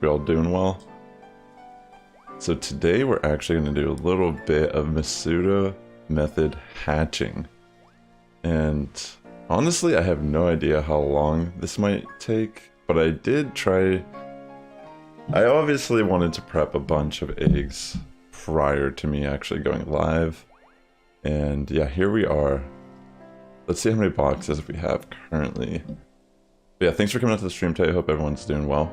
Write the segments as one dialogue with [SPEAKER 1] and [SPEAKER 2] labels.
[SPEAKER 1] We all doing well? So today we're actually going to do a little bit of Masuda method hatching. And honestly, I have no idea how long this might take, but I did try. I obviously wanted to prep a bunch of eggs prior to me actually going live. And yeah, here we are. Let's see how many boxes we have currently. But yeah, thanks for coming out to the stream today. I hope everyone's doing well.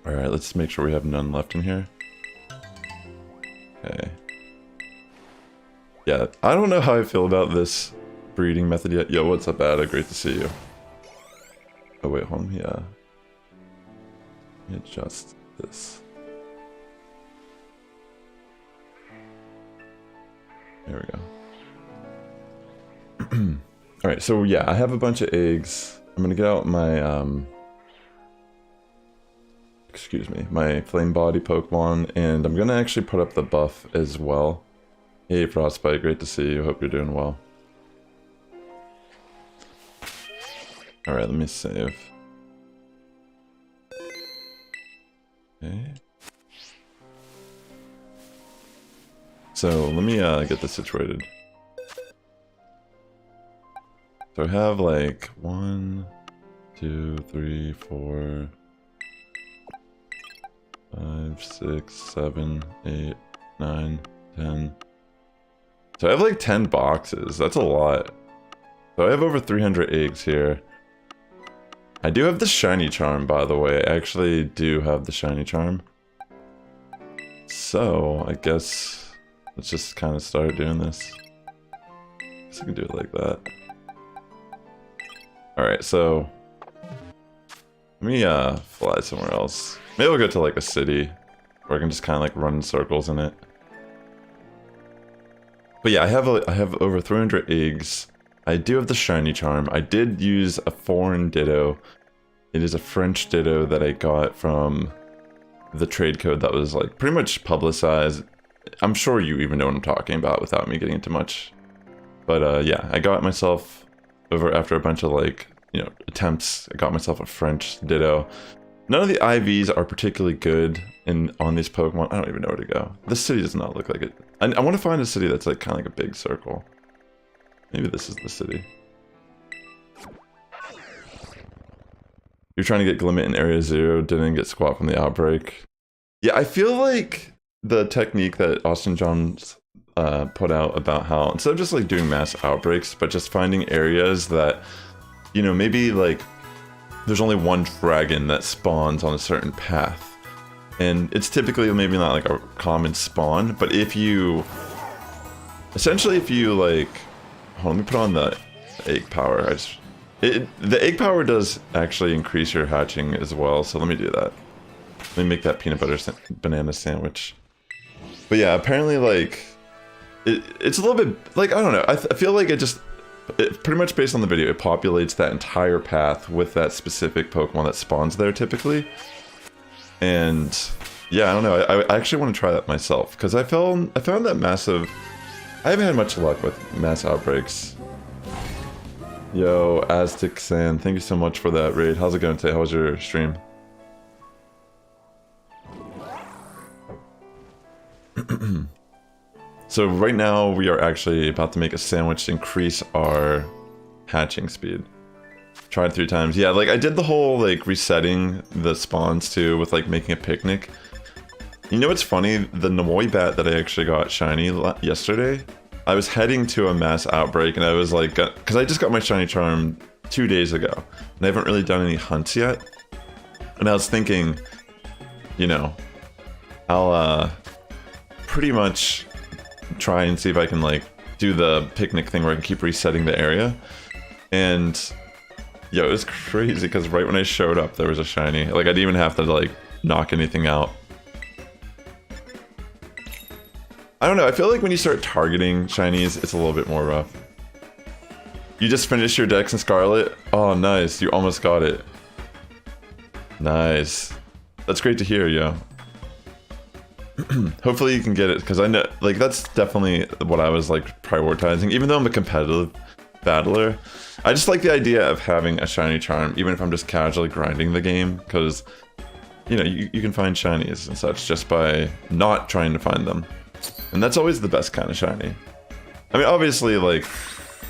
[SPEAKER 1] Alright, let's make sure we have none left in here. Okay. Yeah, I don't know how I feel about this breeding method yet. Yo, what's up, Ada? Great to see you. Oh wait, hold on, yeah. Let me adjust this. There we go. Alright, so yeah, I have a bunch of eggs. I'm gonna get out my, excuse me, my flame body Pokemon, and I'm gonna actually put up the buff as well. Hey Frostbite, great to see you, hope you're doing well. Alright, let me save. Okay. So, let me get this situated. So I have like 1, 2, 3, 4, 5, 6, 7, 8, 9, 10. So I have like 10 boxes. That's a lot. So I have over 300 eggs here. I do have the shiny charm, by the way. I actually do have the shiny charm. So I guess let's just kind of start doing this. I guess I can do it like that. Alright, so let me fly somewhere else. Maybe we'll go to like a city where I can just kind of like run in circles in it. But yeah, I have over 300 eggs. I do have the shiny charm. I did use a foreign ditto. It is a French ditto that I got from the trade code that was like pretty much publicized. I'm sure you even know what I'm talking about without me getting into much. But yeah, I got myself over after a bunch of like, you know, attempts. I got myself a French ditto. None of the IVs are particularly good on these Pokemon. I don't even know where to go. This city does not look like it. I want to find a city that's like kind of like a big circle. Maybe this is the city. You're trying to get Glimmet in Area 0, didn't get squat from the outbreak. Yeah, I feel like the technique that Austin Johns put out about how instead of just like doing mass outbreaks, but just finding areas that, you know, maybe like there's only one dragon that spawns on a certain path. And it's typically maybe not like a common spawn, but if you, essentially if you like, hold on, let me put on the egg power. The egg power does actually increase your hatching as well, so let me do that. Let me make that peanut butter banana sandwich. But yeah, apparently like, it's a little bit, like, I don't know, I feel like it pretty much based on the video, it populates that entire path with that specific Pokemon that spawns there typically. And yeah, I don't know, I actually want to try that myself, because I found that massive, I haven't had much luck with mass outbreaks. Yo, Aztec Sand, thank you so much for that raid. How's it going today? How was your stream? So right now we are actually about to make a sandwich to increase our hatching speed. Tried 3 times. Yeah, like I did the whole like resetting the spawns too with like making a picnic. You know what's funny? The Namoi bat that I actually got shiny yesterday, I was heading to a mass outbreak and I was like, because I just got my shiny charm 2 days ago and I haven't really done any hunts yet. And I was thinking, you know, I'll pretty much try and see if I can like do the picnic thing where I can keep resetting the area. And yo, it was crazy because right when I showed up there was a shiny. Like I didn't even have to like knock anything out. I don't know, I feel like when you start targeting shinies, it's a little bit more rough. You just finished your Dex in Scarlet? Oh nice, you almost got it. Nice. That's great to hear, yo. Hopefully you can get it, because I know, like, that's definitely what I was, like, prioritizing. Even though I'm a competitive battler, I just like the idea of having a shiny charm, even if I'm just casually grinding the game, because you know, you can find shinies and such just by not trying to find them. And that's always the best kind of shiny. I mean, obviously, like,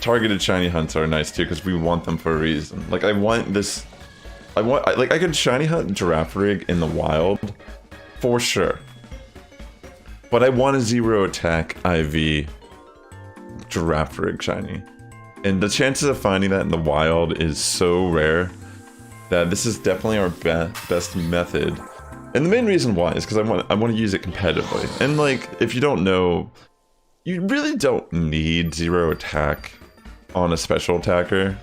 [SPEAKER 1] targeted shiny hunts are nice too, because we want them for a reason. Like, I could shiny hunt Girafarig in the wild, for sure. But I want a 0 attack IV Girafarig shiny. And the chances of finding that in the wild is so rare that this is definitely our best method. And the main reason why is because I want to use it competitively. And like, if you don't know, you really don't need 0 attack on a special attacker.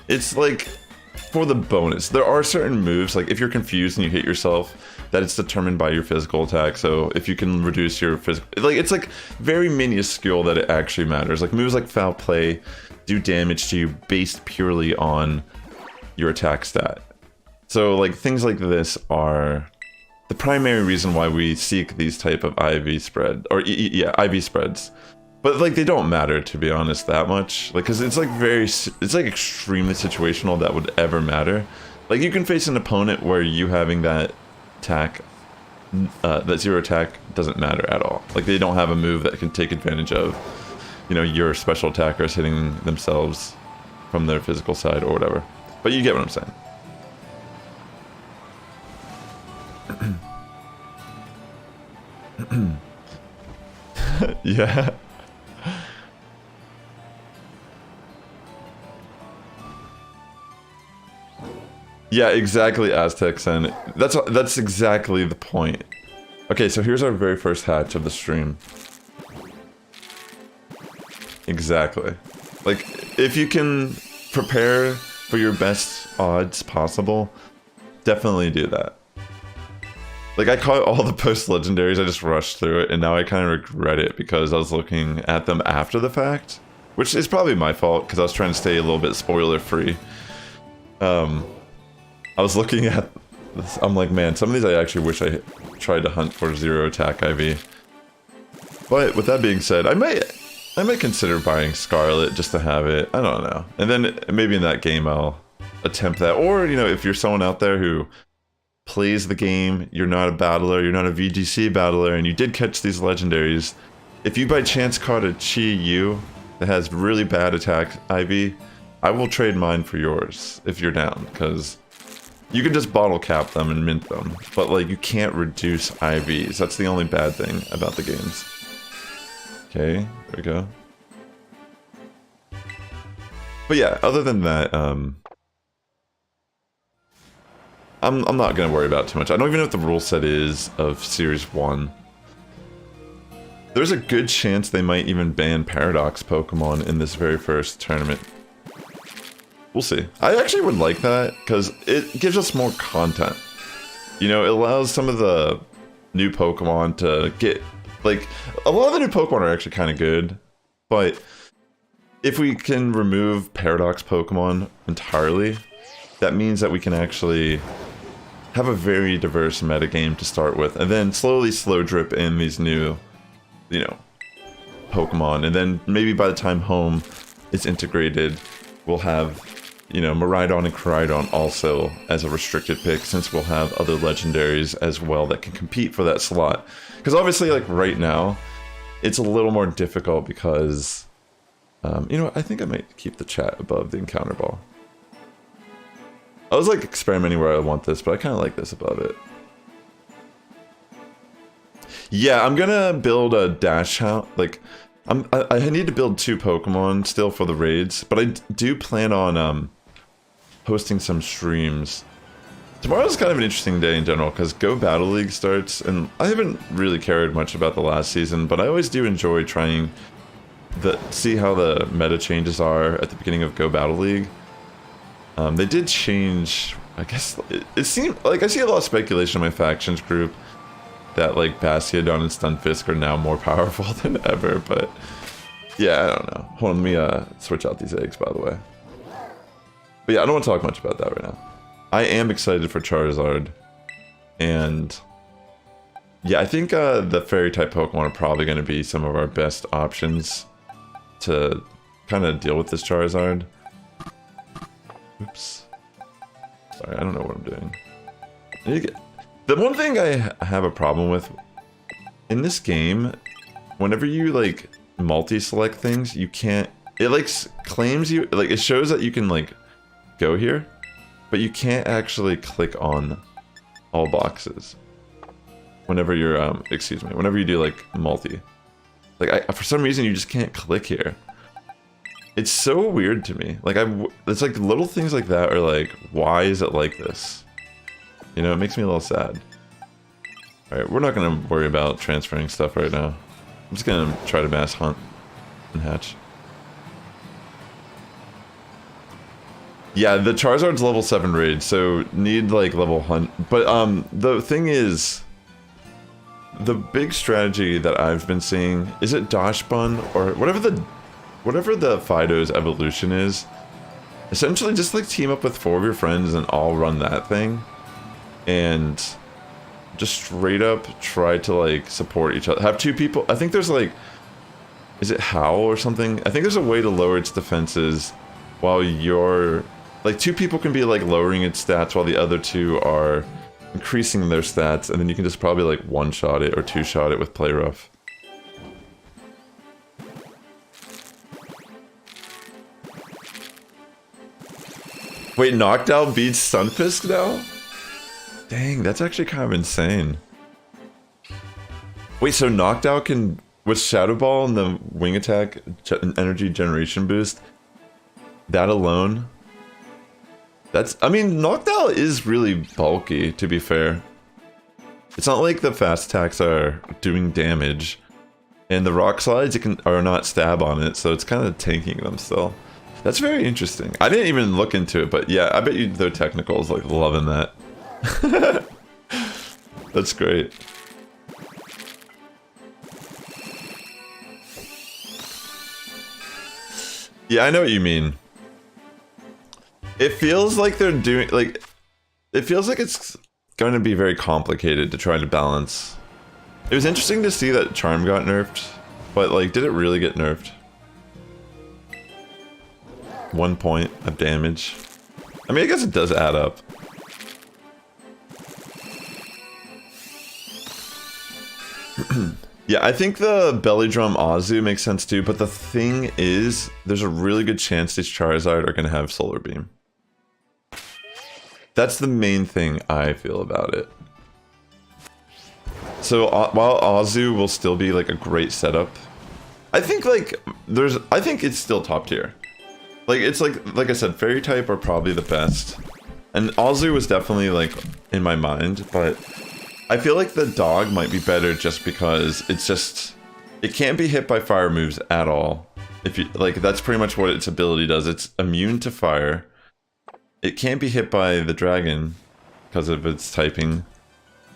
[SPEAKER 1] It's like for the bonus. There are certain moves, like if you're confused and you hit yourself, that it's determined by your physical attack. So if you can reduce your physical, like it's like very minuscule that it actually matters. Like moves like foul play do damage to you based purely on your attack stat. So like things like this are the primary reason why we seek these type of IV spread, or yeah, IV spreads. But like they don't matter, to be honest, that much. Like, cause it's like it's like extremely situational that would ever matter. Like you can face an opponent where you having that attack, that 0 attack doesn't matter at all. Like they don't have a move that can take advantage of, you know, your special attackers hitting themselves from their physical side or whatever. But you get what I'm saying. Yeah. Yeah, exactly, Aztecs, and that's exactly the point. Okay, so here's our very first hatch of the stream. Exactly. Like, if you can prepare for your best odds possible, definitely do that. Like, I caught all the post-legendaries, I just rushed through it, and now I kind of regret it because I was looking at them after the fact. Which is probably my fault, because I was trying to stay a little bit spoiler-free. I was looking at this, I'm like, man, some of these I actually wish I tried to hunt for 0 attack IV. But with that being said, I might consider buying Scarlet just to have it. I don't know. And then maybe in that game I'll attempt that. Or, you know, if you're someone out there who plays the game, you're not a battler, you're not a VGC battler, and you did catch these legendaries, if you by chance caught a Chi Yu that has really bad attack IV, I will trade mine for yours if you're down, because you can just bottle cap them and mint them, but like you can't reduce IVs. That's the only bad thing about the games. Okay, there we go. But yeah, other than that, I'm not gonna worry about it too much. I don't even know what the rule set is of Series 1. There's a good chance they might even ban Paradox Pokemon in this very first tournament. We'll see. I actually would like that, because it gives us more content. You know, it allows some of the new Pokemon to get... Like, a lot of the new Pokemon are actually kind of good, but if we can remove Paradox Pokemon entirely, that means that we can actually have a very diverse metagame to start with, and then slowly slow drip in these new, you know, Pokemon, and then maybe by the time Home is integrated, we'll have, you know, Miraidon and Koraidon also as a restricted pick, since we'll have other legendaries as well that can compete for that slot. Because obviously, like, right now, it's a little more difficult because, you know, I think I might keep the chat above the encounter ball. I was, like, experimenting where I want this, but I kind of like this above it. Yeah, I'm gonna build a dash hound, like, I need to build 2 Pokemon still for the raids, but I do plan on, hosting some streams. Tomorrow's kind of an interesting day in general, because Go Battle League starts, and I haven't really cared much about the last season, but I always do enjoy trying to see how the meta changes are at the beginning of Go Battle League. They did change, I guess, it seemed, like, I see a lot of speculation in my factions group that, like, Bastiodon and Stunfisk are now more powerful than ever, but yeah, I don't know. Hold on, let me switch out these eggs, by the way. But yeah, I don't want to talk much about that right now. I am excited for Charizard, and yeah, I think the Fairy-type Pokemon are probably going to be some of our best options to kind of deal with this Charizard. Oops. Sorry, I don't know what I'm doing. The one thing I have a problem with in this game, whenever you like multi-select things, you can't. It like claims you like it shows that you can like go here, but you can't actually click on all boxes. Whenever you're excuse me, whenever you do like multi, like for some reason you just can't click here. It's so weird to me. Like it's like little things like that are like, why is it like this? You know, it makes me a little sad. Alright, we're not gonna worry about transferring stuff right now. I'm just gonna try to mass hunt and hatch. Yeah, the Charizard's level 7 raid, so need like level hunt. But the thing is, the big strategy that I've been seeing, is it Dash Bun or whatever the Fido's evolution is, essentially just like team up with 4 of your friends and all run that thing. And just straight up try to like support each other. Have 2 people. I think there's like, is it Howl or something? I think there's a way to lower its defenses while you're like 2 people can be like lowering its stats while the other 2 are increasing their stats, and then you can just probably like 1-shot it or 2-shot it with Play Rough. Wait, Knockdown beats Sunfisk now? Dang, that's actually kind of insane. Wait, so Knockdown can, with Shadow Ball and the Wing Attack energy generation boost, that alone? That's, I mean, Knockdown is really bulky, to be fair. It's not like the fast attacks are doing damage, and the Rock Slides are not stab on it, so it's kind of tanking them still. That's very interesting. I didn't even look into it, but yeah, I bet you the technicals like loving that. That's great. Yeah, I know what you mean. It feels like they're doing like, it feels like it's going to be very complicated to try to balance. It was interesting to see that Charm got nerfed, but like, did it really get nerfed? 1 point of damage. I mean, I guess it does add up. Yeah, I think the Belly Drum Azu makes sense too, but the thing is, there's a really good chance these Charizard are going to have Solar Beam. That's the main thing I feel about it. So while Azu will still be like a great setup, I think like I think it's still top tier. Like it's like I said, Fairy type are probably the best, and Azu was definitely like in my mind, but I feel like the dog might be better just because it can't be hit by fire moves at all. If you like, that's pretty much what its ability does. It's immune to fire. It can't be hit by the dragon because of its typing.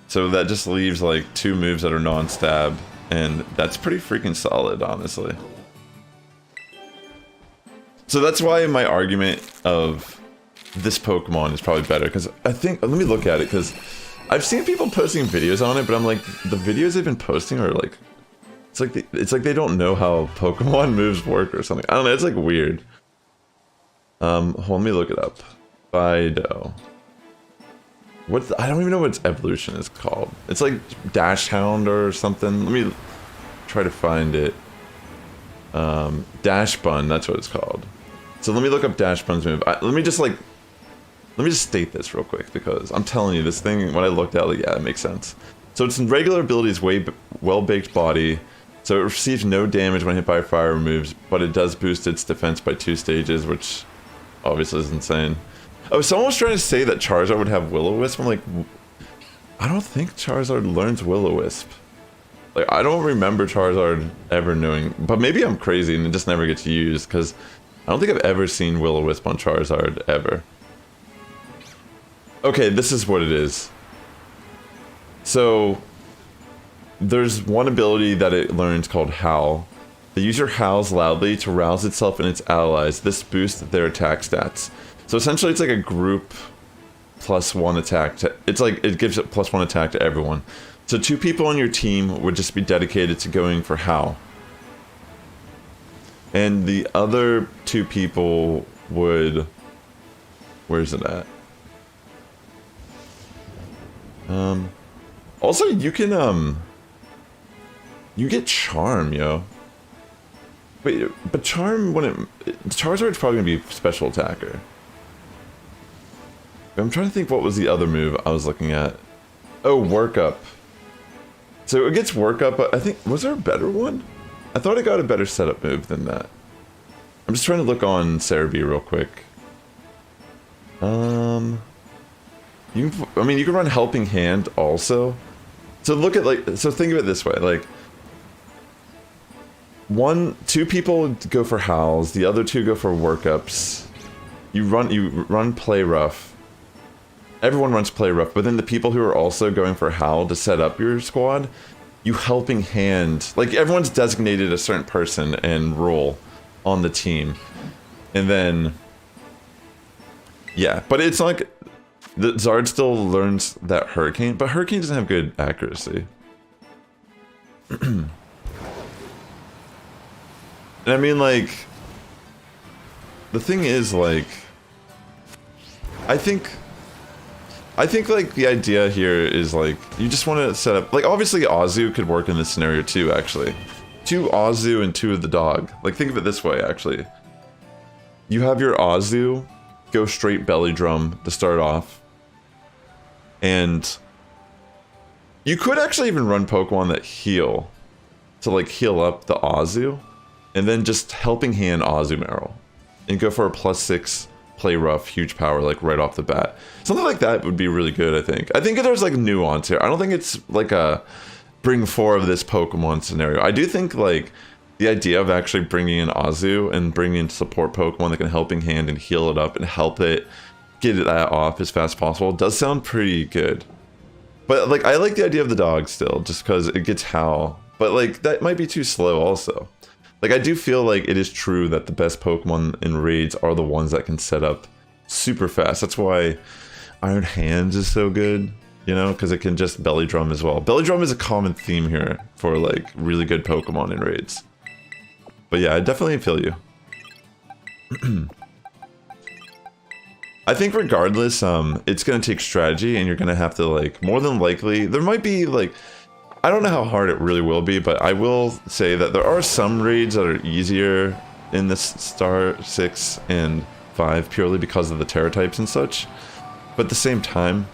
[SPEAKER 1] So that just leaves like 2 moves that are non-stab, and that's pretty freaking solid, honestly. So that's why my argument of this Pokemon is probably better, because I think, let me look at it, because I've seen people posting videos on it, but I'm like, the videos they've been posting are like, it's like they don't know how Pokemon moves work or something. I don't know, it's like weird. Let me look it up. Fido. I don't even know what its evolution is called. It's like Dash Hound or something. Let me try to find it. Dash Bun, that's what it's called. So let me look up Dash Bun's move. Let me just state this real quick, because I'm telling you, this thing, when I looked at it, yeah, it makes sense. So its regular ability is well-baked body, so it receives no damage when hit by fire moves, but it does boost its defense by 2 stages, which obviously is insane. Oh, someone was trying to say that Charizard would have Will-O-Wisp. I'm like, I don't think Charizard learns Will-O-Wisp. Like, I don't remember Charizard ever knowing, but maybe I'm crazy and it just never gets used, because I don't think I've ever seen Will-O-Wisp on Charizard, ever. Okay, this is what it is. So, there's one ability that it learns called Howl. The user howls loudly to rouse itself and its allies. This boosts their attack stats. So essentially it's like a group +1 attack. It's like, it gives it +1 attack to everyone. So 2 people on your team would just be dedicated to going for Howl. And the other 2 people would... Where's it at? Also, you can, you get Charm, yo. Wait, but Charm, when Charizard's probably gonna be special attacker. I'm trying to think what was the other move I was looking at. Oh, Work Up. So it gets Work Up, but I think, was there a better one? I thought it got a better setup move than that. I'm just trying to look on Cerebi real quick. You can, I mean, you can run Helping Hand also. So look at, like, so think of it this way, like, two people go for howls, the other two go for workups. You run Play Rough. Everyone runs Play Rough, but then the people who are also going for howl to set up your squad, you Helping Hand. Like, everyone's designated a certain person and role on the team. And then, yeah, but it's like, the Zard still learns that Hurricane, but Hurricane doesn't have good accuracy. And I mean, like, the thing is, like, I think like the idea here is like, you just want to set up, like, obviously Azu could work in this scenario too, actually. 2 Azu and 2 of the dog. Like, think of it this way, actually. You have your Azu go straight belly drum to start off. And you could actually even run Pokemon that heal to, like, heal up the Azu. And then just Helping Hand Azumarill. And go for a +6 Play Rough, huge power, like, right off the bat. Something like that would be really good, I think. I think there's, like, nuance here. I don't think it's, like, a bring 4 of this Pokemon scenario. I do think, like, the idea of actually bringing in Azu and bringing in support Pokemon that can Helping Hand and heal it up and help it get that off as fast as possible does sound pretty good. But, like, I like the idea of the dog still, just because it gets Howl. But, like, that might be too slow also. Like, I do feel like it is true that the best Pokemon in raids are the ones that can set up super fast. That's why Iron Hands is so good, you know, because it can just belly drum as well. Belly drum is a common theme here for, like, really good Pokemon in raids. But yeah, I definitely feel you. I think regardless, it's gonna take strategy, and you're gonna have to, like, more than likely, there might be, like, I don't know how hard it really will be, but I will say that there are some raids that are easier in this Star 6 and 5 purely because of the Terra types and such. But at the same time,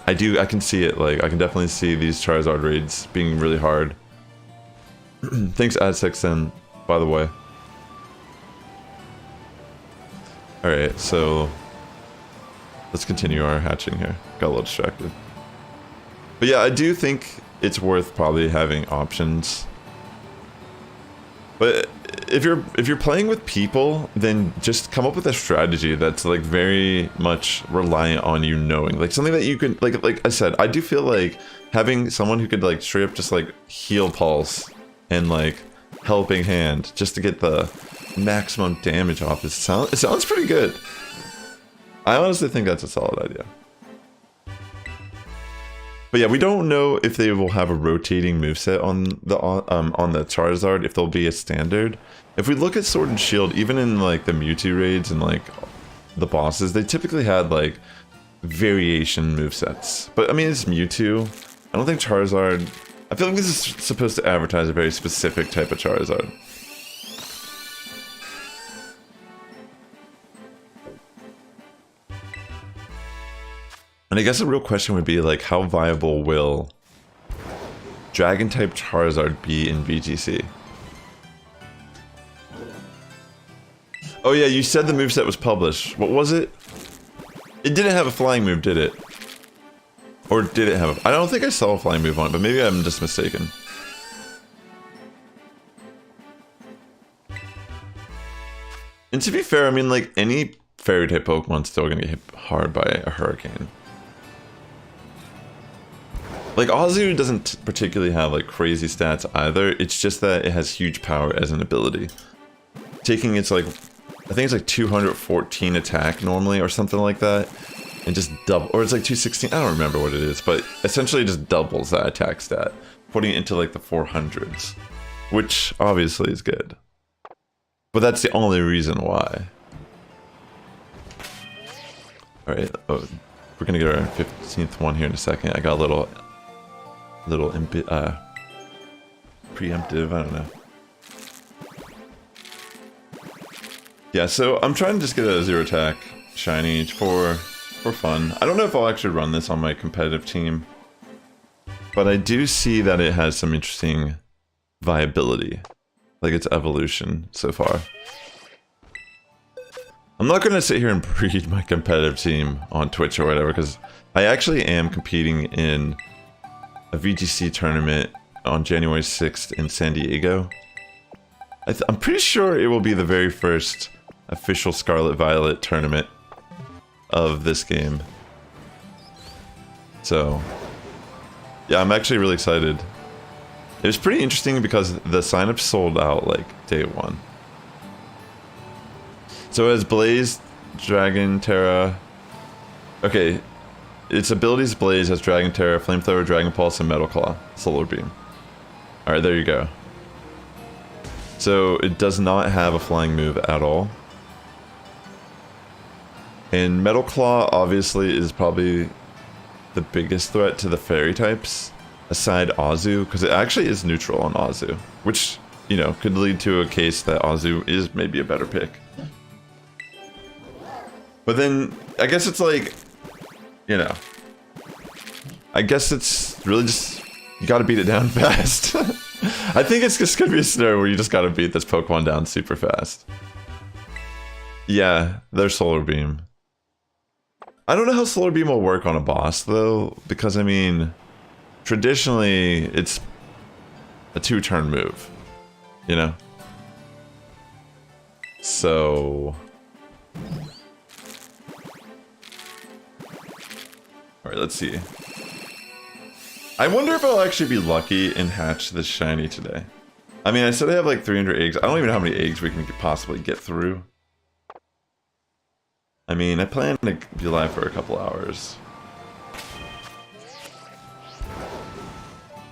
[SPEAKER 1] I can see it, like, I can definitely see these Charizard raids being really hard. Thanks, Ad6N, by the way. Alright, so let's continue our hatching here. Got a little distracted. But yeah, I do think it's worth probably having options. But if you're playing with people, then just come up with a strategy that's, like, very much reliant on you knowing, like, something that you can, like I said, I do feel like having someone who could, like, straight up just, like, heal Pulse and, like, Helping Hand just to get the maximum damage off it sounds pretty good. I honestly think that's a solid idea. But yeah, we don't know if they will have a rotating moveset on the Charizard, if they'll be a standard. If we look at Sword and Shield, even in, like, the Mewtwo raids and, like, the bosses, they typically had, like, variation movesets. But I mean, it's Mewtwo. I don't think Charizard, I feel like this is supposed to advertise a very specific type of Charizard. And I guess the real question would be, like, how viable will Dragon-type Charizard be in VGC? Oh yeah, you said the moveset was published. What was it? It didn't have a flying move, did it? Or did it have a... I don't think I saw a flying move on it, but maybe I'm just mistaken. And to be fair, I mean, like, any fairy-type Pokemon's still gonna get hit hard by a Hurricane. Like, Azu doesn't particularly have, like, crazy stats either, it's just that it has huge power as an ability. Taking its, like, I think it's like 214 attack normally, or something like that, and just double, or it's like 216, I don't remember what it is, but essentially it just doubles that attack stat, putting it into, like, the 400s, which obviously is good. But that's the only reason why. Alright, oh, We're gonna get our 15th one here in a second. I got a little preemptive, I don't know. Yeah, so I'm trying to just get a 0 attack shiny for fun. I don't know if I'll actually run this on my competitive team, but I do see that it has some interesting viability, like its evolution so far. I'm not gonna sit here and breed my competitive team on Twitch or whatever, because I actually am competing in a VGC tournament on January 6th in San Diego. I'm pretty sure it will be the very first official Scarlet Violet tournament of this game. So, yeah, I'm actually really excited. It was pretty interesting because the signups sold out like day one. So as Blaze, Dragon, Terra... Okay, its abilities Blaze has Dragon Terra, Flamethrower, Dragon Pulse, and Metal Claw. Solar Beam. Alright, there you go. So it does not have a flying move at all. And Metal Claw obviously is probably the biggest threat to the fairy types, aside Azu, because it actually is neutral on Azu, which, you know, could lead to a case that Azu is maybe a better pick. But then, I guess it's like, you know, I guess it's really just, you gotta beat it down fast. I think it's just gonna be a scenario where you just gotta beat this Pokemon down super fast. Yeah, there's Solar Beam. I don't know how Solar Beam will work on a boss, though, because, I mean, traditionally, it's a 2-turn move, you know? So... Alright, let's see. I wonder if I'll actually be lucky and hatch this shiny today. I mean, I said I have like 300 eggs. I don't even know how many eggs we can possibly get through. I mean, I plan to be live for a couple hours.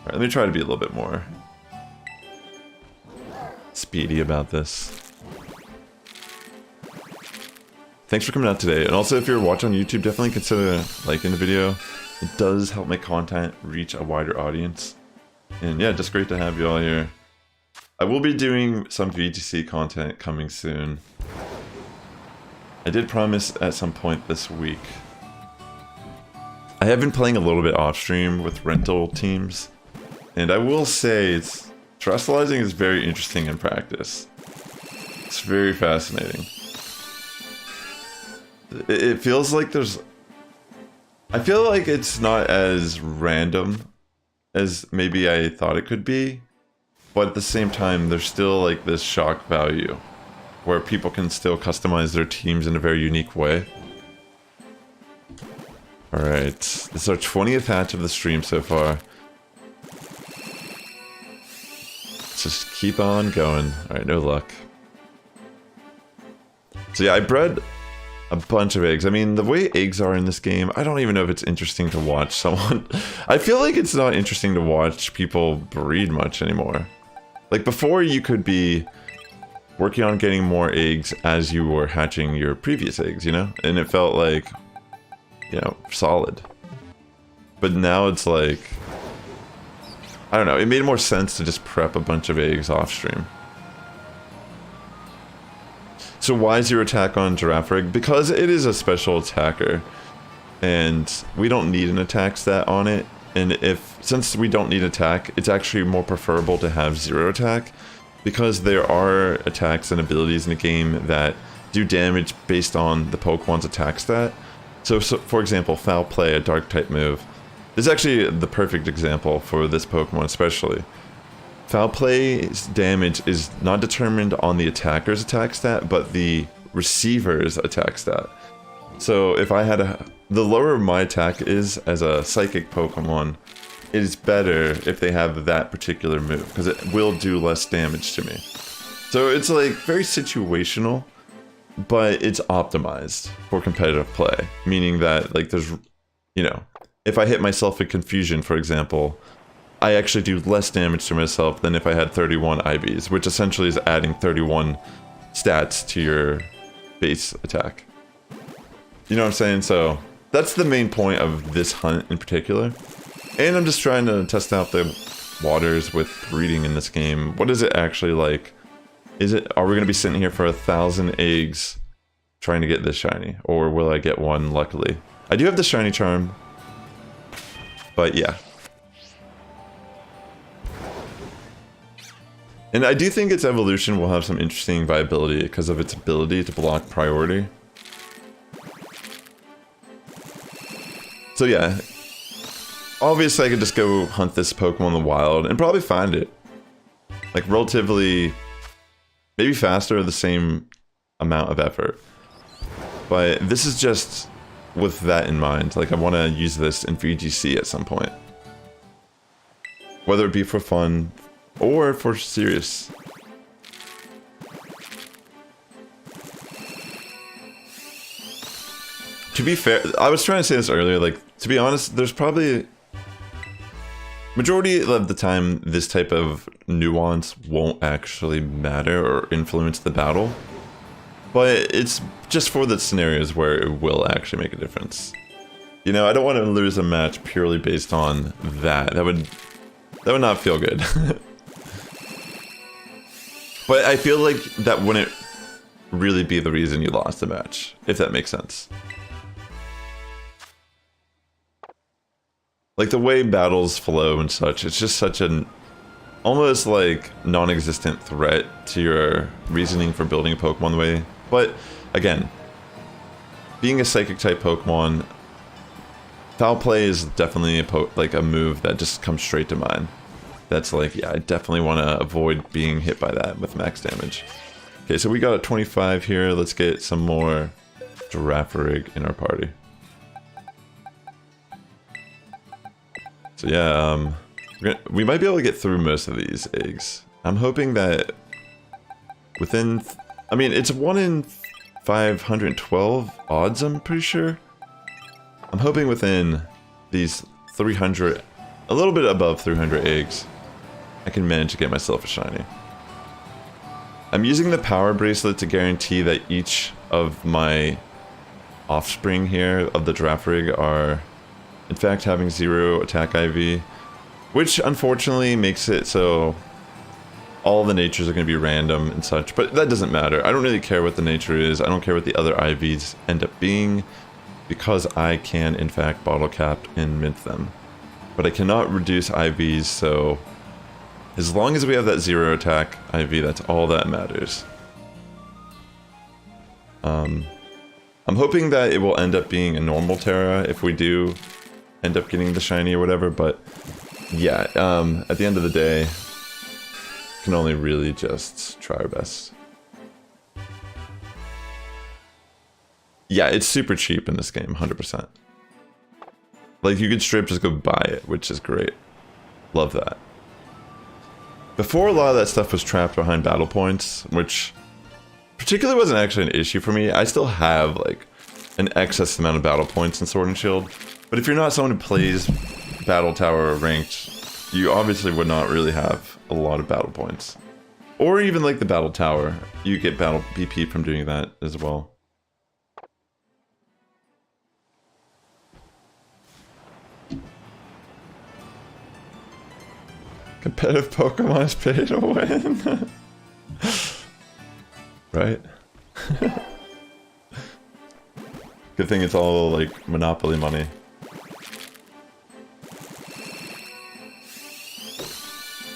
[SPEAKER 1] Alright, let me try to be a little bit more speedy about this. Thanks for coming out today, and also if you're watching on YouTube, definitely consider liking the video. It does help my content reach a wider audience. And yeah, just great to have you all here. I will be doing some VGC content coming soon. I did promise at some point this week. I have been playing a little bit off stream with rental teams, and I will say Terrestrializing is very interesting in practice. It's very fascinating. It feels like I feel like it's not as random as maybe I thought it could be, but at the same time, there's still like this shock value where people can still customize their teams in a very unique way. Alright, this is our 20th hatch of the stream so far. Let's just keep on going. Alright, no luck. So yeah, I bred a bunch of eggs. I mean, the way eggs are in this game, I don't even know if it's interesting to watch someone. I feel like it's not interesting to watch people breed much anymore. Like before, you could be working on getting more eggs as you were hatching your previous eggs, you know? And it felt like, you know, solid. But now it's like, I don't know, it made more sense to just prep a bunch of eggs off stream. So why 0 attack on Girafarig? Because it is a special attacker, and we don't need an attack stat on it. And since we don't need attack, it's actually more preferable to have 0 attack, because there are attacks and abilities in the game that do damage based on the Pokemon's attack stat. So for example, Foul Play, a dark type move. This is actually the perfect example for this Pokemon especially. Foul Play's damage is not determined on the attacker's attack stat, but the receiver's attack stat. So if I had the lower my attack is as a psychic Pokemon, it is better if they have that particular move, because it will do less damage to me. So it's like very situational, but it's optimized for competitive play, meaning that like there's, you know, if I hit myself in confusion, for example, I actually do less damage to myself than if I had 31 IVs, which essentially is adding 31 stats to your base attack. You know what I'm saying? So that's the main point of this hunt in particular. And I'm just trying to test out the waters with breeding in this game. What is it actually like? Are we gonna be sitting here for 1,000 eggs trying to get this shiny? Or will I get one luckily? I do have the shiny charm, but yeah. And I do think its evolution will have some interesting viability because of its ability to block priority. So yeah, obviously I could just go hunt this Pokemon in the wild and probably find it. Like relatively, maybe faster or the same amount of effort. But this is just with that in mind. Like I want to use this in VGC at some point. Whether it be for fun or for serious. To be fair, I was trying to say this earlier, like, to be honest, there's probably... majority of the time, this type of nuance won't actually matter or influence the battle. But it's just for the scenarios where it will actually make a difference. You know, I don't want to lose a match purely based on that. That would not feel good. But I feel like that wouldn't really be the reason you lost the match, if that makes sense. Like the way battles flow and such, it's just such an almost like non-existent threat to your reasoning for building a Pokemon the way. But again, being a psychic type Pokemon, foul play is definitely a move that just comes straight to mind. That's like, yeah, I definitely want to avoid being hit by that with max damage. Okay, so we got a 25 here. Let's get some more Girafarig in our party. So yeah, we might be able to get through most of these eggs. I'm hoping that within... I mean, it's 1 in 512 odds, I'm pretty sure. I'm hoping within these 300, a little bit above 300 eggs, I can manage to get myself a shiny. I'm using the power bracelet to guarantee that each of my offspring here of the Girafarig are in fact having 0 attack IV, which unfortunately makes it so all the natures are going to be random and such, but that doesn't matter. I don't really care what the nature is. I don't care what the other IVs end up being, because I can in fact bottle cap and mint them. But I cannot reduce IVs, so as long as we have that 0 attack IV, that's all that matters. I'm hoping that it will end up being a normal Terra if we do end up getting the shiny or whatever, but yeah, at the end of the day, can only really just try our best. Yeah, it's super cheap in this game, 100%. Like, you could straight up just go buy it, which is great. Love that. Before, a lot of that stuff was trapped behind battle points, which particularly wasn't actually an issue for me. I still have, like, an excess amount of battle points in Sword and Shield. But if you're not someone who plays Battle Tower or Ranked, you obviously would not really have a lot of battle points. Or even like the Battle Tower, you get battle BP from doing that as well. Competitive Pokemon is pay to win. Right? Good thing it's all like Monopoly money.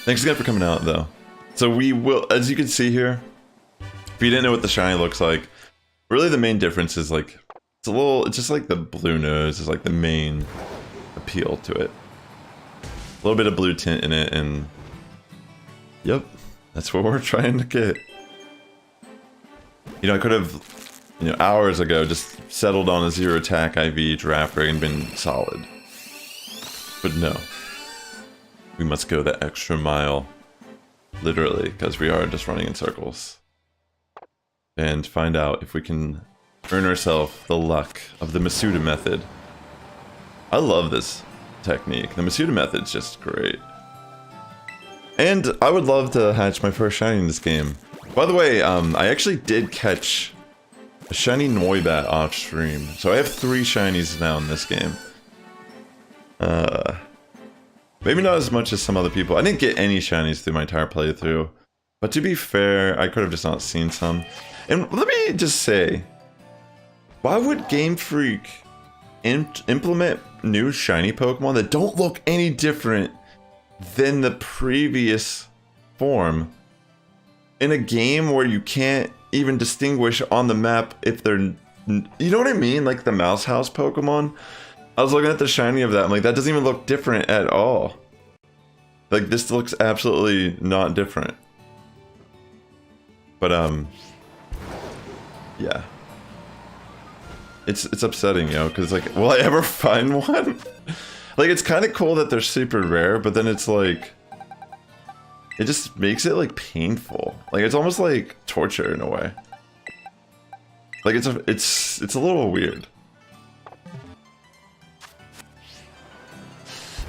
[SPEAKER 1] Thanks again for coming out, though. So we will, as you can see here, if you didn't know what the shiny looks like, really the main difference is like, it's just like the blue nose is like the main appeal to it. A little bit of blue tint in it, and yep, that's what we're trying to get. You know, I could have, you know, hours ago just settled on a 0 attack IV Girafarig and been solid. But no. We must go that extra mile, literally, because we are just running in circles. And find out if we can earn ourselves the luck of the Masuda method. I love this technique. The Masuda method's just great. And I would love to hatch my first shiny in this game. By the way, I actually did catch a shiny Noibat off stream. So I have 3 shinies now in this game. Maybe not as much as some other people. I didn't get any shinies through my entire playthrough. But to be fair, I could have just not seen some. And let me just say, why would Gamefreak implement new shiny Pokemon that don't look any different than the previous form in a game where you can't even distinguish on the map if they're... You know what I mean? Like the Mouse House Pokemon? I was looking at the shiny of that, I'm like, that doesn't even look different at all. Like, this looks absolutely not different. But, yeah. It's upsetting, you know, because, like, will I ever find one? Like, it's kind of cool that they're super rare, but then it's, like... It just makes it, like, painful. Like, it's almost like torture in a way. Like, it's a little weird.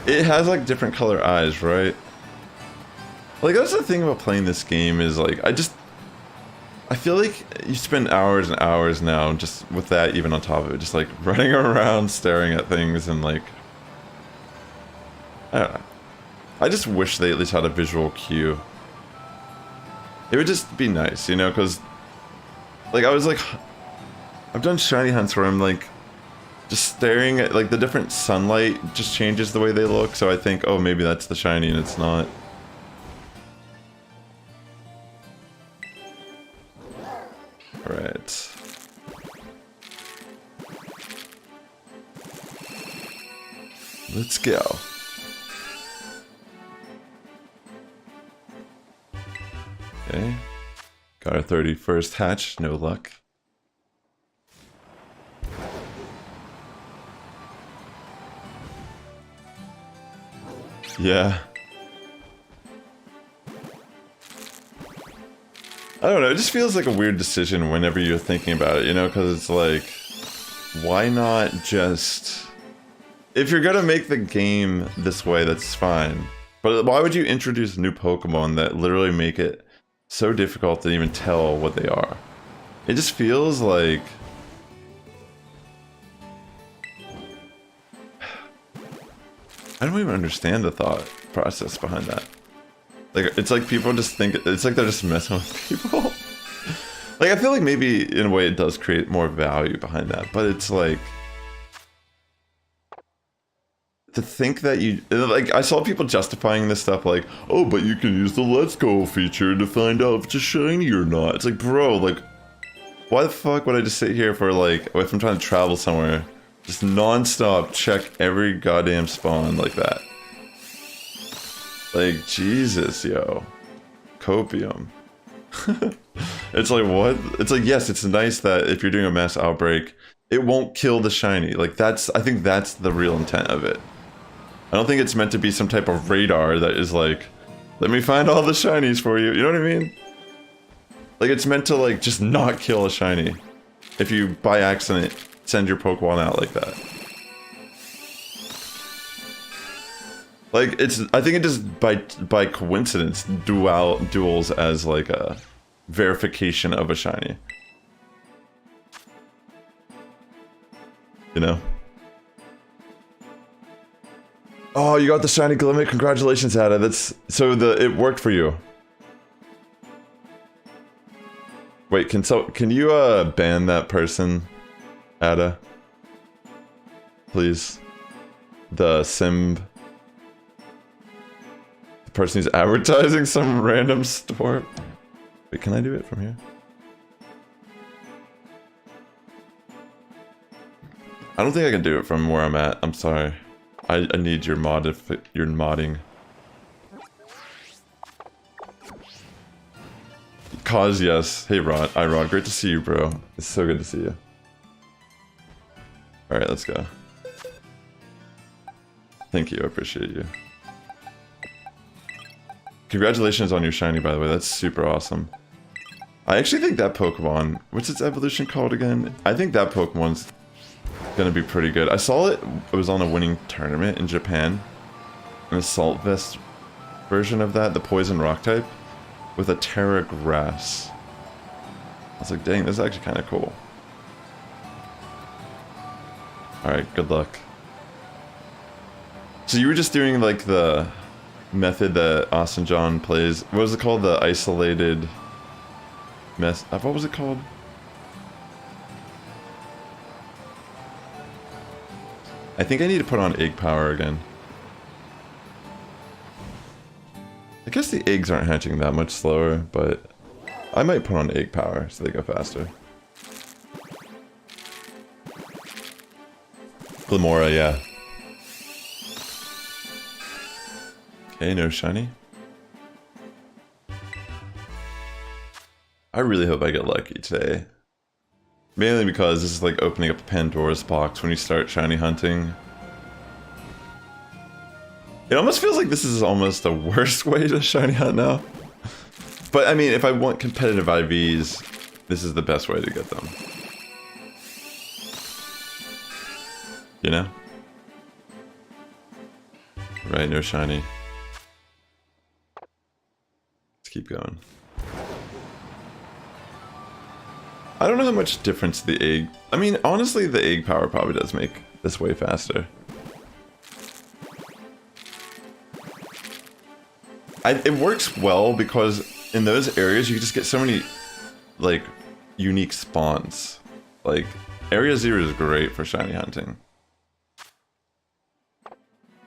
[SPEAKER 1] It has, like, different color eyes, right? Like, that's the thing about playing this game is, like, I feel like you spend hours and hours now just with that even on top of it. Just, like, running around, staring at things, and, like... I don't know. I just wish they at least had a visual cue. It would just be nice, you know, because... Like, I was, like... I've done shiny hunts where I'm, like... Just staring at, like, the different sunlight just changes the way they look, so I think, oh, maybe that's the shiny and it's not. Alright. Let's go. Okay. Got our 31st hatch, no luck. Yeah. I don't know, it just feels like a weird decision whenever you're thinking about it, you know, because it's like, why not just... If you're gonna make the game this way, that's fine. But why would you introduce new Pokemon that literally make it so difficult to even tell what they are? It just feels like... I don't even understand the thought process behind that. Like, it's like people just think, it's like they're just messing with people. Like, I feel like maybe in a way it does create more value behind that, but it's like... To think that you... Like, I saw people justifying this stuff like, oh, but you can use the Let's Go feature to find out if it's a shiny or not. It's like, bro, like, why the fuck would I just sit here for, like, if I'm trying to travel somewhere, just non-stop check every goddamn spawn like that? Like, Jesus, yo. Copium. It's like, what? It's like, yes, it's nice that if you're doing a mass outbreak, it won't kill the shiny. Like, that's... I think that's the real intent of it. I don't think it's meant to be some type of radar that is like, let me find all the shinies for you. You know what I mean? Like, it's meant to, like, just not kill a shiny. If you, by accident, send your Pokemon out like that. Like, it's... I think it just, by coincidence, duels as, like, a verification of a shiny. You know? Oh, you got the shiny Glimmet. Congratulations, Ada. That's... So, it worked for you. Wait, can you, ban that person, Ada? Please. The Simb... The person who's advertising some random store. Wait, can I do it from here? I don't think I can do it from where I'm at. I'm sorry. I need your your modding. Cause, yes. Hey, Rod. Hi, Rod. Great to see you, bro. It's so good to see you. Alright, let's go. Thank you. I appreciate you. Congratulations on your shiny, by the way. That's super awesome. I actually think that Pokemon... What's its evolution called again? I think that Pokemon's gonna be pretty good. I saw it was on a winning tournament in Japan. An Assault Vest version of that, the Poison Rock type, with a Terra Grass. I was like, dang, this is actually kind of cool. Alright, good luck. So you were just doing like the method that Austin John plays. What was it called? The isolated what was it called? I think I need to put on egg power again. I guess the eggs aren't hatching that much slower, but I might put on egg power so they go faster. Glamora, yeah. Okay, no shiny. I really hope I get lucky today. Mainly because this is like opening up a Pandora's box when you start shiny hunting. It almost feels like this is almost the worst way to shiny hunt now. But I mean, if I want competitive IVs, this is the best way to get them. You know? Right, no shiny. Let's keep going. I don't know how much difference the egg... I mean, honestly, the egg power probably does make this way faster. It works well because in those areas you just get so many, like, unique spawns. Like, Area 0 is great for shiny hunting.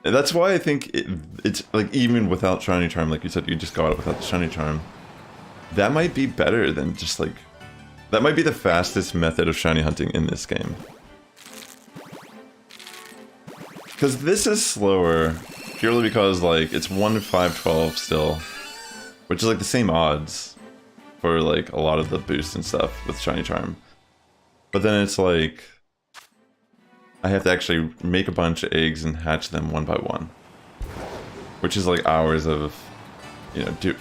[SPEAKER 1] And that's why I think it's, like, even without shiny charm, like you said, you just got it without the shiny charm. That might be better than just, like... That might be the fastest method of shiny hunting in this game. Because this is slower, purely because, like, it's 1 5 12 still. Which is, like, the same odds for, like, a lot of the boosts and stuff with shiny charm. But then it's, like... I have to actually make a bunch of eggs and hatch them one by one. Which is, like, hours of... You know, you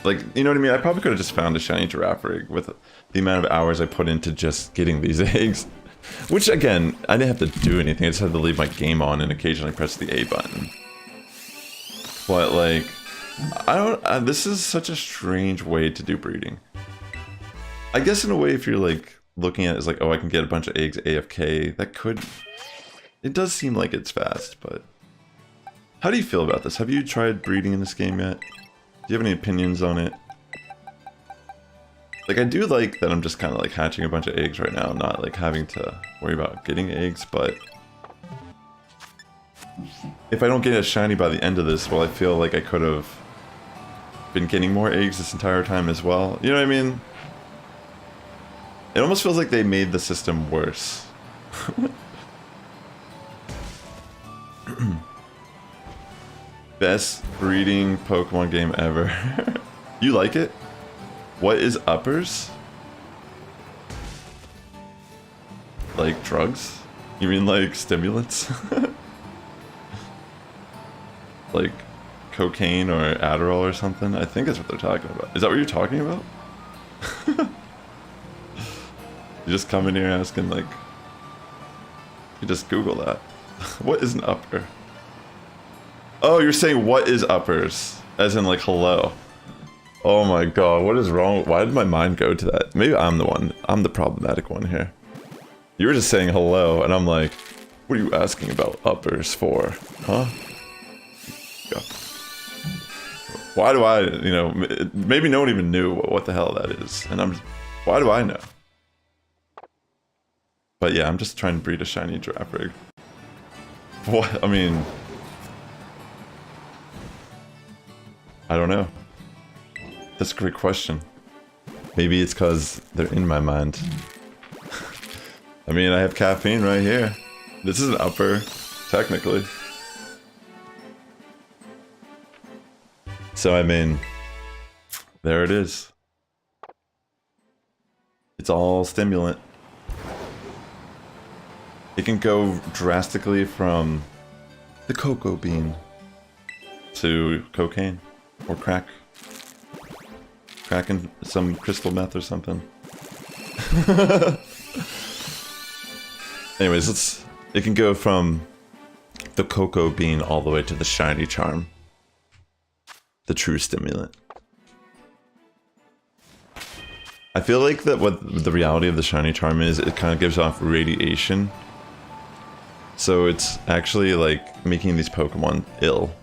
[SPEAKER 1] know what I mean? I probably could have just found a shiny Girafarig with the amount of hours I put into just getting these eggs. Which, again, I didn't have to do anything. I just had to leave my game on and occasionally press the A button. But, like, I don't... this is such a strange way to do breeding. I guess in a way, if you're, like, looking at it as like, oh, I can get a bunch of eggs AFK, that could... It does seem like it's fast, but... How do you feel about this? Have you tried breeding in this game yet? Do you have any opinions on it? Like, I do like that I'm just kind of like hatching a bunch of eggs right now, not like having to worry about getting eggs, but... If I don't get a shiny by the end of this, well, I feel like I could have been getting more eggs this entire time as well. You know what I mean? It almost feels like they made the system worse. Best breeding Pokemon game ever. You like it? What is uppers? Like drugs? You mean like stimulants? Like cocaine or Adderall or something? I think that's what they're talking about. Is that what you're talking about? You just come in here asking like... You just Google that. What is an upper? Oh, you're saying what is uppers? As in like hello. Oh my god, what is wrong? Why did my mind go to that? Maybe I'm the one. I'm the problematic one here. You were just saying hello, and I'm like, what are you asking about uppers for? Huh? Go. Why do I, you know, maybe no one even knew what the hell that is. And I'm just, why do I know? But yeah, I'm just trying to breed a shiny Girafarig. What? I mean... I don't know. That's a great question. Maybe it's because they're in my mind. I mean, I have caffeine right here. This is an upper, technically. So, I mean, there it is. It's all stimulant. It can go drastically from the cocoa bean to cocaine. Or crack. Cracking some crystal meth or something. Anyways, it can go from the cocoa bean all the way to the shiny charm. The true stimulant. I feel like that what the reality of the shiny charm is, it kind of gives off radiation. So it's actually like making these Pokemon ill.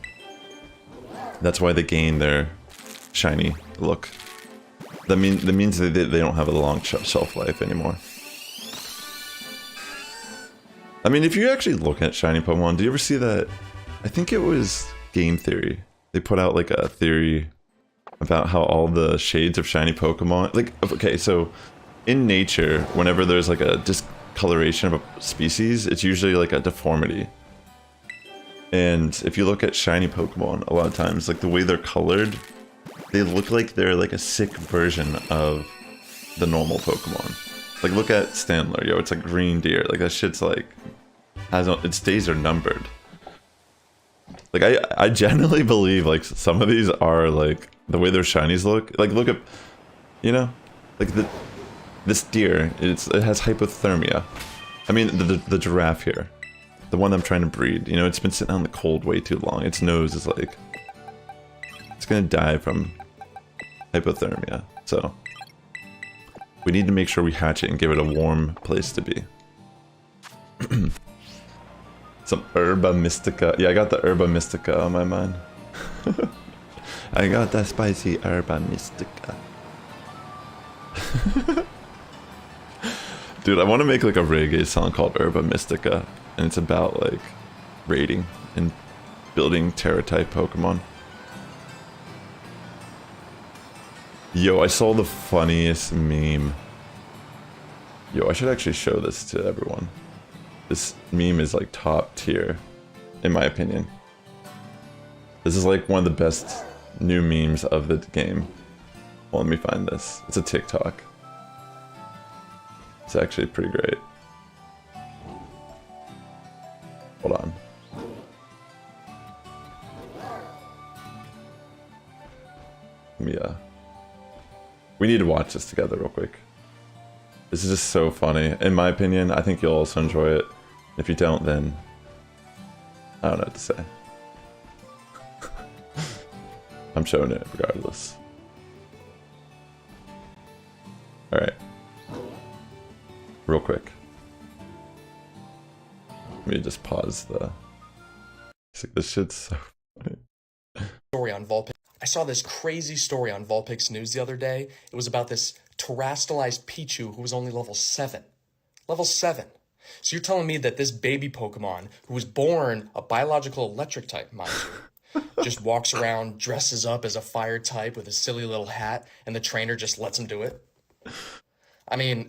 [SPEAKER 1] That's why they gain their shiny look. That means that they don't have a long shelf life anymore. I mean, if you actually look at shiny Pokemon, do you ever see that? I think it was Game Theory. They put out like a theory about how all the shades of shiny Pokemon, like, okay, so in nature, whenever there's like a discoloration of a species, it's usually like a deformity. And if you look at shiny Pokemon, a lot of times, like the way they're colored, they look like they're like a sick version of the normal Pokemon. Like look at Standler, yo, it's a green deer. Like that shit's like, its days are numbered. Like I genuinely believe like some of these are like, the way their shinies look, like look at, you know, like this deer, it has hypothermia. I mean the giraffe here. The one I'm trying to breed, you know, it's been sitting out in the cold way too long. Its nose is like, it's gonna die from hypothermia. So we need to make sure we hatch it and give it a warm place to be. Some Herba Mystica. Yeah, I got the Herba Mystica on my mind. I got that spicy Herba Mystica. Dude, I want to make like a reggae song called Herba Mystica. And it's about like raiding and building Terra type Pokemon. Yo, I saw the funniest meme. Yo, I should actually show this to everyone. This meme is like top tier, in my opinion. This is like one of the best new memes of the game. Well, let me find this. It's a TikTok. It's actually pretty great. Hold on. We need to watch this together real quick. This is just so funny. In my opinion, I think you'll also enjoy it. If you don't, then I don't know what to say. I'm showing it regardless. Alright. Real quick. Let me just pause the... This shit's so funny.
[SPEAKER 2] Story on Vulpix. I saw this crazy story on Vulpix News the other day. It was about this terastallized Pichu who was only level 7. Level 7. So you're telling me that this baby Pokemon, who was born a biological electric type, mind you, just walks around, dresses up as a fire type with a silly little hat, and the trainer just lets him do it? I mean,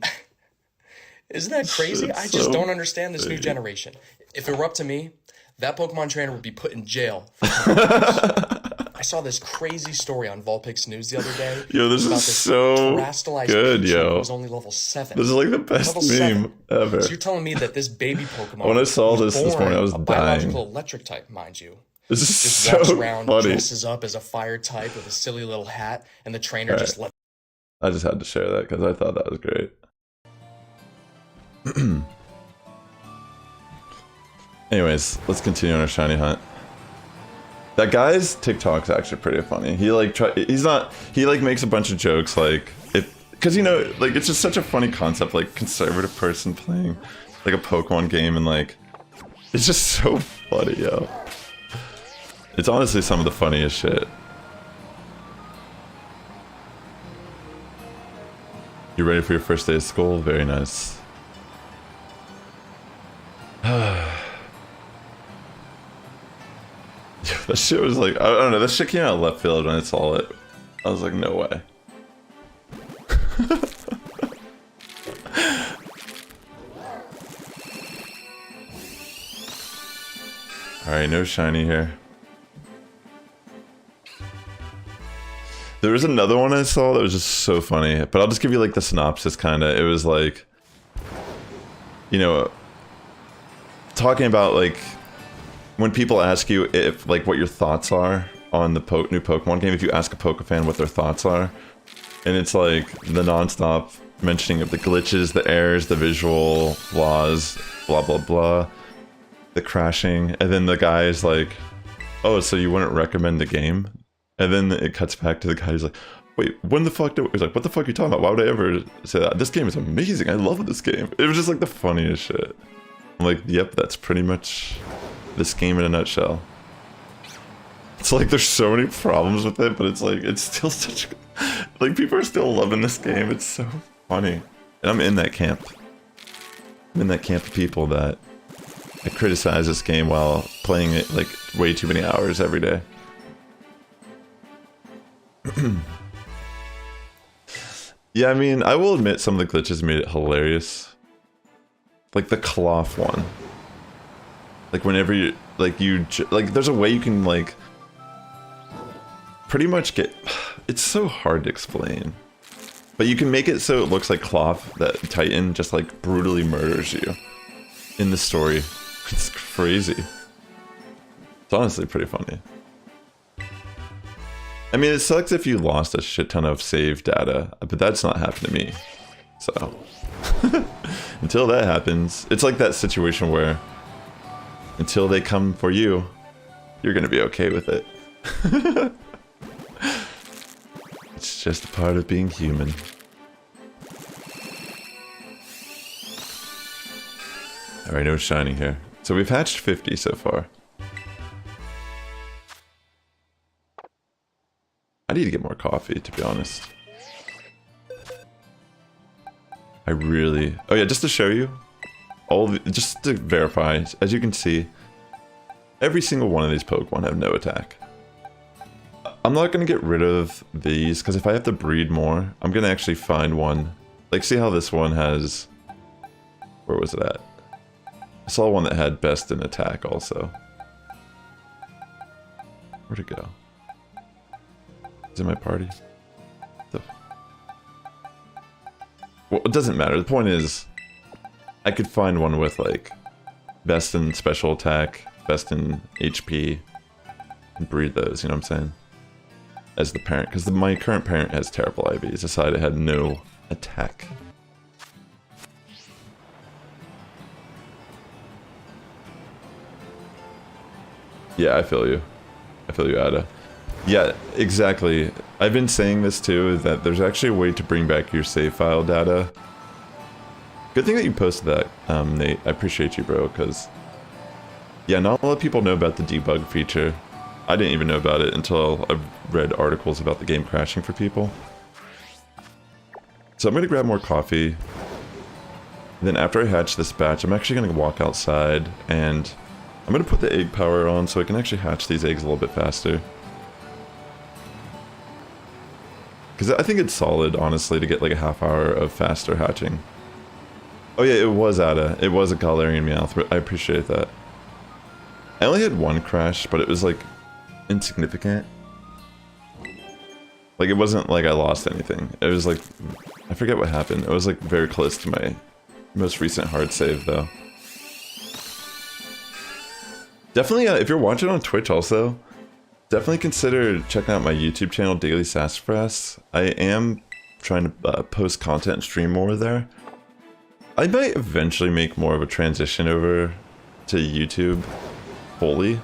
[SPEAKER 2] isn't that crazy? I just don't understand this new generation. If it were up to me, that Pokemon trainer would be put in jail for I saw this crazy story on Vulpix News the other day.
[SPEAKER 1] Yo, this is so good, yo.
[SPEAKER 2] Was only level 7.
[SPEAKER 1] This is like the best meme ever.
[SPEAKER 2] So you're telling me that this baby Pokemon,
[SPEAKER 1] when I saw this morning, I was
[SPEAKER 2] a
[SPEAKER 1] dying.
[SPEAKER 2] Biological electric type, mind you.
[SPEAKER 1] This is
[SPEAKER 2] just
[SPEAKER 1] so
[SPEAKER 2] walks around,
[SPEAKER 1] funny.
[SPEAKER 2] Dresses up as a fire type with a silly little hat, and the trainer just let.
[SPEAKER 1] I just had to share that because I thought that was great. Anyways, let's continue on our shiny hunt. That guy's TikTok's actually pretty funny. He like he like makes a bunch of jokes like because you know like it's just such a funny concept, like conservative person playing like a Pokemon game, and like it's just so funny, yo. It's honestly some of the funniest shit. You ready for your first day of school? Very nice. That shit was like, I don't know, that shit came out of left field when I saw it. I was like, no way. Alright, no shiny here. There was another one I saw that was just so funny, but I'll just give you like the synopsis kinda. It was like, you know, talking about like, when people ask you if, like, what your thoughts are on the new Pokemon game, if you ask a Pokefan what their thoughts are, and it's like the non-stop mentioning of the glitches, the errors, the visual flaws, blah blah blah, the crashing, and then the guy is like, oh, so you wouldn't recommend the game? And then it cuts back to the guy who's like, wait, when the fuck he's like, what the fuck are you talking about? Why would I ever say that? This game is amazing, I love this game. It was just like the funniest shit. I'm like, yep, that's pretty much this game in a nutshell. It's like there's so many problems with it, but it's like it's still such like people are still loving this game. It's so funny. And I'm in that camp. I'm in that camp of people that I criticize this game while playing it like way too many hours every day. Yeah, I mean, I will admit some of the glitches made it hilarious. Like the cloth one. Like whenever you, like there's a way you can like pretty much get, it's so hard to explain. But you can make it so it looks like cloth that Titan just like brutally murders you in the story. It's crazy. It's honestly pretty funny. I mean, it sucks if you lost a shit ton of save data, but that's not happened to me. So, until that happens, it's like that situation where until they come for you, you're gonna be okay with it. It's just a part of being human. Alright, no shiny here. So we've hatched 50 so far. I need to get more coffee, to be honest. I really... Oh yeah, just to show you, just to verify, as you can see, every single one of these Pokemon have no attack. I'm not going to get rid of these, because if I have to breed more, I'm going to actually find one. Like, see how this one has... Where was it at? I saw one that had best in attack also. Where'd it go? Is it my party? Well, it doesn't matter. The point is, I could find one with like best in special attack, best in HP, and breed those, you know what I'm saying? As the parent, because my current parent has terrible IV. It's decided it had no attack. Yeah, I feel you. I feel you, Ada. Yeah, exactly. I've been saying this too, is that there's actually a way to bring back your save file data. Good thing that you posted that, Nate. I appreciate you, bro, because... Yeah, not a lot of people know about the debug feature. I didn't even know about it until I read articles about the game crashing for people. So I'm going to grab more coffee. Then after I hatch this batch, I'm actually going to walk outside and I'm going to put the egg power on so I can actually hatch these eggs a little bit faster. Because I think it's solid, honestly, to get like a half hour of faster hatching. Oh yeah, it was Ada. It was a Galarian Meowth. I appreciate that. I only had one crash, but it was like insignificant. Like it wasn't like I lost anything. It was like, I forget what happened. It was like very close to my most recent hard save though. Definitely, if you're watching on Twitch also, definitely consider checking out my YouTube channel, Daily Sassifrass. I am trying to post content and stream more there. I might eventually make more of a transition over to YouTube fully.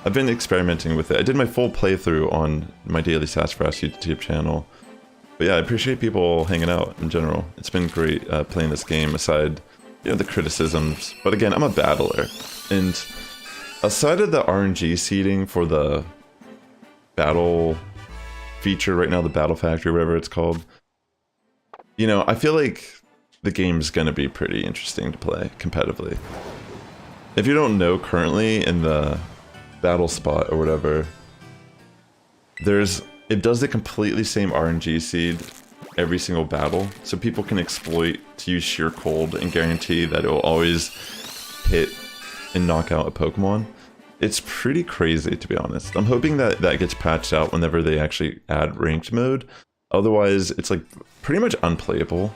[SPEAKER 1] I've been experimenting with it. I did my full playthrough on my Daily Sassifrass YouTube channel. But yeah, I appreciate people hanging out in general. It's been great playing this game aside, you know, the criticisms. But again, I'm a battler. And aside of the RNG seeding for the battle feature right now, the battle factory, whatever it's called, you know, I feel like the game's gonna be pretty interesting to play competitively. If you don't know, currently in the battle spot or whatever, it does the completely same RNG seed every single battle, so people can exploit to use sheer cold and guarantee that it will always hit and knock out a Pokemon. It's pretty crazy, to be honest. I'm hoping that that gets patched out whenever they actually add ranked mode. Otherwise, it's like pretty much unplayable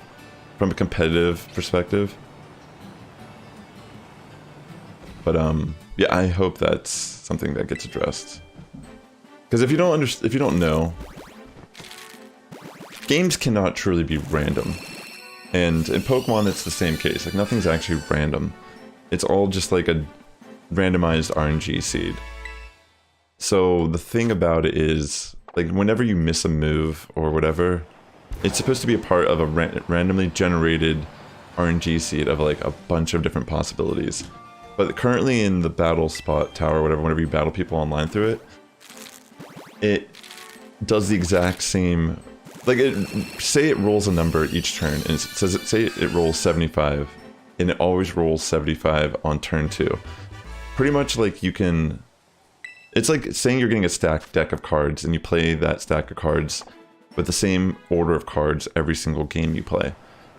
[SPEAKER 1] from a competitive perspective. But yeah, I hope that's something that gets addressed. Because if you don't know, games cannot truly be random. And in Pokemon, it's the same case. Like nothing's actually random. It's all just like a randomized RNG seed. So the thing about it is, like whenever you miss a move or whatever, it's supposed to be a part of a randomly generated RNG seed of like a bunch of different possibilities. But currently in the battle spot tower, whatever, whenever you battle people online through it does the exact same. Like, say it rolls a number each turn, and say it rolls 75, and it always rolls 75 on turn 2. Pretty much like you can. It's like saying you're getting a stacked deck of cards, and you play that stack of cards with the same order of cards every single game you play.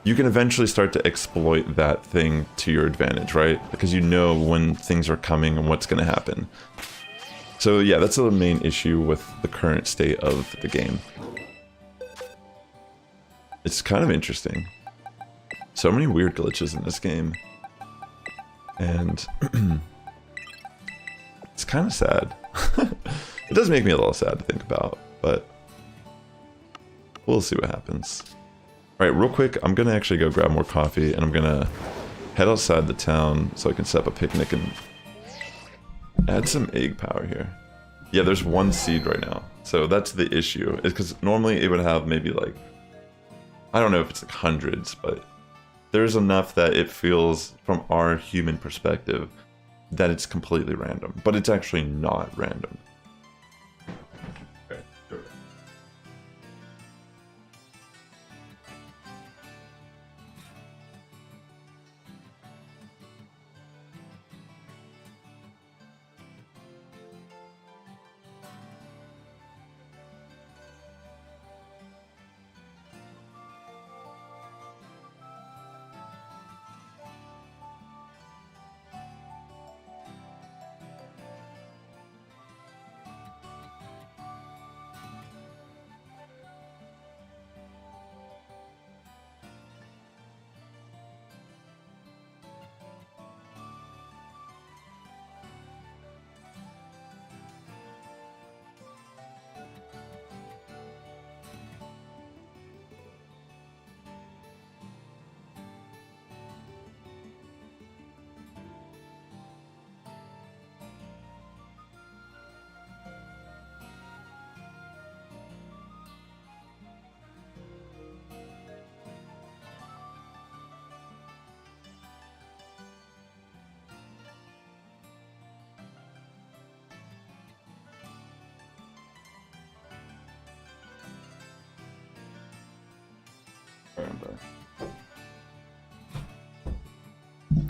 [SPEAKER 1] You can eventually start to exploit that thing to your advantage, right? Because you know when things are coming and what's going to happen. So yeah, that's the main issue with the current state of the game. It's kind of interesting. So many weird glitches in this game. And it's kind of sad. It does make me a little sad to think about, but we'll see what happens. Alright, real quick, I'm gonna actually go grab more coffee, and I'm gonna head outside the town so I can set up a picnic and add some egg power here. Yeah, there's one seed right now, so that's the issue. It's because normally it would have maybe like, I don't know if it's like hundreds, but there's enough that it feels, from our human perspective, that it's completely random. But it's actually not random. Okay, sure.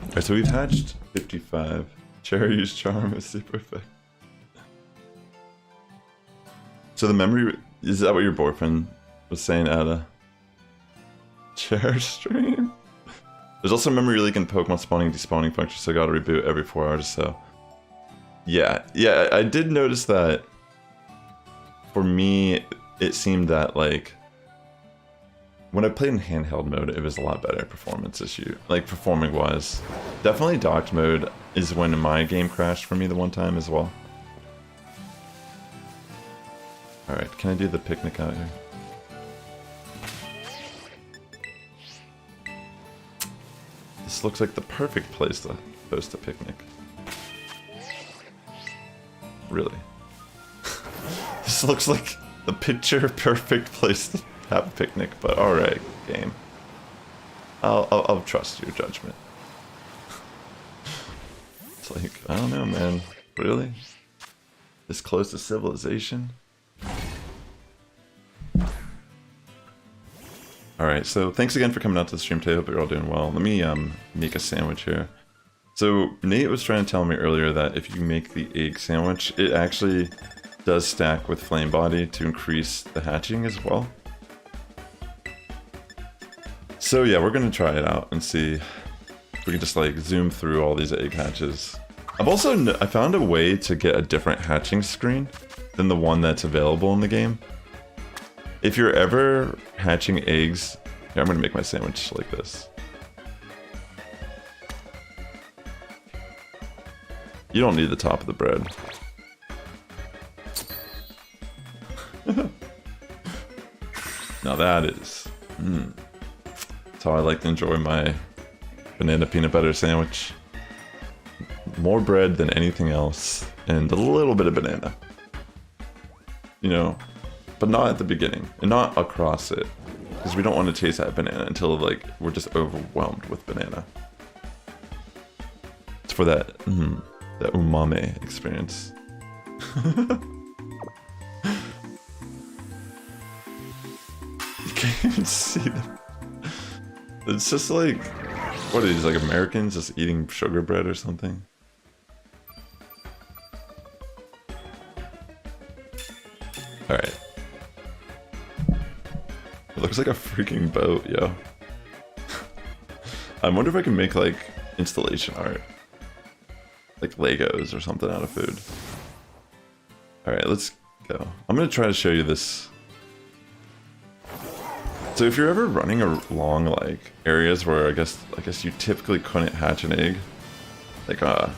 [SPEAKER 1] Alright, so we've hatched 55. Cherry's charm is super effective. So the memory, is that what your boyfriend was saying at a chair stream? There's also memory leak in Pokemon spawning and despawning function, so I gotta reboot every 4 hours or so. Yeah, I did notice that. For me, it seemed that like when I played in handheld mode, it was a lot better performance issue, like performing wise. Definitely docked mode is when my game crashed for me the one time as well. Alright, can I do the picnic out here? This looks like the perfect place to host a picnic. Really? This looks like the picture perfect place to have a picnic, but alright, game. I'll trust your judgment. It's like, I don't know, man. Really? This close to civilization? Alright, so thanks again for coming out to the stream today. Hope you're all doing well. Let me make a sandwich here. So Nate was trying to tell me earlier that if you make the egg sandwich, it actually does stack with Flame Body to increase the hatching as well. So yeah, we're gonna try it out and see if we can just like zoom through all these egg hatches. I found a way to get a different hatching screen than the one that's available in the game. If you're ever hatching eggs, here, I'm gonna make my sandwich like this. You don't need the top of the bread. Now that is, that's how I like to enjoy my banana peanut butter sandwich. More bread than anything else, and a little bit of banana. You know, but not at the beginning, and not across it. Because we don't want to taste that banana until like we're just overwhelmed with banana. It's for that that umami experience. You can't even see them. It's just like, what are these, like Americans just eating sugar bread or something? Alright. It looks like a freaking boat, yo. I wonder if I can make like installation art. Like Legos or something out of food. Alright, let's go. I'm gonna try to show you this. So if you're ever running along like areas where I guess you typically couldn't hatch an egg, like wait,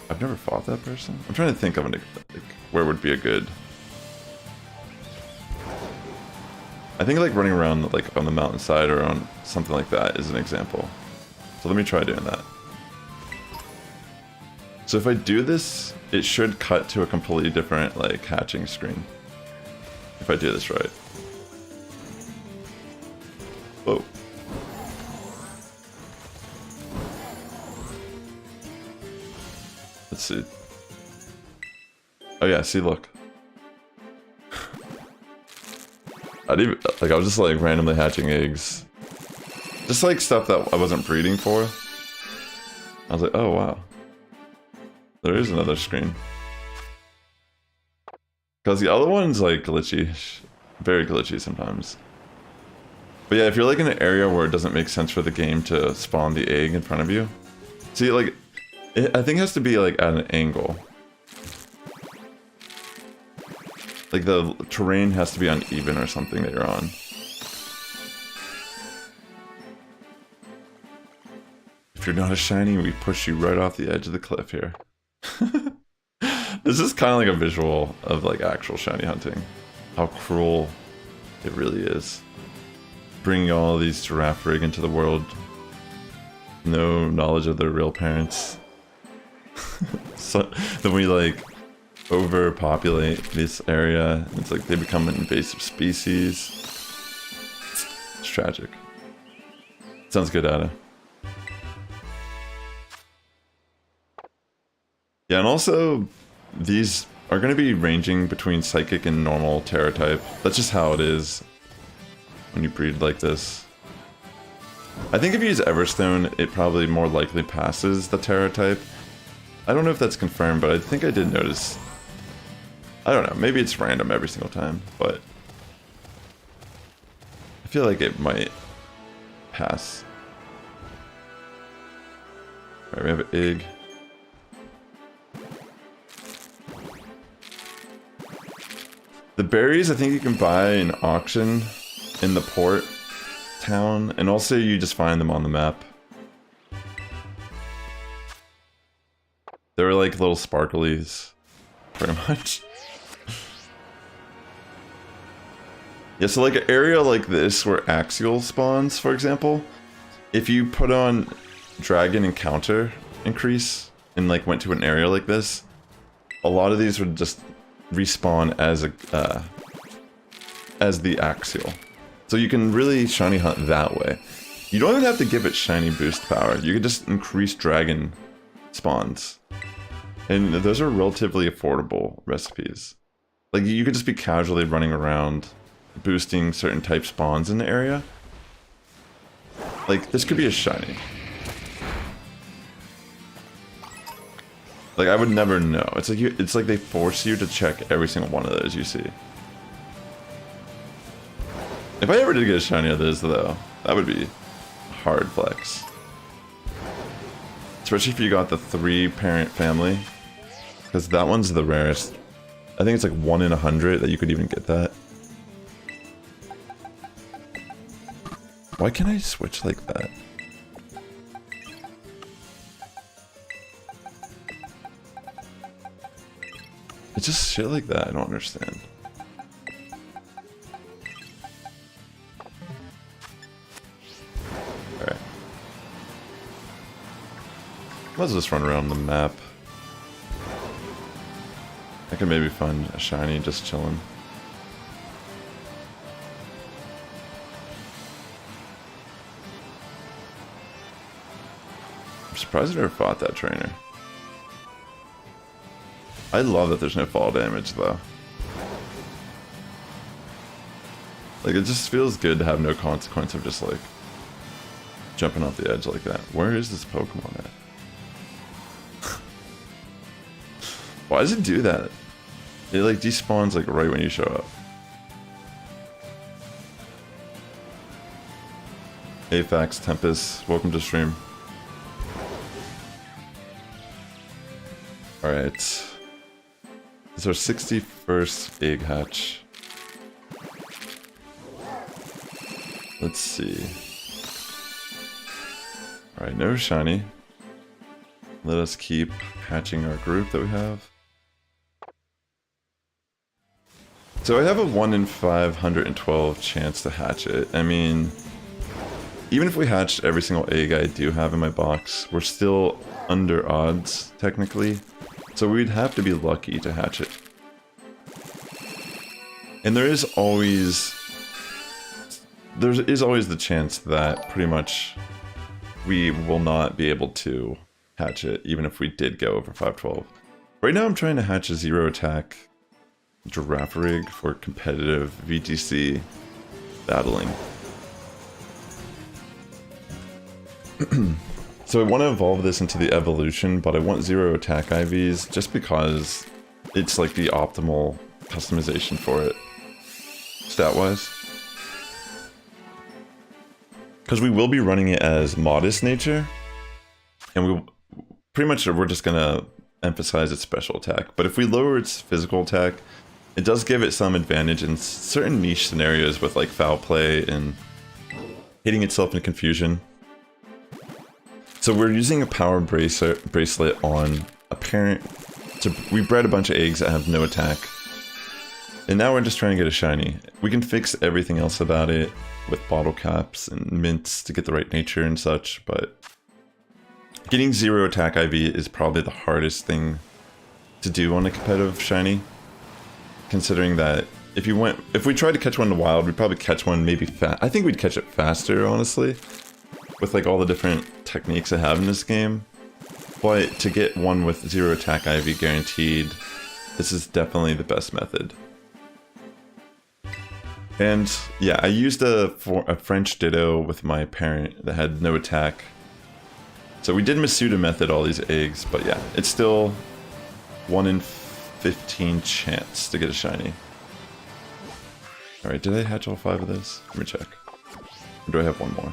[SPEAKER 1] I've never fought that person. I'm trying to think of like where would be a good. I think like running around like on the mountainside or on something like that is an example. So let me try doing that. So if I do this, it should cut to a completely different like hatching screen. If I do this right. Whoa. Let's see. Oh yeah, see, look. I was just like randomly hatching eggs. Just like stuff that I wasn't breeding for. I was like, oh wow. There is another screen. Because the other one's like glitchy. Very glitchy sometimes. But yeah, if you're like in an area where it doesn't make sense for the game to spawn the egg in front of you. See, like, I think it has to be like at an angle. Like the terrain has to be uneven or something that you're on. If you're not a shiny, we push you right off the edge of the cliff here. This is kind of like a visual of like actual shiny hunting. How cruel it really is. Bringing all these Girafarig into the world. No knowledge of their real parents. So then we like overpopulate this area. It's like they become an invasive species. It's tragic. Sounds good, Ada. Yeah, and also these are going to be ranging between Psychic and normal Terra type. That's just how it is when you breed like this. I think if you use Everstone, it probably more likely passes the Terra type. I don't know if that's confirmed, but I think I did notice. I don't know, maybe it's random every single time, but I feel like it might pass. Alright, we have an egg. The berries, I think you can buy in auction in the port town, and also you just find them on the map. They're like little sparklies, pretty much. Yeah, so like an area like this where Axial spawns, for example, if you put on Dragon Encounter increase and like went to an area like this, a lot of these would just respawn as the Axial. So you can really shiny hunt that way. You don't even have to give it shiny boost power. You can just increase dragon spawns. And those are relatively affordable recipes. Like you could just be casually running around boosting certain type spawns in the area. Like this could be a shiny. Like I would never know. It's like they force you to check every single one of those you see. If I ever did get a shiny of this though, that would be a hard flex. Especially if you got the 3-parent family. Because that one's the rarest. I think it's like 1 in 100 that you could even get that. Why can't I switch like that? It's just shit like that, I don't understand. Alright. Let's just run around the map. I can maybe find a shiny just chilling. surprised I never fought that trainer. I love that there's no fall damage though. Like, it just feels good to have no consequence of just like jumping off the edge like that. Where is this Pokemon at? Why does it do that? It like despawns like right when you show up. Afax, Tempest, welcome to stream. Alright. It's our 61st egg hatch. Let's see. Alright, no shiny. Let us keep hatching our group that we have. So I have a 1 in 512 chance to hatch it. I mean, even if we hatched every single egg I do have in my box, we're still under odds, technically. So we'd have to be lucky to hatch it. And there is always the chance that pretty much we will not be able to hatch it, even if we did go over 512. Right now I'm trying to hatch a 0 attack Girafarig for competitive VGC battling. So I want to evolve this into the evolution, but I want 0 attack IVs just because it's like the optimal customization for it, stat-wise. Because we will be running it as modest nature, and we're just gonna emphasize its special attack. But if we lower its physical attack, it does give it some advantage in certain niche scenarios with like foul play and hitting itself in confusion. So we're using a power bracelet on a parent. So we bred a bunch of eggs that have no attack. And now we're just trying to get a shiny. We can fix everything else about it with bottle caps and mints to get the right nature and such, but getting 0 attack IV is probably the hardest thing to do on a competitive shiny. Considering that if we tried to catch one in the wild, we'd probably catch one maybe I think we'd catch it faster, honestly, with like all the different techniques I have in this game. But to get one with 0 attack IV guaranteed, this is definitely the best method. And yeah, I used a French Ditto with my parent that had no attack. So we did Masuda method all these eggs, but yeah, it's still 1 in 15 chance to get a shiny. Alright, did I hatch all 5 of those? Let me check. Or do I have 1 more?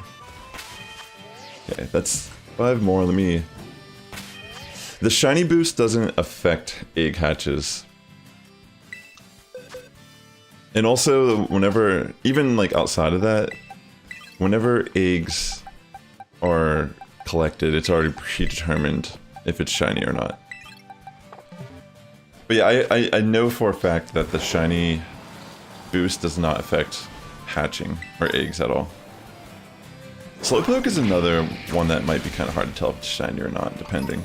[SPEAKER 1] Okay, that's 5 more. Let me... The shiny boost doesn't affect egg hatches. And also, whenever, even like outside of that, whenever eggs are collected, it's already predetermined if it's shiny or not. But yeah, I know for a fact that the shiny boost does not affect hatching or eggs at all. Slowpoke is another one that might be kind of hard to tell if it's shiny or not, depending.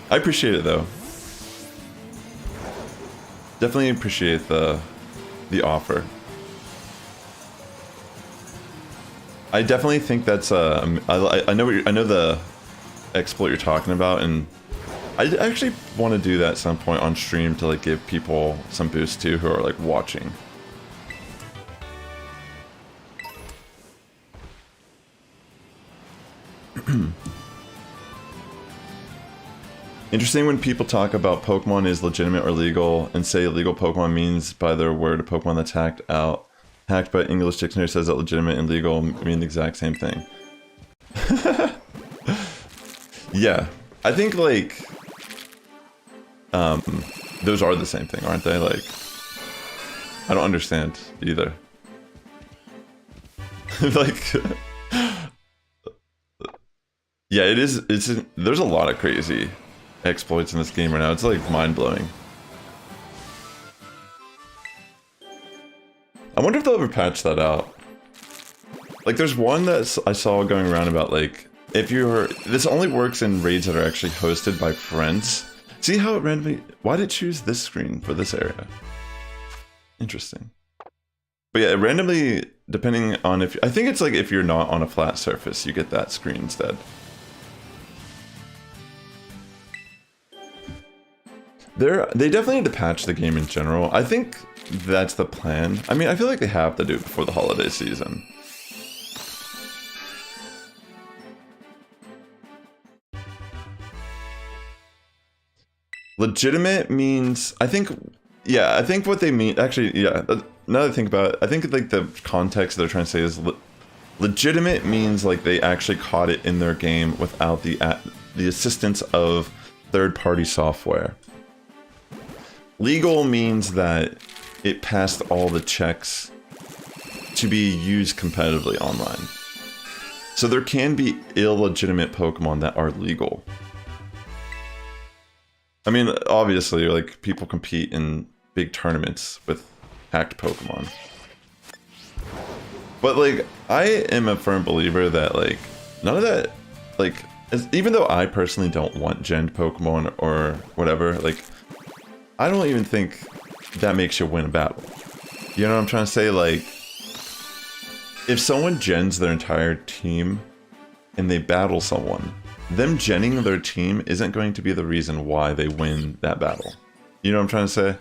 [SPEAKER 1] I appreciate it though. Definitely appreciate the offer. I definitely think that's I know the exploit you're talking about, and I actually want to do that at some point on stream to like give people some boost too who are like watching. Interesting when people talk about Pokemon is legitimate or legal and say illegal Pokemon means by their word a Pokemon that's hacked by English dictionary says that legitimate and legal mean the exact same thing. Yeah, I think like those are the same thing, aren't they? Like, I don't understand either. Like, yeah, it is. There's a lot of crazy exploits in this game right now. It's like mind-blowing. I wonder if they'll ever patch that out. Like, there's one that I saw going around about like, if you're, this only works in raids that are actually hosted by friends. See how it randomly, why did it choose this screen for this area? Interesting. But yeah, it randomly depending on if I think it's like if you're not on a flat surface, you get that screen instead. They definitely need to patch the game in general. I think that's the plan. I mean, I feel like they have to do it before the holiday season. Legitimate means, I think what they mean, actually, yeah, now that I think about it, I think like the context they're trying to say is legitimate means like they actually caught it in their game without the assistance of third-party software. Legal means that it passed all the checks to be used competitively online. So there can be illegitimate Pokemon that are legal. I mean, obviously, like, people compete in big tournaments with hacked Pokemon. But, like, I am a firm believer that, like, none of that, like, even though I personally don't want gen Pokemon or whatever, like, I don't even think that makes you win a battle. You know what I'm trying to say? Like, if someone gens their entire team and they battle someone, them genning their team isn't going to be the reason why they win that battle. You know what I'm trying to say?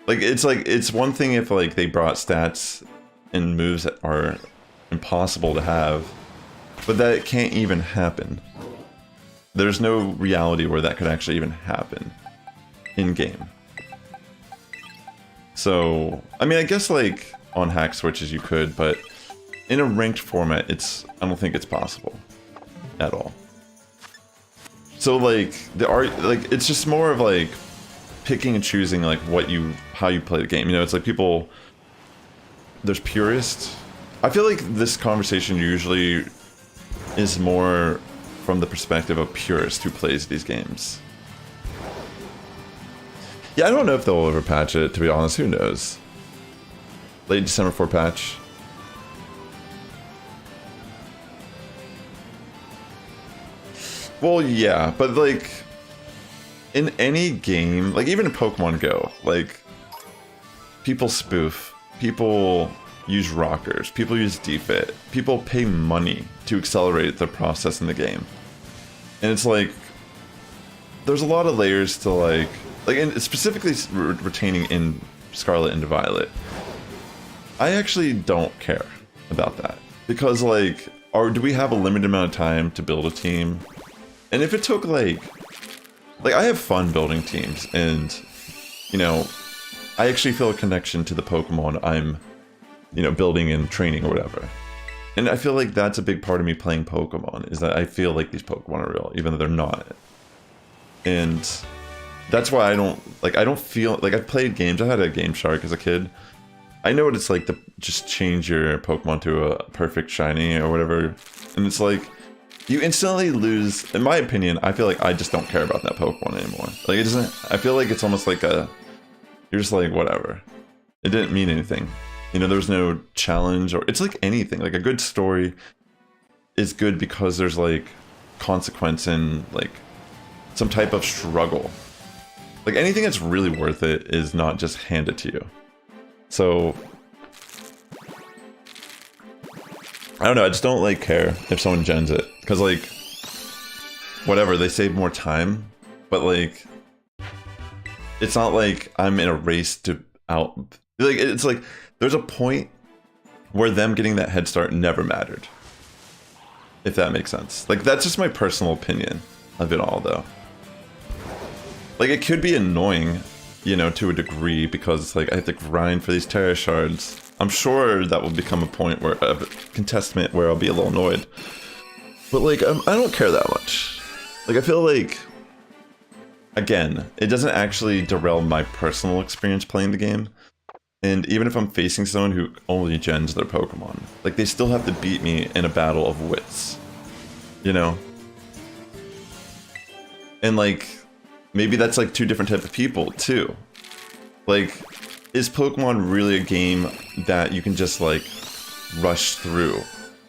[SPEAKER 1] Like, it's one thing if, like, they brought stats and moves that are impossible to have, but that can't even happen. There's no reality where that could actually even happen in-game. So, I mean, I guess, like, on hack switches you could, but in a ranked format, I don't think it's possible at all. So, like, it's just more of, like, picking and choosing, like, how you play the game. You know, it's like people, there's purists. I feel like this conversation usually is more from the perspective of purist who plays these games. Yeah, I don't know if they'll ever patch it, to be honest. Who knows? Late December 4 patch. Well, yeah, but, like, in any game, like, even in Pokemon Go, like, people spoof, people use rockers, people use defit, people pay money to accelerate the process in the game. And it's like, there's a lot of layers to, like, and specifically retaining in Scarlet and Violet. I actually don't care about that. Because, like, do we have a limited amount of time to build a team? And if it took, like, I have fun building teams, and, you know, I actually feel a connection to the Pokemon I'm, you know, building and training or whatever. And I feel like that's a big part of me playing Pokemon, is that I feel like these Pokemon are real, even though they're not. And that's why I don't feel, like, I've played games, I had a Game Shark as a kid. I know what it's like to just change your Pokemon to a perfect shiny or whatever, and it's like, you instantly lose, in my opinion, I feel like I just don't care about that Pokemon anymore. Like, it doesn't, I feel like it's almost like you're just like, whatever. It didn't mean anything. You know, there was no challenge, or, it's like anything. Like, a good story is good because there's, like, consequence and, like, some type of struggle. Like, anything that's really worth it is not just handed to you. So, I don't know, I just don't, like, care if someone gens it. Because, like, whatever, they save more time, but, like, it's not like I'm in a race to like, it's like, there's a point where them getting that head start never mattered. If that makes sense. Like, that's just my personal opinion of it all, though. Like, it could be annoying, you know, to a degree, because it's like, I have to grind for these Terra Shards. I'm sure that will become a point where, a contestment where I'll be a little annoyed. But, like, I don't care that much. Like, I feel like, again, it doesn't actually derail my personal experience playing the game. And even if I'm facing someone who only gens their Pokemon, like, they still have to beat me in a battle of wits. You know? And, like, maybe that's, like, two different types of people, too. Like, is Pokemon really a game that you can just, like, rush through?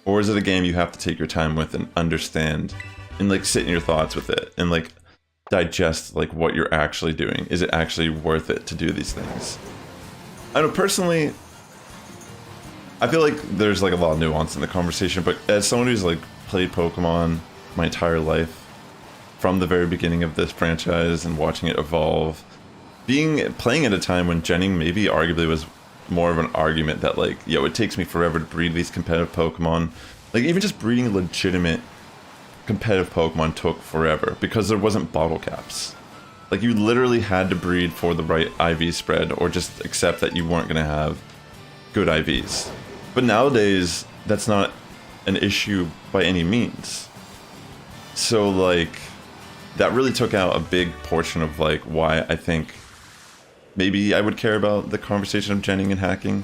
[SPEAKER 1] Or is it a game you have to take your time with and understand and, like, sit in your thoughts with it and, like, digest, like, what you're actually doing? Is it actually worth it to do these things? I know, personally, I feel like there's like a lot of nuance in the conversation, but as someone who's like played Pokemon my entire life, from the very beginning of this franchise and watching it evolve, playing at a time when genning maybe arguably was more of an argument that like, yo, it takes me forever to breed these competitive Pokemon. Like even just breeding legitimate competitive Pokemon took forever because there wasn't bottle caps. Like you literally had to breed for the right IV spread or just accept that you weren't going to have good IVs. But nowadays, that's not an issue by any means. So like, that really took out a big portion of like why I think maybe I would care about the conversation of genning and hacking.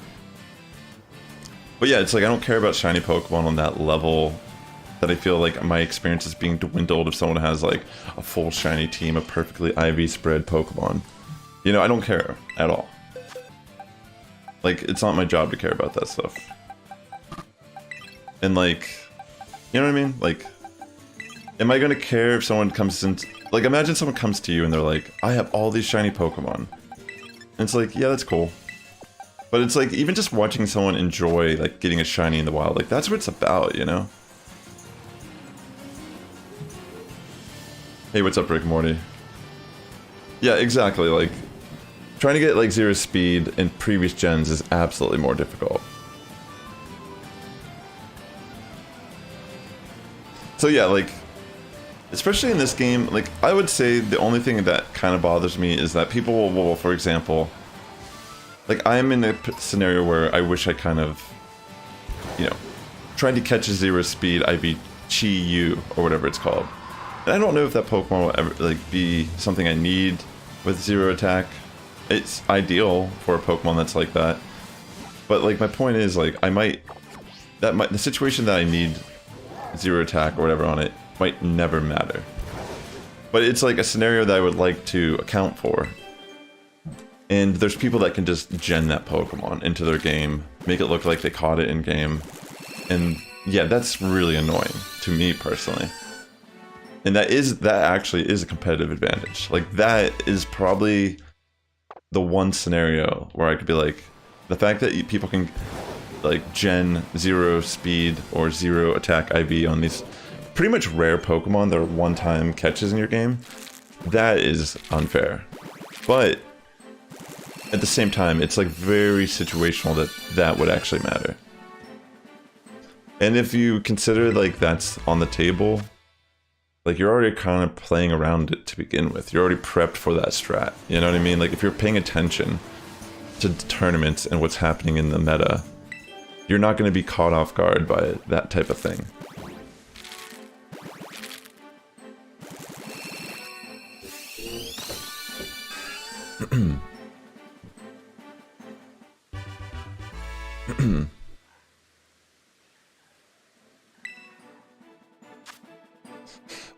[SPEAKER 1] But yeah, it's like I don't care about shiny Pokemon on that level that I feel like my experience is being dwindled if someone has like a full shiny team of perfectly IV spread Pokemon. You know, I don't care at all. Like, it's not my job to care about that stuff. And like, you know what I mean? Like, am I gonna care if someone comes in? Like, imagine someone comes to you and they're like, I have all these shiny Pokemon. And it's like, yeah, that's cool. But it's like, even just watching someone enjoy, like, getting a shiny in the wild, like, that's what it's about, you know? Hey, what's up, Rick and Morty? Yeah, exactly, like, trying to get, like, 0 speed in previous gens is absolutely more difficult. So yeah, like, especially in this game, like, I would say the only thing that kind of bothers me is that people will, for example, like, I'm in a scenario where I wish I kind of, you know, tried to catch a 0 speed IV Chi-Yu, or whatever it's called. And I don't know if that Pokemon will ever, like, be something I need with 0 attack. It's ideal for a Pokemon that's like that. But, like, my point is, like, the situation that I need 0 attack or whatever on it might never matter. But it's like a scenario that I would like to account for. And there's people that can just gen that Pokemon into their game, make it look like they caught it in game. And yeah, that's really annoying to me personally. And that actually is a competitive advantage. Like, that is probably the one scenario where I could be like, the fact that people can like gen 0 speed or 0 attack IV on these pretty much rare Pokemon that are one-time catches in your game, that is unfair. But at the same time, it's like very situational that would actually matter. And if you consider like that's on the table, like you're already kind of playing around it to begin with. You're already prepped for that strat. You know what I mean? Like if you're paying attention to tournaments and what's happening in the meta, you're not going to be caught off guard by that type of thing.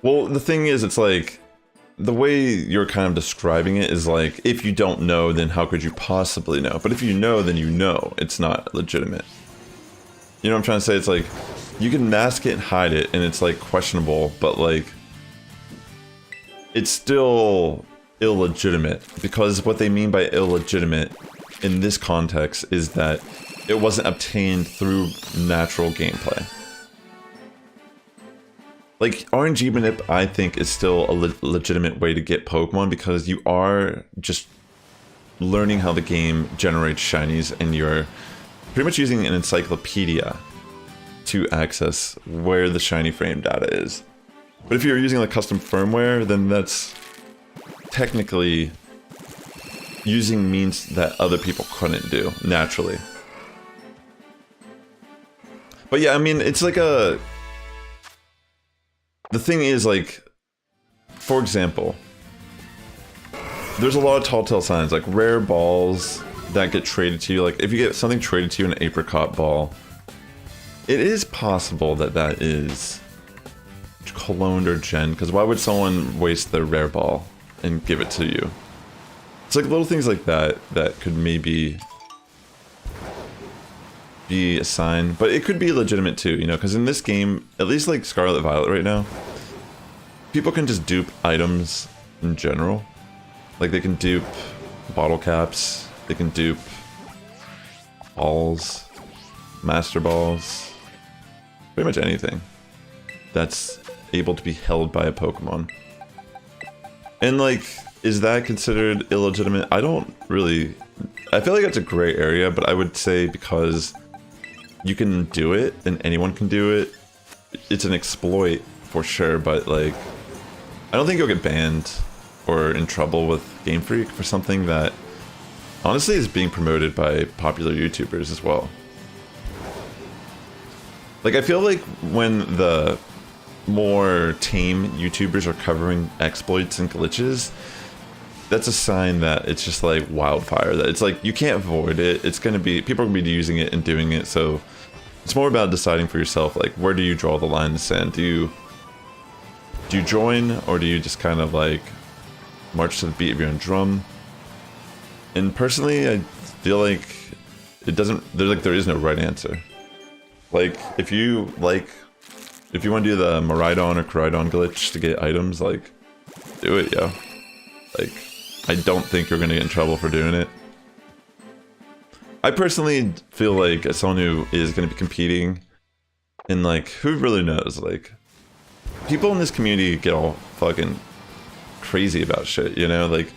[SPEAKER 1] Well, the thing is, it's like, the way you're kind of describing it is like, if you don't know, then how could you possibly know? But if you know, then you know. It's not legitimate. You know what I'm trying to say? It's like, you can mask it and hide it, and it's like questionable, but like, it's still illegitimate, because what they mean by illegitimate in this context is that it wasn't obtained through natural gameplay. Like, RNG manip, I think, is still a legitimate way to get Pokemon, because you are just learning how the game generates shinies, and you're pretty much using an encyclopedia to access where the shiny frame data is. But if you're using like custom firmware, then that's technically using means that other people couldn't do naturally. But yeah, I mean, it's like a... The thing is, like, for example, there's a lot of tall tale signs, like rare balls that get traded to you. Like, if you get something traded to you, an apricot ball, it is possible that that is cloned or gen, because why would someone waste their rare ball and give it to you? It's like little things like that that could maybe be a sign, but it could be legitimate too, you know, because in this game, at least like Scarlet and Violet right now, people can just dupe items in general. Like, they can dupe bottle caps, they can dupe balls, Master Balls, pretty much anything that's able to be held by a Pokemon. And like, is that considered illegitimate? I don't really... I feel like it's a gray area, but I would say because you can do it and anyone can do it, it's an exploit for sure, but like, I don't think you'll get banned or in trouble with Gamefreak for something that honestly is being promoted by popular YouTubers as well. Like, I feel like when the more tame YouTubers are covering exploits and glitches, that's a sign that it's just like wildfire, that it's like you can't avoid it. It's gonna be, people are gonna be using it and doing it, so it's more about deciding for yourself, like, where do you draw the line in the sand? Do you join, or do you just kind of like march to the beat of your own drum? And personally, I feel like it doesn't, there is no right answer. Like, if you want to do the Miraidon or Koraidon glitch to get items, like, do it, yo. Like, I don't think you're gonna get in trouble for doing it. I personally feel like, as someone who is gonna be competing, and like, who really knows, like, people in this community get all fucking crazy about shit, you know? Like,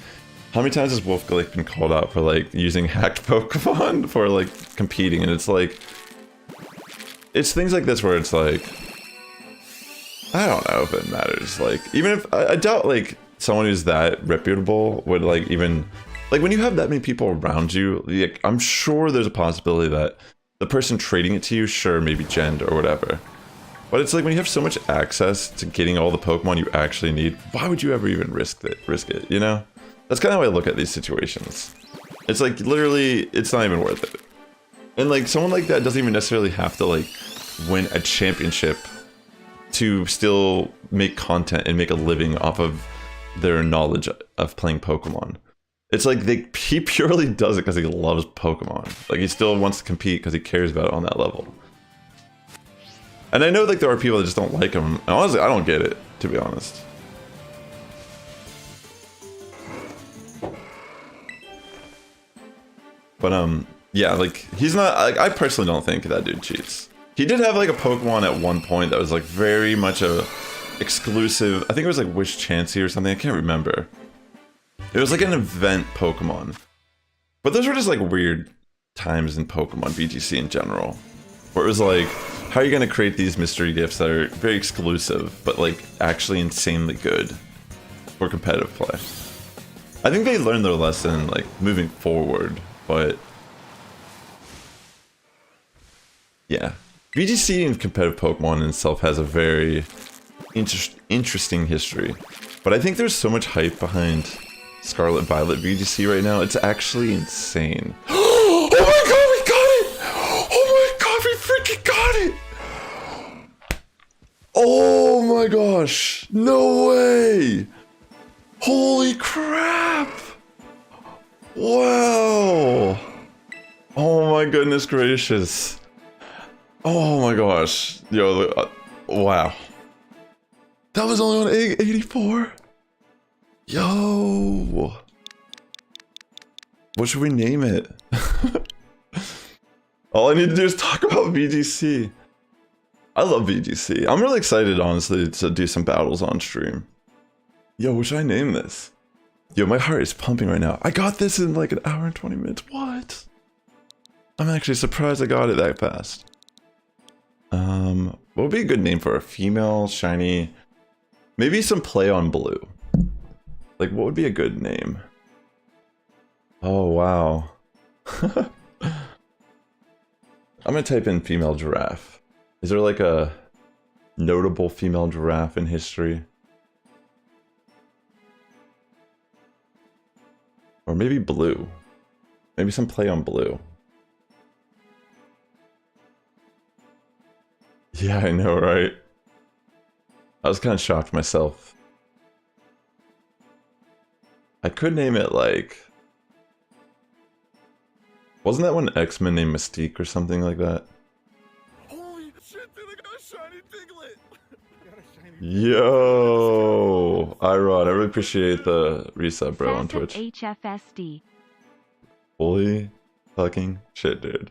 [SPEAKER 1] how many times has Wolfglick been called out for like using hacked Pokemon for like competing? And it's like, it's things like this where it's like, I don't know if it matters. Like, even if, I doubt like someone who's that reputable would like even, like when you have that many people around you, like, I'm sure there's a possibility that the person trading it to you, sure, maybe Gen or whatever. But it's like when you have so much access to getting all the Pokemon you actually need, why would you ever even risk it, you know? That's kind of how I look at these situations. It's like, literally, it's not even worth it. And like, someone like that doesn't even necessarily have to like win a championship to still make content and make a living off of their knowledge of playing Pokemon. It's like he purely does it because he loves Pokemon. Like, he still wants to compete because he cares about it on that level. And I know like there are people that just don't like him. And honestly, I don't get it, to be honest. But yeah, like, he's not, like, I personally don't think that dude cheats. He did have like a Pokemon at one point that was like very much a exclusive, I think it was like Wish Chansey or something, I can't remember. It was like an event Pokemon. But those were just like weird times in Pokemon VGC in general. Where it was like, how are you gonna create these mystery gifts that are very exclusive, but like actually insanely good for competitive play? I think they learned their lesson like moving forward, but yeah. VGC and competitive Pokemon in itself has a very interesting history. But I think there's so much hype behind Scarlet Violet VGC right now, it's actually insane. Oh my god, we got it! Oh my god, we freaking got it! Oh my gosh, no way! Holy crap! Wow! Oh my goodness gracious. Oh my gosh. Yo, wow. That was only on 84? Yo! What should we name it? All I need to do is talk about VGC. I love VGC. I'm really excited, honestly, to do some battles on stream. Yo, what should I name this? Yo, my heart is pumping right now. I got this in like an hour and 20 minutes. What? I'm actually surprised I got it that fast. What would be a good name for a female shiny? Maybe some play on blue. Like, what would be a good name? Oh, wow. I'm gonna type in female giraffe. Is there like a notable female giraffe in history? Or maybe blue. Maybe some play on blue. Yeah, I know, right? I was kind of shocked myself. I could name it like... Wasn't that one X-Men named Mystique or something like that?
[SPEAKER 3] Holy shit, dude, I got a shiny Diglett!
[SPEAKER 1] Yo! Iron, I really appreciate the resub, bro, on Twitch.
[SPEAKER 4] HFSD.
[SPEAKER 1] Holy fucking shit, dude.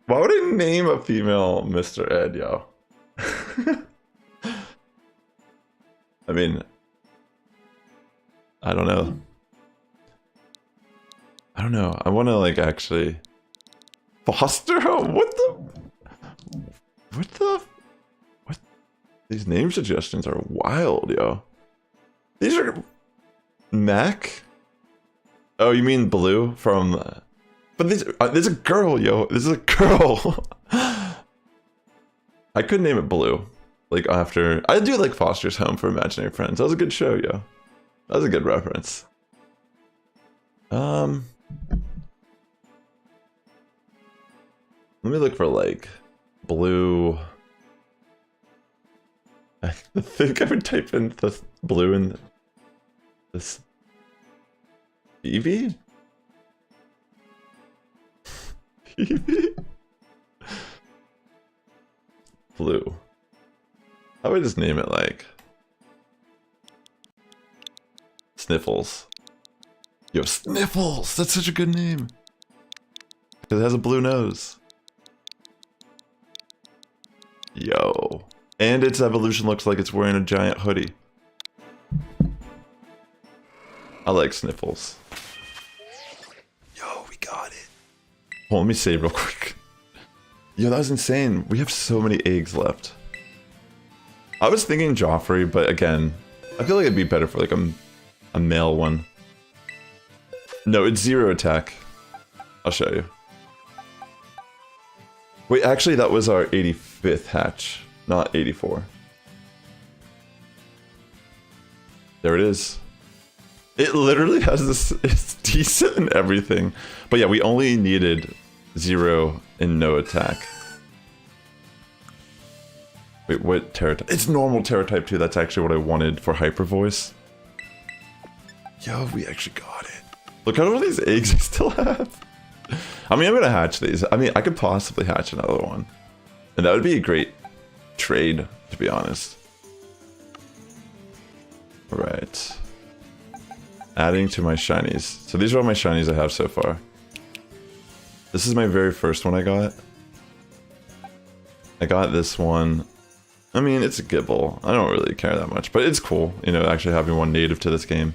[SPEAKER 1] Why would I name a female Mr. Ed, yo? I mean, I don't know. I don't know. I want to like actually foster home. What? These name suggestions are wild, yo. These are Mac. Oh, you mean Blue from? But this is a girl, yo. This is a girl. I could name it Blue. Like after I do like Foster's Home for Imaginary Friends. That was a good show, yo. That was a good reference. Let me look for like Blue. I think I would type in the Blue in this. Eevee? Eevee? Blue. I would just name it like Sniffles. Yo, Sniffles! That's such a good name. Because it has a blue nose. Yo. And its evolution looks like it's wearing a giant hoodie. I like Sniffles. Yo, we got it. Hold on, let me save real quick. Yo, that was insane. We have so many eggs left. I was thinking Joffrey, but again, I feel like it'd be better for like a male one. No, it's 0 attack. I'll show you. Wait, actually that was our 85th hatch, not 84. There it is. It literally has this, it's decent and everything. But yeah, we only needed 0 and no attack. Wait, what Terra type? It's normal Terra type 2, that's actually what I wanted for Hyper Voice. Yo, we actually got it. Look how many of these eggs I still have. I mean, I'm gonna hatch these. I mean, I could possibly hatch another one. And that would be a great trade, to be honest. Alright. Adding to my shinies. So these are all my shinies I have so far. This is my very first one I got. I got this one. I mean, it's a Gibble. I don't really care that much, but it's cool, you know, actually having one native to this game.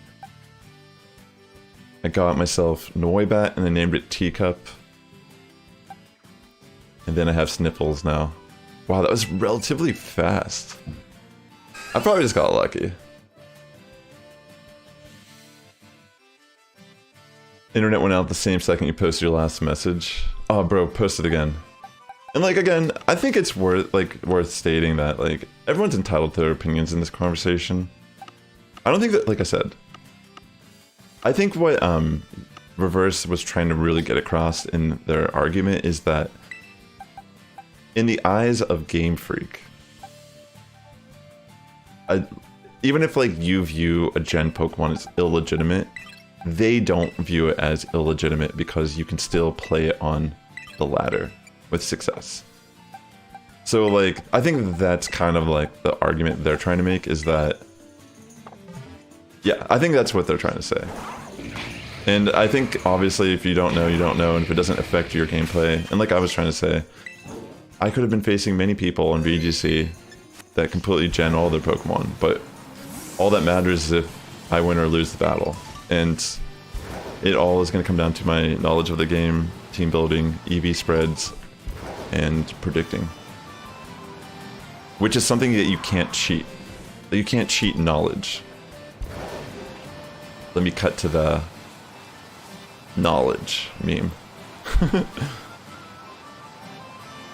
[SPEAKER 1] I got myself Noibat and I named it Teacup. And then I have Sniffles now. Wow, that was relatively fast. I probably just got lucky. Internet went out the same second you posted your last message. Oh, bro, post it again. And like, again, I think it's worth stating that, like, everyone's entitled to their opinions in this conversation. I don't think that, like I said, I think what Reverse was trying to really get across in their argument is that in the eyes of Gamefreak, even if like you view a gen Pokemon as illegitimate, they don't view it as illegitimate because you can still play it on the ladder with success. So like, I think that's kind of like the argument they're trying to make, is that, yeah, I think that's what they're trying to say. And I think obviously if you don't know, you don't know, and if it doesn't affect your gameplay, and like I was trying to say, I could have been facing many people in VGC that completely gen all their Pokemon, but all that matters is if I win or lose the battle. And it all is going to come down to my knowledge of the game, team building, EV spreads, and predicting. Which is something that you can't cheat. You can't cheat knowledge. Let me cut to the knowledge meme.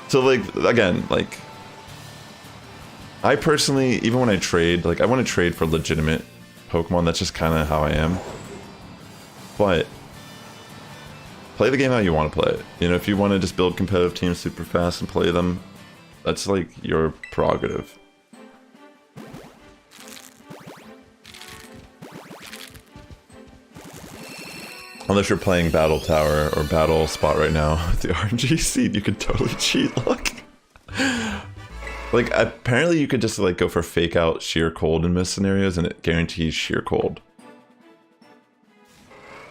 [SPEAKER 1] So like, again, like, I personally, even when I trade, like I want to trade for legitimate Pokemon, that's just kind of how I am. But play the game how you want to play it. You know, if you want to just build competitive teams super fast and play them, that's like your prerogative. Unless you're playing Battle Tower or Battle Spot right now with the RNG seed, you could totally cheat luck. Like, apparently you could just like go for fake out sheer cold in most scenarios and it guarantees sheer cold.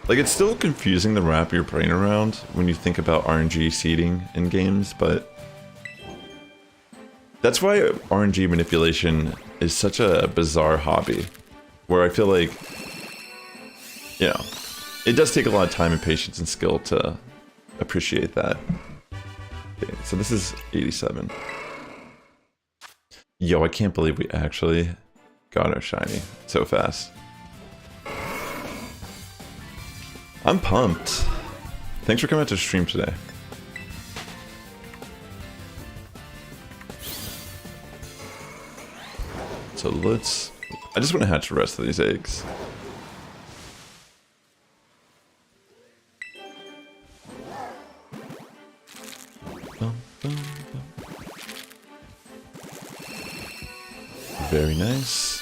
[SPEAKER 1] Like, it's still confusing to wrap your brain around when you think about RNG seeding in games, but that's why RNG manipulation is such a bizarre hobby, where I feel like, you know, it does take a lot of time and patience and skill to appreciate that. Okay, so this is 87. Yo, I can't believe we actually got our shiny so fast. I'm pumped. Thanks for coming out to stream today. So I just want to hatch the rest of these eggs. Very nice.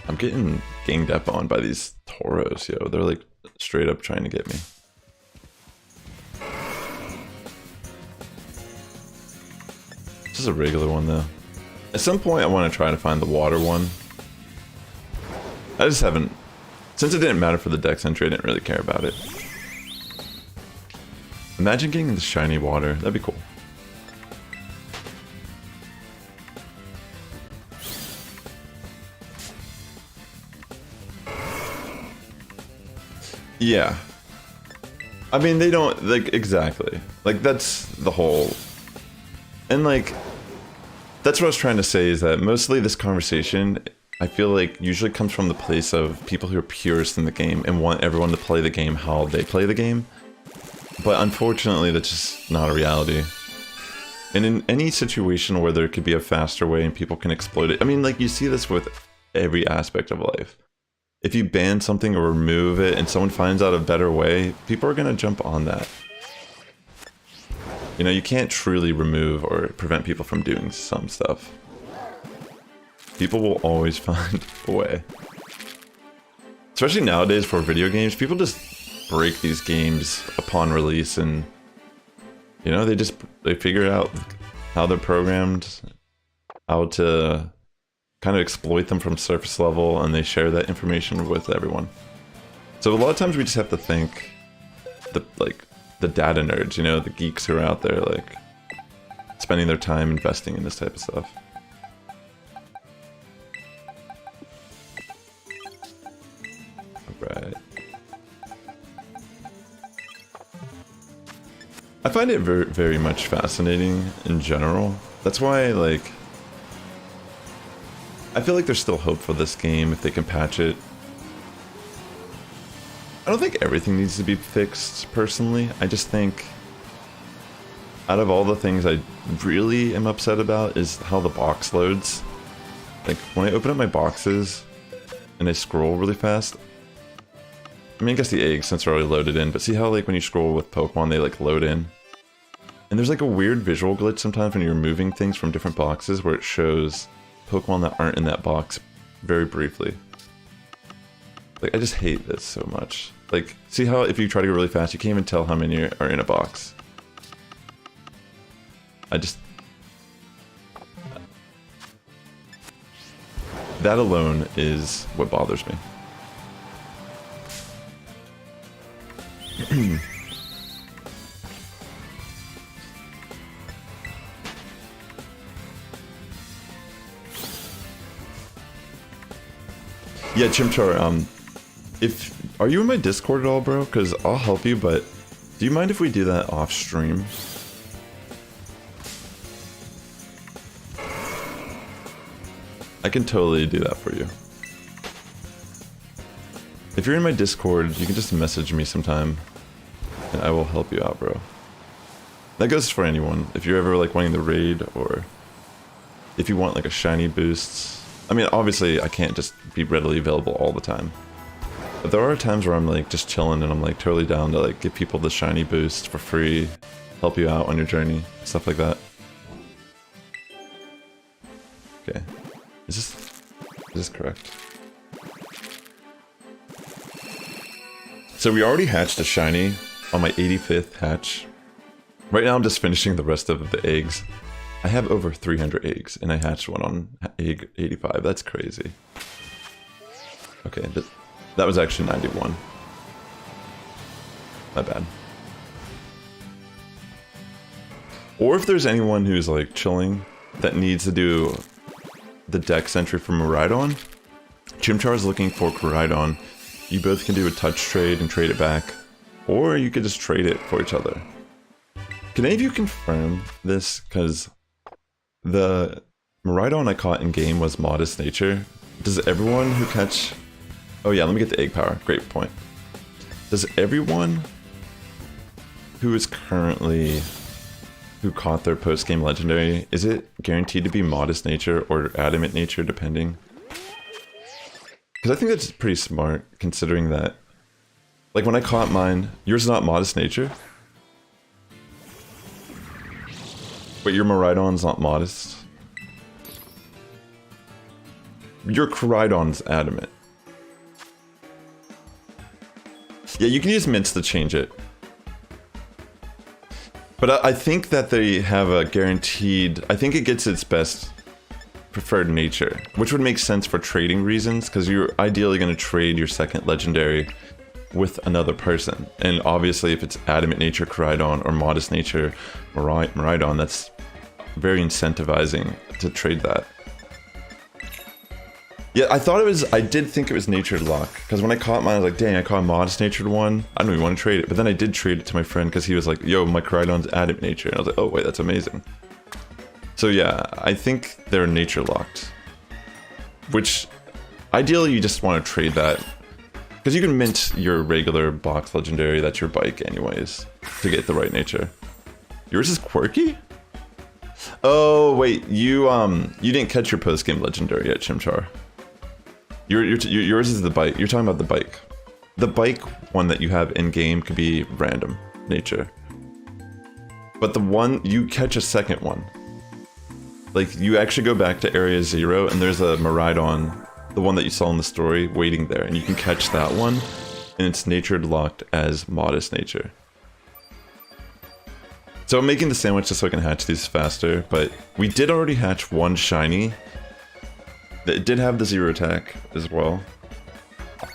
[SPEAKER 1] I'm getting ganged up on by these Tauros, yo. They're like straight up trying to get me. This is a regular one though. At some point I want to try to find the water one. I just haven't. Since it didn't matter for the dex entry, I didn't really care about it. Imagine getting the shiny water. That'd be cool. Yeah. I mean, they don't, like, exactly. Like, that's the whole... And, like, that's what I was trying to say, is that mostly this conversation, I feel like, usually comes from the place of people who are purists in the game and want everyone to play the game how they play the game. But unfortunately, that's just not a reality. And in any situation where there could be a faster way and people can exploit it, I mean, like, you see this with every aspect of life. If you ban something or remove it and someone finds out a better way, people are going to jump on that. You know, you can't truly remove or prevent people from doing some stuff. People will always find a way. Especially nowadays for video games, people just break these games upon release and, you know, they figure out how they're programmed, how to kind of exploit them from surface level, and they share that information with everyone. So a lot of times we just have to think the data nerds, you know, the geeks who are out there like spending their time investing in this type of stuff. Alright. I find it very, very much fascinating in general. That's why, like, I feel like there's still hope for this game if they can patch it. I don't think everything needs to be fixed, personally. I just think, out of all the things I really am upset about is how the box loads. Like, when I open up my boxes and I scroll really fast, I mean, I guess the eggs, since they're already loaded in, but see how, like, when you scroll with Pokemon, they, like, load in? And there's, like, a weird visual glitch sometimes when you're moving things from different boxes where it shows Pokemon that aren't in that box very briefly. Like, I just hate this so much. Like, see how if you try to go really fast, you can't even tell how many are in a box. That alone is what bothers me. Yeah, Chimchar, are you in my Discord at all, bro? Because I'll help you, but do you mind if we do that off stream? I can totally do that for you. If you're in my Discord, you can just message me sometime, and I will help you out, bro. That goes for anyone. If you're ever, like, wanting the raid, or if you want, like, a shiny boost. I mean, obviously, I can't just be readily available all the time. But there are times where I'm, like, just chilling, and I'm, like, totally down to, like, give people the shiny boost for free, help you out on your journey, stuff like that. Okay. Is this correct? So we already hatched a shiny on my 85th hatch. Right now I'm just finishing the rest of the eggs. I have over 300 eggs, and I hatched one on egg 85. That's crazy. Okay, that was actually 91. Not bad. Or if there's anyone who's like chilling that needs to do the dex entry from Miraidon, Chimchar is looking for Koraidon. You both can do a touch trade and trade it back, or you could just trade it for each other. Can any of you confirm this? Because the Miraidon I caught in game was Modest Nature. Does everyone who catch... Oh yeah, let me get the egg power. Great point. Does everyone who is currently... who caught their post-game legendary, is it guaranteed to be Modest Nature or Adamant Nature, depending? Because I think that's pretty smart, considering that... Like, when I caught mine, yours is not Modest Nature? But your Miraidon's not Modest? Your Koraidon's Adamant. Yeah, you can use mints to change it. But I think that they have a guaranteed... I think it gets its best preferred nature, which would make sense for trading reasons, because you're ideally going to trade your second legendary with another person. And obviously, if it's Adamant Nature Koraidon or Modest Nature Miraidon, that's very incentivizing to trade that. Yeah, I did think it was Natured Lock, because when I caught mine, I was like, dang, I caught a Modest Natured one. I don't even want to trade it. But then I did trade it to my friend, because he was like, yo, my Koraidon's Adamant Nature. And I was like, oh, wait, that's amazing. So yeah, I think they're Nature Locked. Which, ideally, you just want to trade that. Because you can mint your regular box legendary, that's your bike anyways, to get the right nature. Yours is quirky? Oh, wait, you didn't catch your post-game legendary yet, Chimchar. Yours is the bike. You're talking about the bike. The bike one that you have in-game could be random nature. But the one, you catch a second one. Like, you actually go back to Area 0, and there's a Miraidon, the one that you saw in the story, waiting there. And you can catch that one, and it's natured locked as Modest Nature. So I'm making the sandwich just so I can hatch these faster, but we did already hatch one shiny. It did have the 0 attack as well.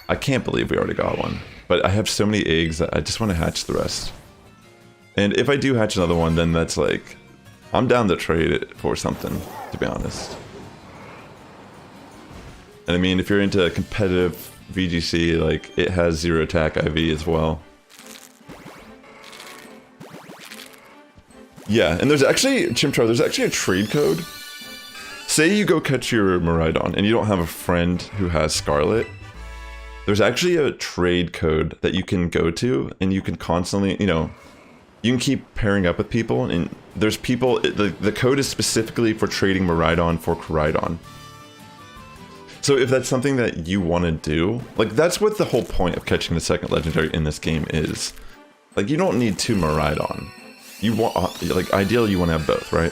[SPEAKER 1] I can't believe we already got one. But I have so many eggs that I just want to hatch the rest. And if I do hatch another one, then that's like... I'm down to trade it for something, to be honest. And I mean, if you're into competitive VGC, like, it has 0 attack IV as well. Yeah, and there's actually, Chimchar, there's actually a trade code. Say you go catch your Miraidon and you don't have a friend who has Scarlet. There's actually a trade code that you can go to, and you can constantly, you know, you can keep pairing up with people, and there's people, the code is specifically for trading Miraidon for Koraidon. So if that's something that you want to do, like, that's what the whole point of catching the second legendary in this game is. Like, you don't need 2 Miraidon. You want, like, ideally you want to have both, right?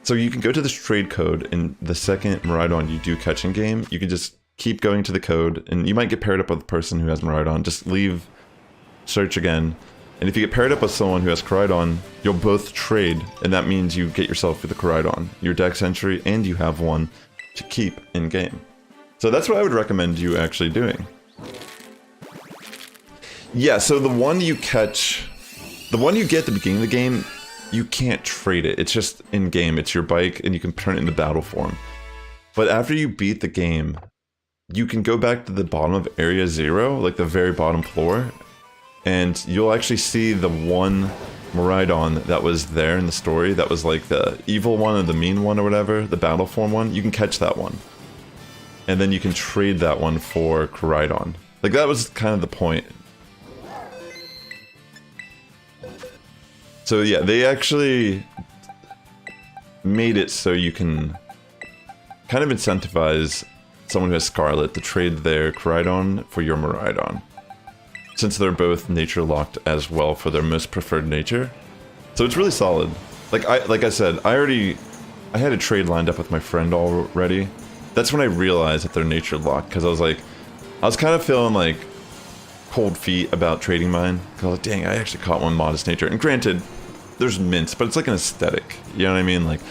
[SPEAKER 1] So you can go to this trade code, and the second Miraidon you do catch in game, you can just keep going to the code, and you might get paired up with a person who has Miraidon. Just leave, search again, and if you get paired up with someone who has Koraidon, you'll both trade, and that means you get yourself with the Koraidon, your dex entry, and you have one to keep in game. So that's what I would recommend you actually doing. Yeah, so the one you catch, the one you get at the beginning of the game, you can't trade it. It's just in-game. It's your bike, and you can turn it into battle form. But after you beat the game, you can go back to the bottom of Area 0, like the very bottom floor, and you'll actually see the one Miraidon that was there in the story, that was like the evil one or the mean one or whatever, the battle form one. You can catch that one. And then you can trade that one for Koraidon. Like, that was kind of the point. So yeah, they actually made it so you can kind of incentivize someone who has Scarlet to trade their Koraidon for your Miraidon, since they're both nature locked as well for their most preferred nature. So it's really solid. Like I said, I had a trade lined up with my friend already. That's when I realized that they're nature locked, because I was kind of feeling like cold feet about trading mine. Cause I was like, dang, I actually caught one Modest Nature. And granted, there's mints, but it's like an aesthetic. You know what I mean? Like,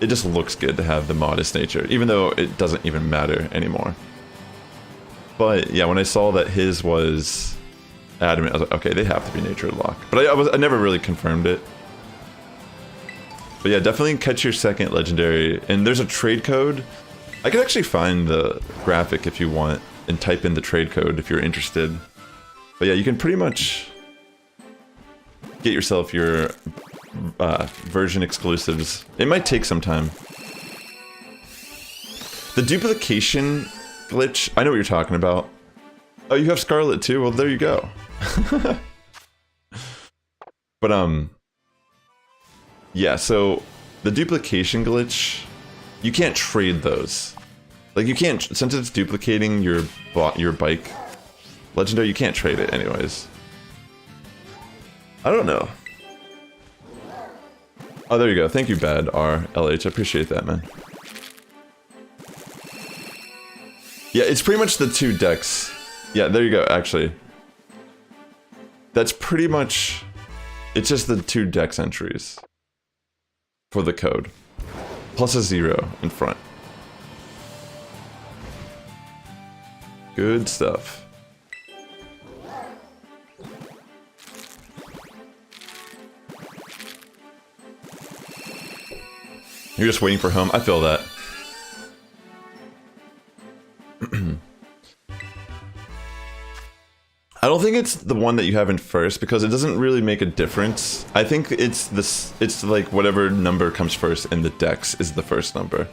[SPEAKER 1] it just looks good to have the Modest Nature, even though it doesn't even matter anymore. But yeah, when I saw that his was adamant, I was like, okay, they have to be nature lock. But I never really confirmed it. But yeah, definitely catch your second legendary. And there's a trade code. I could actually find the graphic if you want and type in the trade code if you're interested. But yeah, you can pretty much get yourself your version exclusives. It might take some time. The duplication glitch, I know what you're talking about. Oh, you have Scarlet too? Well, there you go. But, yeah, so the duplication glitch, you can't trade those. Like, you can't, since it's duplicating your bike legendary, you can't trade it anyways. I don't know. Oh, there you go. Thank you, Bad RLH. I appreciate that, man. Yeah, it's pretty much the 2 decks. Yeah, there you go, actually. That's pretty much... It's just the 2 dex entries for the code. Plus a 0 in front. Good stuff. You're just waiting for home. I feel that. I don't think it's the one that you have in first because it doesn't really make a difference. I think it's this. It's like whatever number comes first in the dex is the first number.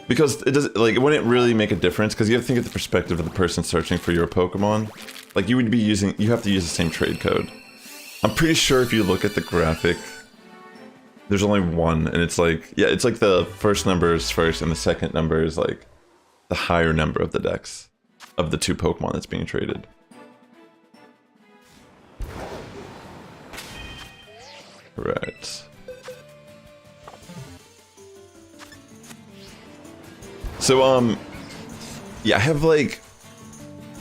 [SPEAKER 1] Because it doesn't, like, it wouldn't really make a difference because you have to think of the perspective of the person searching for your Pokemon. Like, you would be using, you have to use the same trade code. I'm pretty sure if you look at the graphic, there's only one, and it's like, yeah, it's like the first number is first and the second number is like the higher number of the dex of the 2 Pokemon that's being traded. Right. So, yeah, I have like,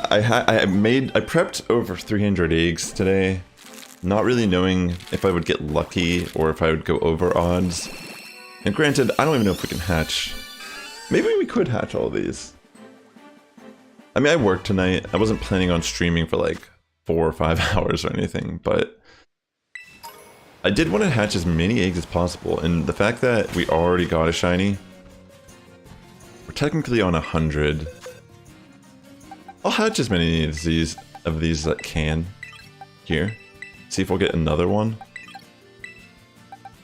[SPEAKER 1] I prepped over 300 eggs today, not really knowing if I would get lucky or if I would go over odds. And granted, I don't even know if we can hatch. Maybe we could hatch all of these. I mean, I worked tonight. I wasn't planning on streaming for like 4 or 5 hours or anything, but I did want to hatch as many eggs as possible. And the fact that we already got a shiny, we're technically on 100. I'll hatch as many of these that can here. See if we'll get another one.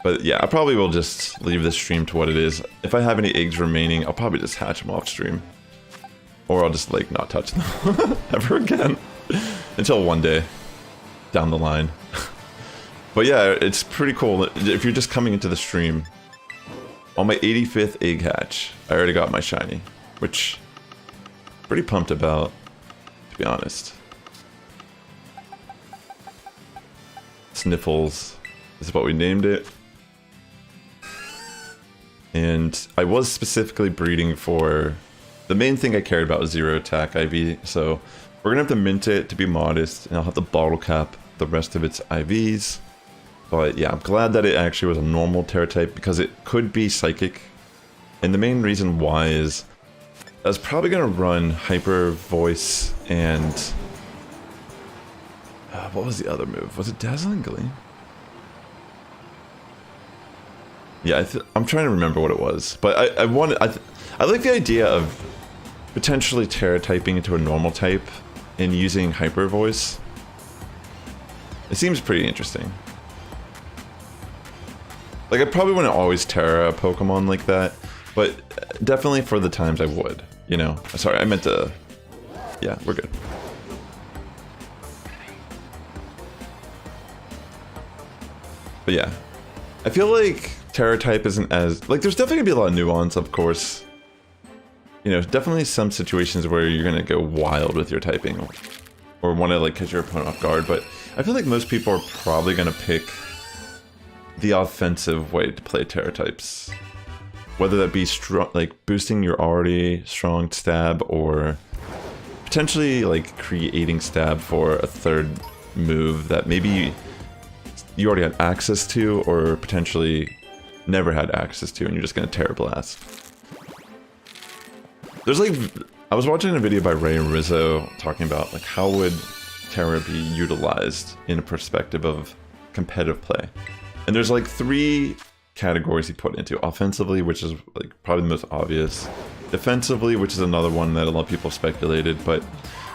[SPEAKER 1] But yeah, I probably will just leave this stream to what it is. If I have any eggs remaining, I'll probably just hatch them off stream. Or I'll just like not touch them ever again. Until one day down the line. But yeah, it's pretty cool. If you're just coming into the stream, on my 85th egg hatch, I already got my shiny. Which, pretty pumped about, to be honest. Sniffles is what we named it. And I was specifically breeding for... The main thing I cared about was 0 attack IV, so we're gonna have to mint it to be modest, and I'll have to bottle cap the rest of its IVs. But yeah, I'm glad that it actually was a normal Terra type because it could be Psychic. And the main reason why is I was probably gonna run Hyper Voice and... what was the other move? Was it Dazzling Gleam? Yeah, I'm trying to remember what it was, but I like the idea of potentially Terra typing into a normal type and using Hyper Voice. It seems pretty interesting. Like, I probably wouldn't always Terra a Pokemon like that, but definitely for the times I would, you know? Sorry, I meant to... Yeah, we're good. But yeah, I feel like Terra type isn't as... Like, there's definitely gonna be a lot of nuance, of course. You know, definitely some situations where you're gonna go wild with your typing. Or want to, like, catch your opponent off guard, but I feel like most people are probably gonna pick the offensive way to play Terra types. Whether that be strong, like, boosting your already strong stab, or potentially, like, creating stab for a third move that maybe you already had access to, or potentially never had access to, and you're just gonna Terra Blast. There's like I was watching a video by Ray Rizzo talking about like how would Terra be utilized in a perspective of competitive play. And there's like 3 categories he put into: offensively, which is like probably the most obvious; defensively, which is another one that a lot of people speculated. But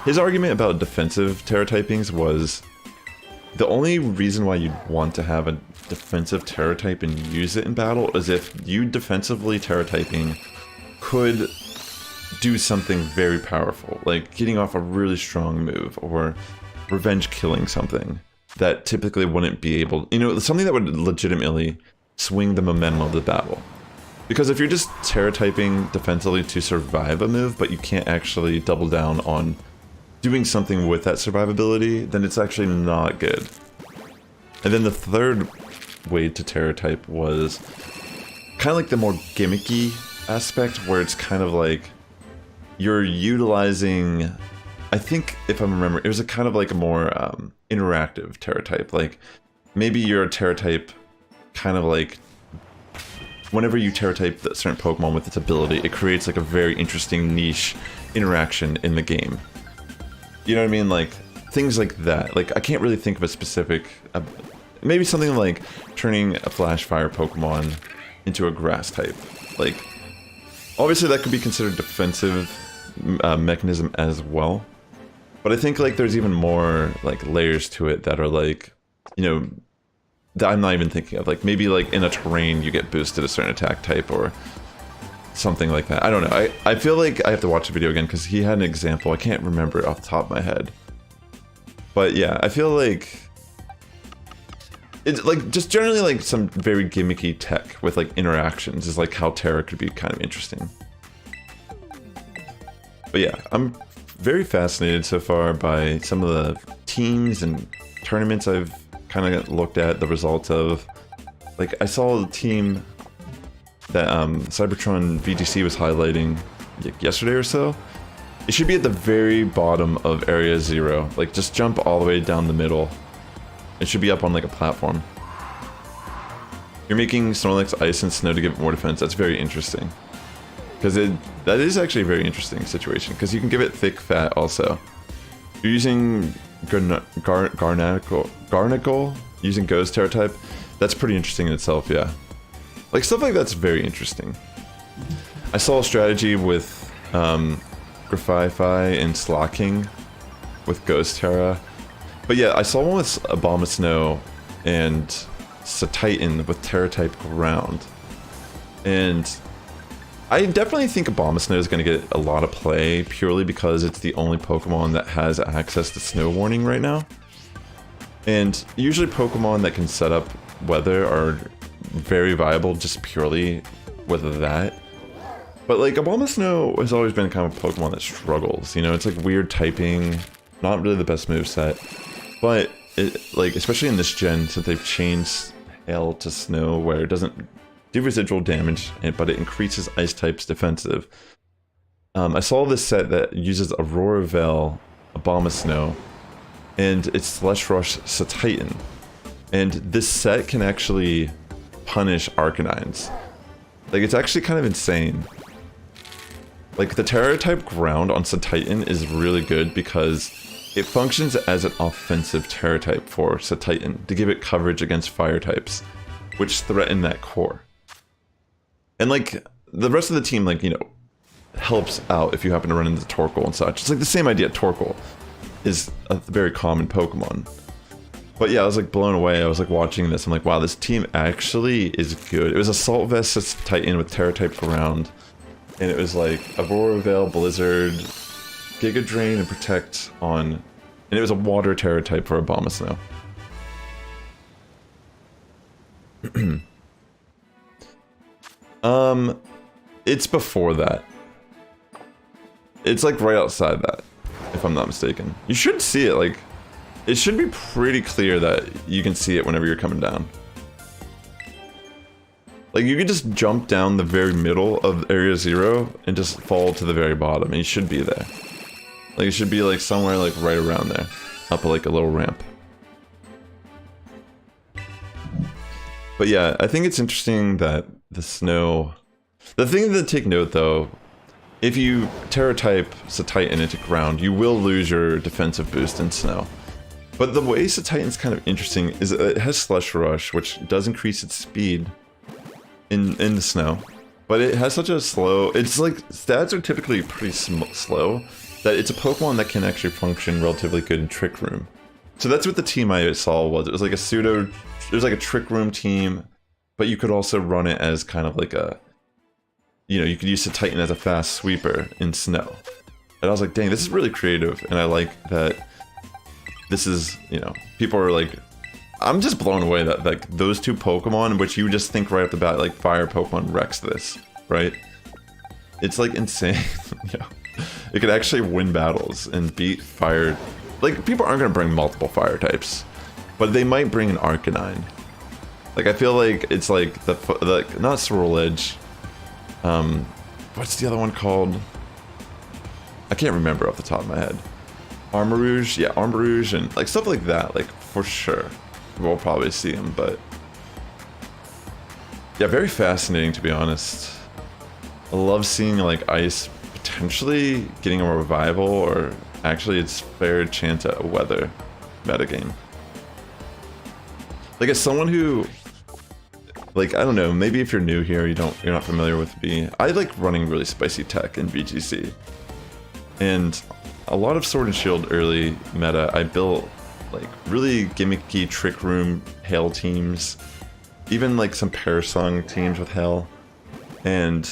[SPEAKER 1] his argument about defensive Terra typings was the only reason why you'd want to have a defensive Terra type and use it in battle is if you defensively Terra typing could do something very powerful, like getting off a really strong move or revenge killing something that typically wouldn't be able, you know, something that would legitimately swing the momentum of the battle. Because if you're just Terra typing defensively to survive a move, but you can't actually double down on doing something with that survivability, then it's actually not good. And then the third way to Terra type was kind of like the more gimmicky aspect, where it's kind of like you're utilizing, I think if I remember, it was a kind of like a more interactive Terra type. Like maybe you're a Terra type kind of like whenever you Terra type a certain Pokemon with its ability, it creates like a very interesting niche interaction in the game. You know what I mean? Like things like that. Like I can't really think of a specific, maybe something like turning a Flash Fire Pokemon into a Grass type. Like obviously that could be considered defensive mechanism as well, but I think like there's even more like layers to it that are like, you know, that I'm not even thinking of. Like maybe like in a terrain you get boosted a certain attack type or something like that. I don't know. I feel like I have to watch the video again because he had an example. I can't remember it off the top of my head, but yeah, I feel like it's like just generally like some very gimmicky tech with like interactions is like how Terra could be kind of interesting. But yeah, I'm very fascinated so far by some of the teams and tournaments I've kind of looked at the results of. Like I saw the team that Cybertron VGC was highlighting yesterday or so. It should be at the very bottom of Area 0. Like just jump all the way down the middle. It should be up on like a platform. You're making Snorlax ice and snow to give it more defense. That's very interesting. Because that is actually a very interesting situation. Because you can give it thick fat also. You're using Garnacle using Ghost Terra type. That's pretty interesting in itself, yeah. Like stuff like that's very interesting. I saw a strategy with Grafify and Slocking with Ghost Terra. But yeah, I saw one with Abomasnow and Satitan with Terra type ground. And I definitely think Abomasnow is going to get a lot of play purely because it's the only Pokemon that has access to Snow Warning right now. And usually Pokemon that can set up weather are very viable just purely with that. But like Abomasnow has always been kind of a Pokemon that struggles, you know, it's like weird typing, not really the best moveset. But it, like especially in this gen, since they've changed Hail to Snow where it doesn't do residual damage, but it increases Ice type's defensive. I saw this set that uses Aurora Veil, Abomasnow, and it's Slush Rush Satitan. And this set can actually punish Arcanines. Like it's actually kind of insane. Like the Terra type ground on Satitan is really good because it functions as an offensive Terra type for Satitan to give it coverage against fire types, which threaten that core. And like the rest of the team, like, you know, helps out if you happen to run into Torkoal and such. It's like the same idea. Torkoal is a very common Pokemon. But yeah, I was like blown away. I was like watching this. I'm like, wow, this team actually is good. It was Assault Vest Titan with Terra type ground. And it was like Aurora Veil, Blizzard, Giga Drain, and Protect on. And it was a Water Terra type for Abomasnow. It's before that. It's like right outside that, if I'm not mistaken. You should see it, like, it should be pretty clear that you can see it whenever you're coming down. Like, you could just jump down the very middle of Area 0 and just fall to the very bottom, and you should be there. Like, it should be like somewhere like right around there, up like a little ramp. But yeah, I think it's interesting that the snow... The thing to take note though if you Terra type Titan into ground, you will lose your defensive boost in snow. But the way Titan's kind of interesting is that it has Slush Rush, which does increase its speed in the snow. But it has such a slow... It's like, stats are typically pretty slow, that it's a Pokemon that can actually function relatively good in Trick Room. So that's what the team I saw was. It was like a pseudo... It was like a Trick Room team, but you could also run it as kind of like a... You know, you could use Titan as a fast sweeper in snow. And I was like, dang, this is really creative, and I like that this is, you know, people are like... I'm just blown away that like those two Pokemon, which you just think right off the bat, like fire Pokemon wrecks this, right? It's like insane. You know, it could actually win battles and beat fire. Like, people aren't gonna bring multiple fire types, but they might bring an Arcanine. Like, I feel like it's like the not Swirl Edge. What's the other one called? I can't remember off the top of my head. Armarouge, yeah, Armarouge, and like stuff like that, like for sure. We'll probably see him, but yeah, very fascinating to be honest. I love seeing like Ice potentially getting a revival, or actually its fair chance at a weather metagame. Like, as someone who, like, I don't know, maybe if you're new here, you're not familiar with me. I like running really spicy tech in VGC, and a lot of Sword and Shield early meta, I built like really gimmicky Trick Room Hail teams, even like some Parasong teams with Hail, and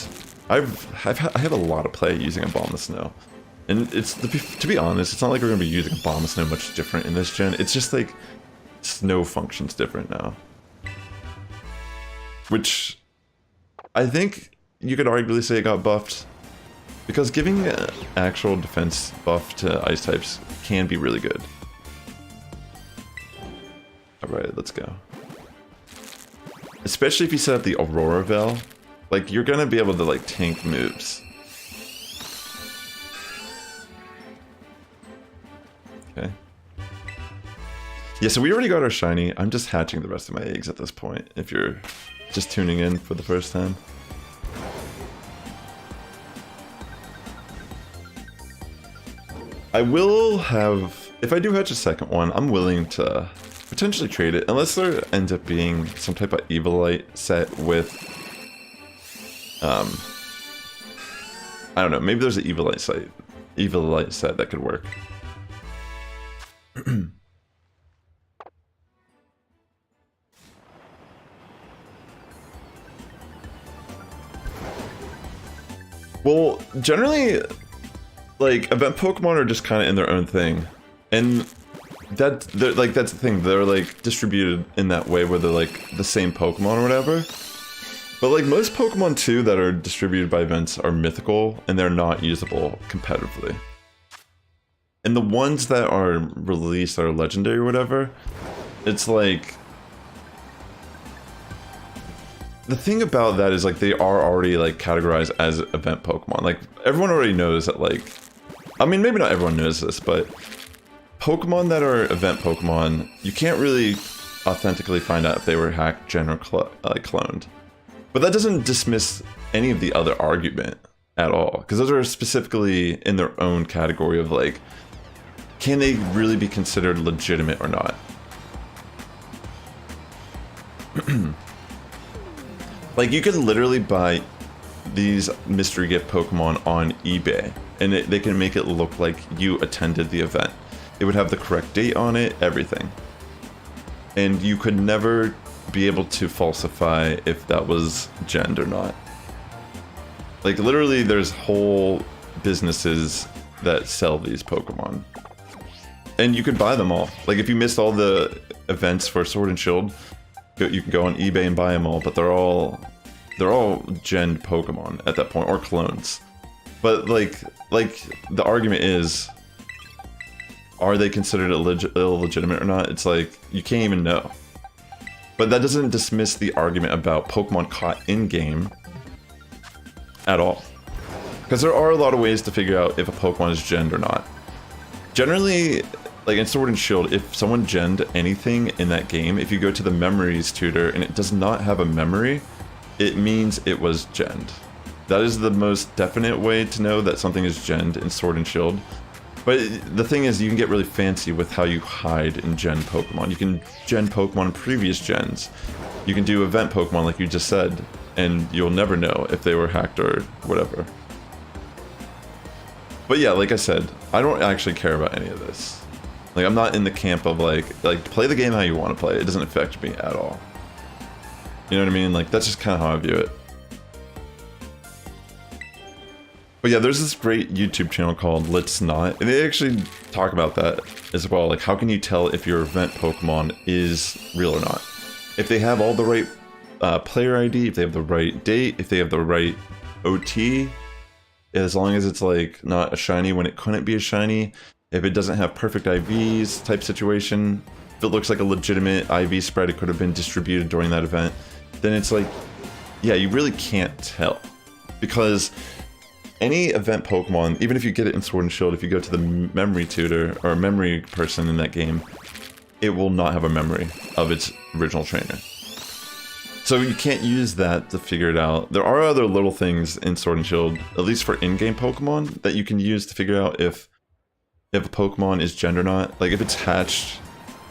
[SPEAKER 1] I have a lot of play using a Bomb of Snow, and it's to be honest, it's not like we're gonna be using a Bomb of Snow much different in this gen. It's just like Snow functions different now, which I think you could arguably say it got buffed, because giving an actual defense buff to Ice types can be really good. Alright, let's go. Especially if you set up the Aurora Veil, like, you're gonna be able to like tank moves. Okay. Yeah, so we already got our shiny. I'm just hatching the rest of my eggs at this point, if you're just tuning in for the first time. I will have, if I do hatch a second one, I'm willing to potentially trade it, unless there ends up being some type of Evilite set with, I don't know, maybe there's an Evilite set that could work. Well, generally, like, event Pokemon are just kind of in their own thing, and that's the thing, they're like distributed in that way where they're like the same Pokemon or whatever. But like most Pokemon too that are distributed by events are mythical, and they're not usable competitively. And the ones that are released that are legendary or whatever, it's like, the thing about that is like they are already like categorized as event Pokemon. Like, everyone already knows that, like, I mean, maybe not everyone knows this, but Pokemon that are event Pokemon, you can't really authentically find out if they were hacked, gen, or cloned. But that doesn't dismiss any of the other argument at all, because those are specifically in their own category of like, can they really be considered legitimate or not? Like, you can literally buy these mystery gift Pokemon on eBay, and they can make it look like you attended the event. It would have the correct date on it, everything. And you could never be able to falsify if that was gen or not. Like, literally, there's whole businesses that sell these Pokemon. And you could buy them all. Like, if you missed all the events for Sword and Shield, you can go on eBay and buy them all, but they're all gen Pokemon at that point, or clones. But like the argument is, are they considered illegitimate or not? It's like, you can't even know. But that doesn't dismiss the argument about Pokemon caught in-game at all. Because there are a lot of ways to figure out if a Pokemon is genned or not. Generally, like in Sword and Shield, if someone genned anything in that game, if you go to the memories tutor and it does not have a memory, it means it was genned. That is the most definite way to know that something is genned in Sword and Shield. But the thing is, you can get really fancy with how you hide in gen Pokemon. You can gen Pokemon in previous gens. You can do event Pokemon like you just said, and you'll never know if they were hacked or whatever. But yeah, like I said, I don't actually care about any of this. Like, I'm not in the camp of like play the game how you want to play it. It doesn't affect me at all. You know what I mean? Like, that's just kind of how I view it. But yeah, there's this great YouTube channel called Let's Not, and they actually talk about that as well. Like, how can you tell if your event Pokemon is real or not? If they have all the right player ID, if they have the right date, if they have the right OT, as long as it's like not a shiny when it couldn't be a shiny, if it doesn't have perfect IVs type situation, if it looks like a legitimate IV spread, it could have been distributed during that event, then it's like, yeah, you really can't tell. Because any event Pokemon, even if you get it in Sword and Shield, if you go to the memory tutor or memory person in that game, it will not have a memory of its original trainer. So you can't use that to figure it out. There are other little things in Sword and Shield, at least for in-game Pokemon, that you can use to figure out if a Pokemon is gen or not. Like if it's hatched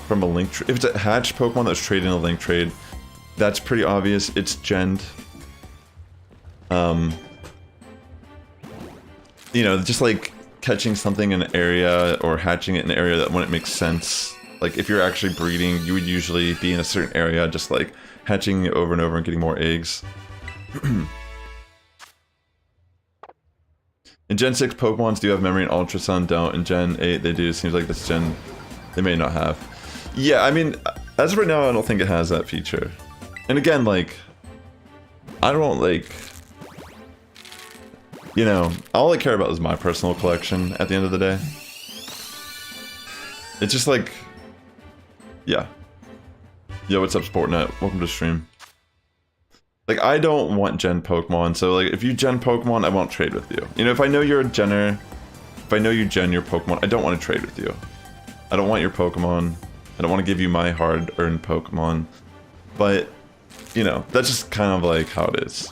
[SPEAKER 1] from a link trade, if it's a hatched Pokemon that's traded in a link trade, that's pretty obvious. It's genned. You know, just like catching something in an area or hatching it in an area that wouldn't make sense. Like if you're actually breeding, you would usually be in a certain area, just like hatching it over and over and getting more eggs. In Gen 6, Pokemons do have memory and Ultra Sun don't. In Gen 8, they do. It seems like this Gen, they may not have. Yeah, I mean, as of right now, I don't think it has that feature. And again, like, I don't, like, you know, all I care about is my personal collection at the end of the day. It's just like, yeah. Yo, what's up, Sportnet? Welcome to the stream. Like, I don't want gen Pokemon, so like, if you gen Pokemon, I won't trade with you. You know, if I know you're a genner, if I know you gen your Pokemon, I don't want to trade with you. I don't want your Pokemon. I don't want to give you my hard-earned Pokemon. But, you know, that's just kind of like how it is.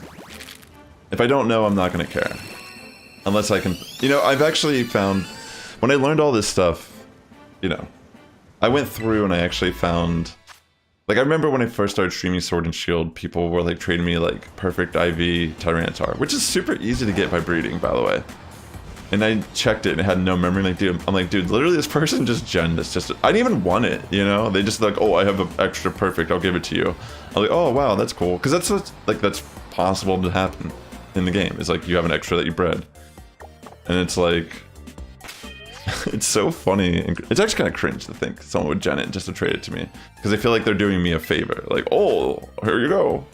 [SPEAKER 1] If I don't know, I'm not going to care. Unless I can... You know, I've actually found... When I learned all this stuff, you know, I went through and I actually found... Like, I remember when I first started streaming Sword and Shield, people were, like, trading me, like, perfect IV Tyranitar, which is super easy to get by breeding, by the way. And I checked it and it had no memory. Like, dude, I'm like, dude, literally this person just genned this. Just, I didn't even want it, you know? They just like, oh, I have an extra perfect, I'll give it to you. I'm like, oh, wow, that's cool. Because that's what's, like, that's possible to happen in the game. It's like, you have an extra that you bred. And it's like... it's so funny. And it's actually kind of cringe to think someone would gen it just to trade it to me. Because I feel like they're doing me a favor. Like, oh, here you go.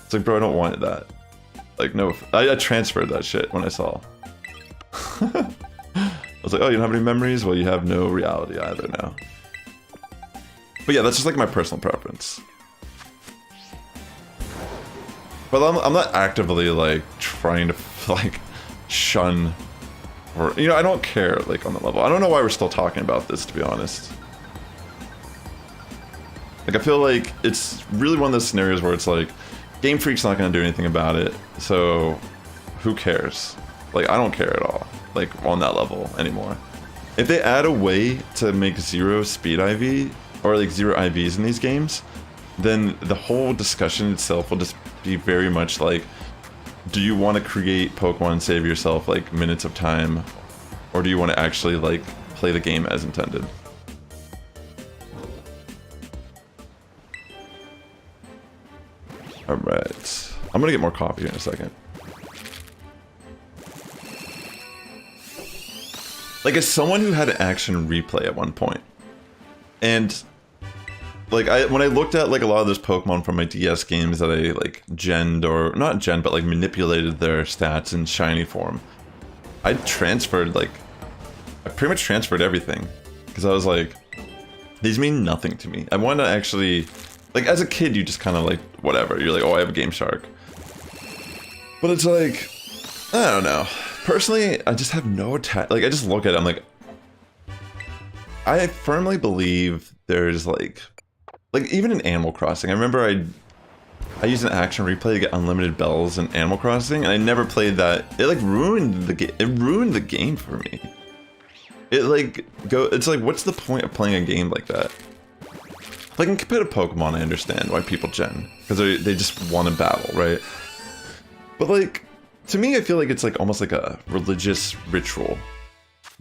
[SPEAKER 1] It's like, bro, I don't want that. Like, no. I transferred that shit when I saw. I was like, oh, you don't have any memories? Well, you have no reality either now. But yeah, that's just like my personal preference. But I'm not actively like trying to like shun, or you know, I don't care like on the level. I don't know why we're still talking about this, to be honest. Like I feel like it's really one of those scenarios where it's like Gamefreak's not going to do anything about it, so who cares? Like I don't care at all, like on that level anymore. If they add a way to make zero speed IV or like zero IVs in these games, then the whole discussion itself will just be very much like, do you want to create Pokemon and save yourself like minutes of time, or do you want to actually like play the game as intended? Alright, I'm gonna get more coffee here in a second. Like, as someone who had an action replay at one point, and like when I looked at like a lot of those Pokemon from my DS games that I like genned, or not genned, but like manipulated their stats in shiny form, I transferred like, I pretty much transferred everything, because I was like, these mean nothing to me. I want to actually, like as a kid you just kind of like, whatever, you're like, oh I have a Game Shark. But it's like, I don't know. Personally, I just have no like I just look at it, I'm like, I firmly believe there's like even in Animal Crossing, I remember I used an action replay to get unlimited bells in Animal Crossing, and I never played that. It like ruined the game. It ruined the game for me. It like it's like, what's the point of playing a game like that? Like in competitive Pokemon, I understand why people gen, because they just want to battle, right? But like, to me, I feel like it's like almost like a religious ritual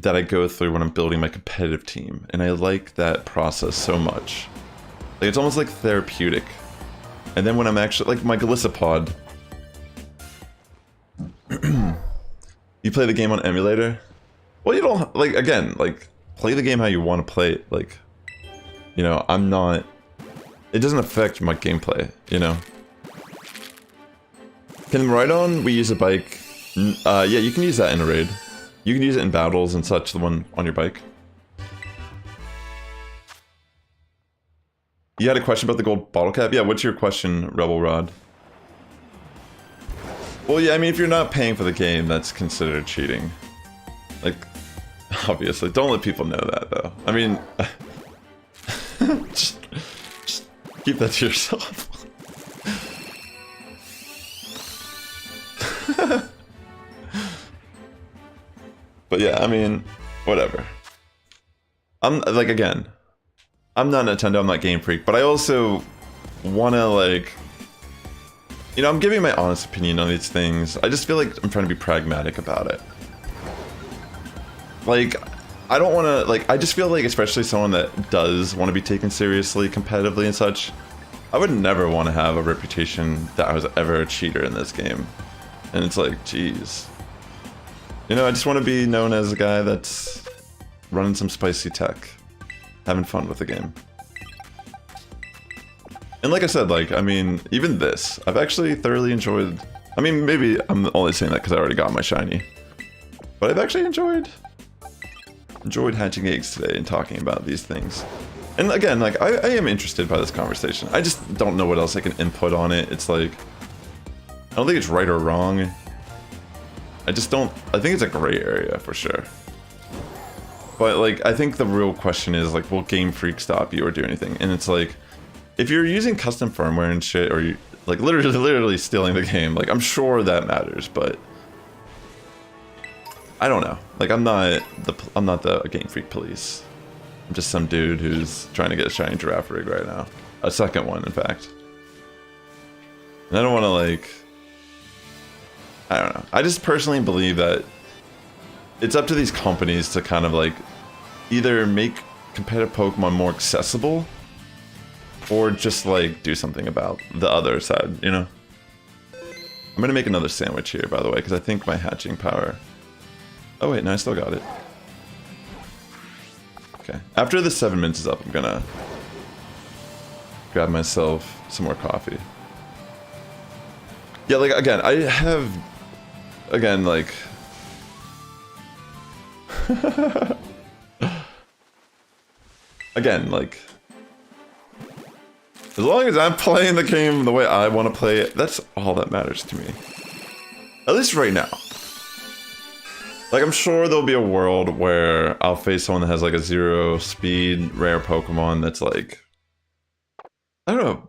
[SPEAKER 1] that I go through when I'm building my competitive team, and I like that process so much. Like it's almost like therapeutic. And then when I'm actually like my Galissapod, you play the game on emulator. Well, you don't like again like play the game how you want to play it. Like, you know, I'm not. It doesn't affect my gameplay. You know. Can Rhydon we use a bike? Yeah, you can use that in a raid. You can use it in battles and such. The one on your bike. You had a question about the gold bottle cap? Yeah, what's your question, Rebel Rod? Well, yeah, I mean, if you're not paying for the game, that's considered cheating. Like, obviously. Don't let people know that, though. I mean, just keep that to yourself. But yeah, I mean, whatever. I'm, like, again, I'm not Nintendo, I'm not Gamefreak, but I also want to, like, you know, I'm giving my honest opinion on these things. I just feel like I'm trying to be pragmatic about it. Like, I don't want to, like, I just feel like, especially someone that does want to be taken seriously, competitively and such, I would never want to have a reputation that I was ever a cheater in this game. And it's like, geez. You know, I just want to be known as a guy that's running some spicy tech. Having fun with the game. And like I said, like, I mean, even this, I've actually thoroughly enjoyed. I mean, maybe I'm only saying that because I already got my shiny. But I've actually enjoyed hatching eggs today and talking about these things. And again, like, I am interested by this conversation. I just don't know what else I can input on it. It's like, I don't think it's right or wrong. I think it's a gray area for sure. But, like, I think the real question is, like, will Gamefreak stop you or do anything? And it's like, if you're using custom firmware and shit, or you, like, literally stealing the game, like, I'm sure that matters, but I don't know. Like, I'm not the Gamefreak police. I'm just some dude who's trying to get a Shiny Girafarig right now. A second one, in fact. And I don't want to, like, I don't know. I just personally believe that it's up to these companies to kind of like either make competitive Pokemon more accessible or just like do something about the other side, you know? I'm gonna make another sandwich here, by the way, because I think my hatching power... Oh wait, no, I still got it. Okay. After the 7 minutes is up, I'm gonna grab myself some more coffee. Yeah, like, again, I have... Again, like... Again, like, as long as I'm playing the game the way I want to play it, that's all that matters to me. At least right now. Like, I'm sure there'll be a world where I'll face someone that has like a 0 speed rare Pokemon that's like, I don't know.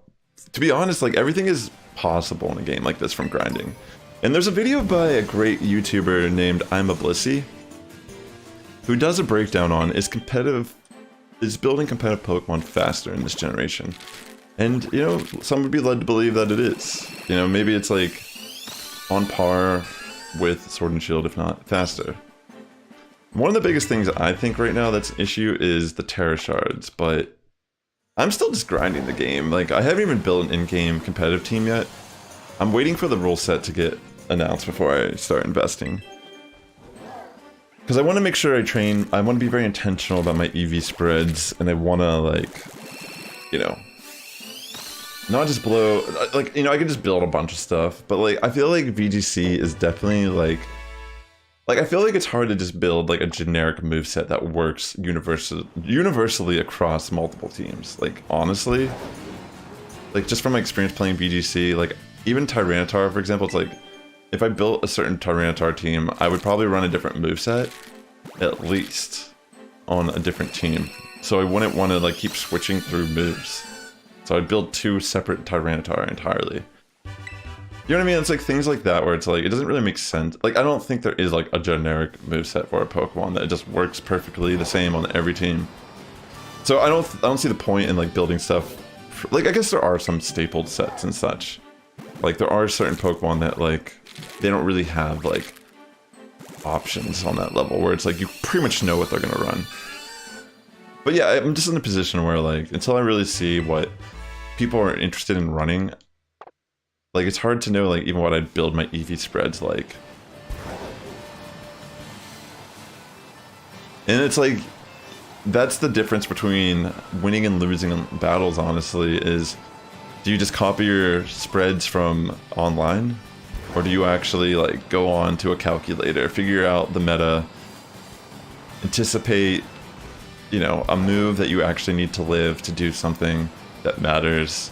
[SPEAKER 1] To be honest, like, everything is possible in a game like this from grinding. And there's a video by a great YouTuber named I'm a Blissey, who does a breakdown on is building competitive Pokemon faster in this generation. And, you know, some would be led to believe that it is. You know, maybe it's like on par with Sword and Shield, if not faster. One of the biggest things I think right now that's an issue is the Terra Shards, but I'm still just grinding the game. Like, I haven't even built an in-game competitive team yet. I'm waiting for the rule set to get announced before I start investing. Because I want to make sure I want to be very intentional about my EV spreads, and I want to, like, you know, not just blow, like, you know, I can just build a bunch of stuff, but, like, I feel like VGC is definitely, like, I feel like it's hard to just build, like, a generic moveset that works universally across multiple teams. Like, honestly, like, just from my experience playing VGC, like, even Tyranitar, for example, it's like, if I built a certain Tyranitar team, I would probably run a different moveset, at least, on a different team. So I wouldn't want to, like, keep switching through moves. So I'd build 2 separate Tyranitar entirely. You know what I mean? It's like things like that where it's like, it doesn't really make sense. Like, I don't think there is like a generic moveset for a Pokemon that just works perfectly the same on every team. So I don't see the point in like building stuff. Like, I guess there are some stapled sets and such. Like, there are certain Pokemon that like, they don't really have like options on that level where it's like, you pretty much know what they're gonna run. But yeah, I'm just in a position where like, until I really see what people are interested in running, like, it's hard to know, like, even what I'd build my EV spreads like. And it's like, that's the difference between winning and losing in battles, honestly, is do you just copy your spreads from online? Or do you actually, like, go on to a calculator, figure out the meta, anticipate, you know, a move that you actually need to live to do something that matters?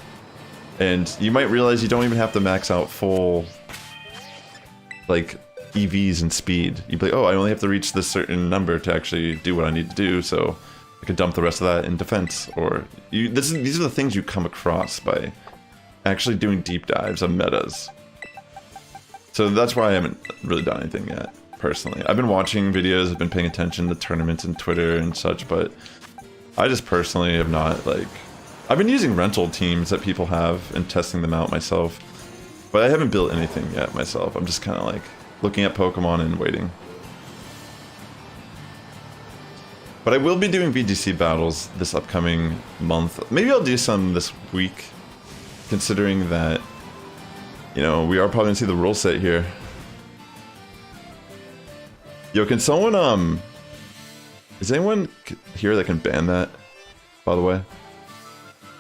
[SPEAKER 1] And you might realize you don't even have to max out full, like, EVs and speed. You'd be like, oh, I only have to reach this certain number to actually do what I need to do, so I could dump the rest of that in defense. Or, these are the things you come across by actually doing deep dives on metas. So that's why I haven't really done anything yet, personally. I've been watching videos, I've been paying attention to tournaments and Twitter and such, but I just personally have not, like... I've been using rental teams that people have and testing them out myself, but I haven't built anything yet myself. I'm just kind of like looking at Pokemon and waiting. But I will be doing VGC battles this upcoming month. Maybe I'll do some this week, considering that, you know, we are probably gonna see the rule set here. Yo, can someone, is anyone here that can ban that, by the way?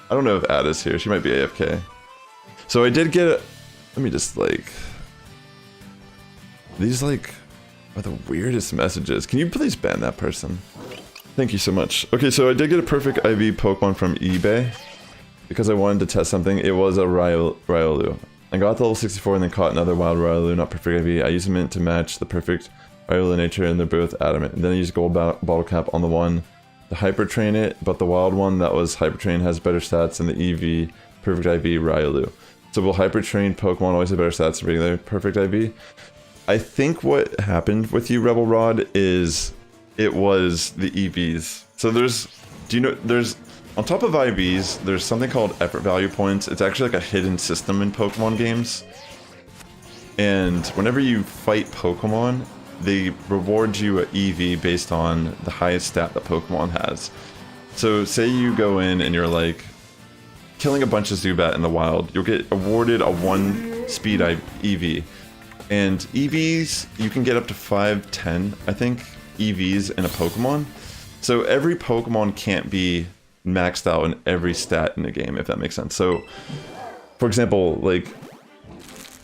[SPEAKER 1] I don't know if Ada's here. She might be AFK. So I did get a... Let me just, like... These, like, are the weirdest messages. Can you please ban that person? Thank you so much. Okay, so I did get a perfect IV Pokemon from eBay. Because I wanted to test something. It was a Riolu. I got to level 64 and then caught another wild Riolu, not perfect IV. I used a mint to match the perfect Riolu nature, and they're both adamant. And then I used gold bottle cap on the one to hyper train it, but the wild one that was hyper trained has better stats than the EV perfect IV Riolu. So will hyper trained Pokemon always have better stats than regular perfect IV? I think what happened with you, Rebel Rod, is it was the EVs. So there's, do you know, there's, on top of IVs, there's something called effort value points. It's actually like a hidden system in Pokemon games. And whenever you fight Pokemon, they reward you an EV based on the highest stat that Pokemon has. So say you go in and you're like killing a bunch of Zubat in the wild, you'll get awarded a 1 speed EV. And EVs, you can get up to 5-10, I think, EVs in a Pokemon. So every Pokemon can't be maxed out in every stat in the game, if that makes sense. So, for example, like,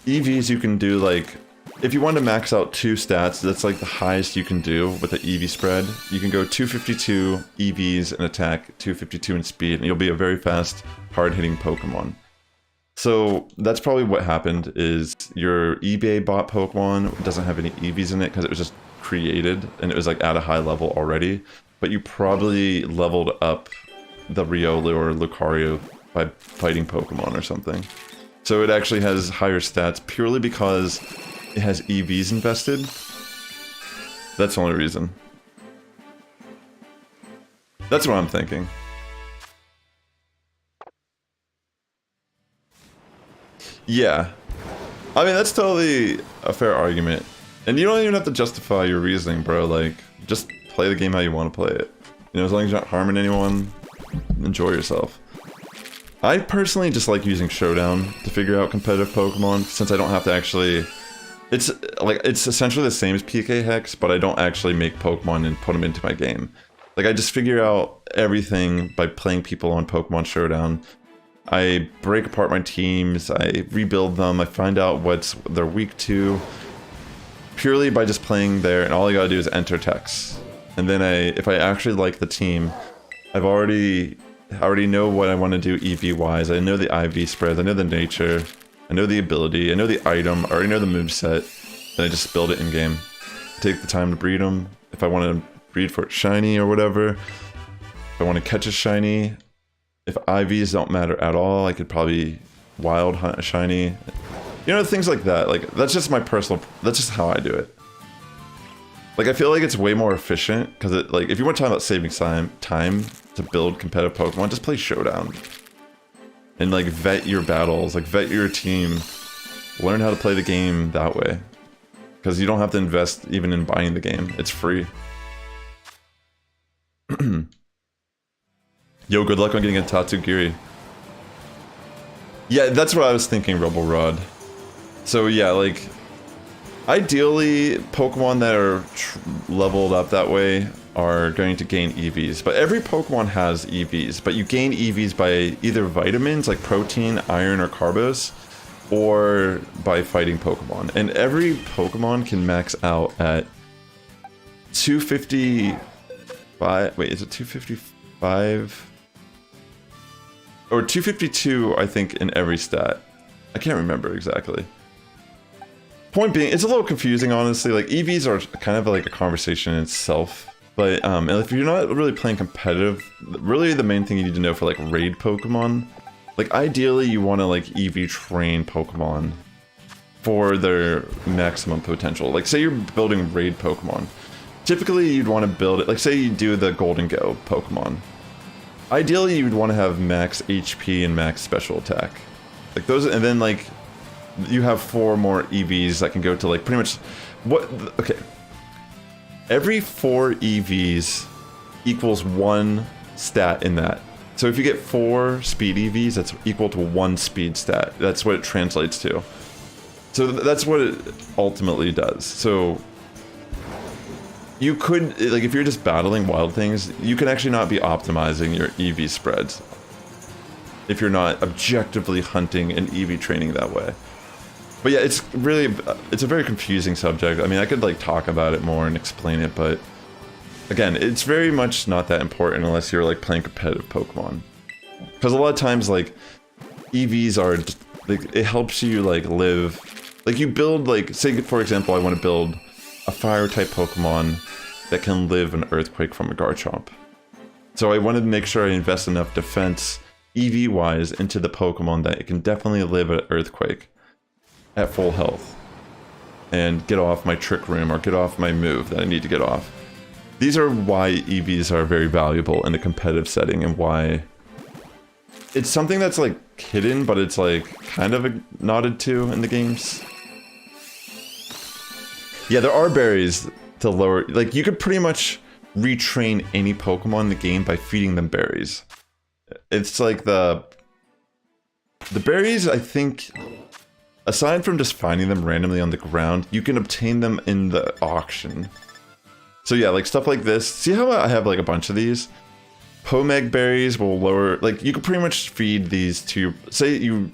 [SPEAKER 1] EVs you can do, like, if you want to max out 2 stats, that's like the highest you can do with the EV spread. You can go 252 EVs in attack, 252 in speed, and you'll be a very fast, hard-hitting Pokemon. So that's probably what happened, is your eBay bought Pokemon doesn't have any EVs in it because it was just created, and it was like at a high level already. But you probably leveled up the Riolu or Lucario by fighting Pokemon or something. So it actually has higher stats purely because it has EVs invested. That's the only reason. That's what I'm thinking. Yeah. I mean, that's totally a fair argument. And you don't even have to justify your reasoning, bro. Like, just play the game how you want to play it. You know, as long as you're not harming anyone, enjoy yourself. I personally just like using Showdown to figure out competitive Pokemon, since I don't have to actually... It's like, it's essentially the same as PK Hex, but I don't actually make Pokemon and put them into my game. Like, I just figure out everything by playing people on Pokemon Showdown. I break apart my teams, I rebuild them, I find out what's they're weak to, purely by just playing there, and all I gotta do is enter text. And then if I actually like the team, I already know what I want to do EV-wise. I know the IV spreads, I know the nature, I know the ability, I know the item, I already know the moveset, and I just build it in-game. Take the time to breed them, if I want to breed for shiny or whatever. If I want to catch a shiny, If IVs don't matter at all, I could probably wild hunt a shiny. You know, things like that. Like, that's just my personal, that's just how I do it. Like, I feel like it's way more efficient, because it, like, if you want to talk about saving time to build competitive Pokemon, just play Showdown. And, like, vet your battles, like, vet your team. Learn how to play the game that way. Because you don't have to invest even in buying the game. It's free. Yo, good luck on getting a Tatsugiri. Yeah, that's what I was thinking, Rebel Rod. So yeah, like, ideally, Pokemon that are leveled up that way are going to gain EVs. But every Pokemon has EVs, but you gain EVs by either vitamins, like protein, iron, or carbos, or by fighting Pokemon. And every Pokemon can max out at 255... Wait, is it 255? Or 252, I think, in every stat. I can't remember exactly. Point being, it's a little confusing, honestly. Like, EVs are kind of like a conversation in itself. But if you're not really playing competitive, really the main thing you need to know for like raid Pokemon, like ideally you want to like EV train Pokemon for their maximum potential. Like, say you're building raid Pokemon. Typically you'd want to build it, like say you do the Golden Go Pokemon. Ideally you'd want to have max HP and max special attack. Like those, and then like you have 4 more EVs that can go to like pretty much okay. Every 4 EVs equals 1 stat in that. So if you get 4 speed EVs, that's equal to 1 speed stat. That's what it translates to. So that's what it ultimately does. So you could, like, if you're just battling wild things, you can actually not be optimizing your EV spreads if you're not objectively hunting and EV training that way. But yeah, it's a very confusing subject. I mean, I could like talk about it more and explain it, but again, it's very much not that important unless you're like playing competitive Pokemon. Because a lot of times, like, EVs are, like, it helps you like live, like you build, like, say for example, I want to build a fire type Pokemon that can live an earthquake from a Garchomp. So I wanted to make sure I invest enough defense EV wise into the Pokemon that it can definitely live an earthquake at full health and get off my Trick Room or get off my move that I need to get off. These are why EVs are very valuable in a competitive setting and why it's something that's like hidden, but it's like kind of nodded to in the games. Yeah, there are berries to lower, like you could pretty much retrain any Pokemon in the game by feeding them berries. It's like the berries, I think, aside from just finding them randomly on the ground, you can obtain them in the auction. So yeah, like stuff like this. See how I have like a bunch of these? Pomeg berries will lower, like you could pretty much feed these to your, say you,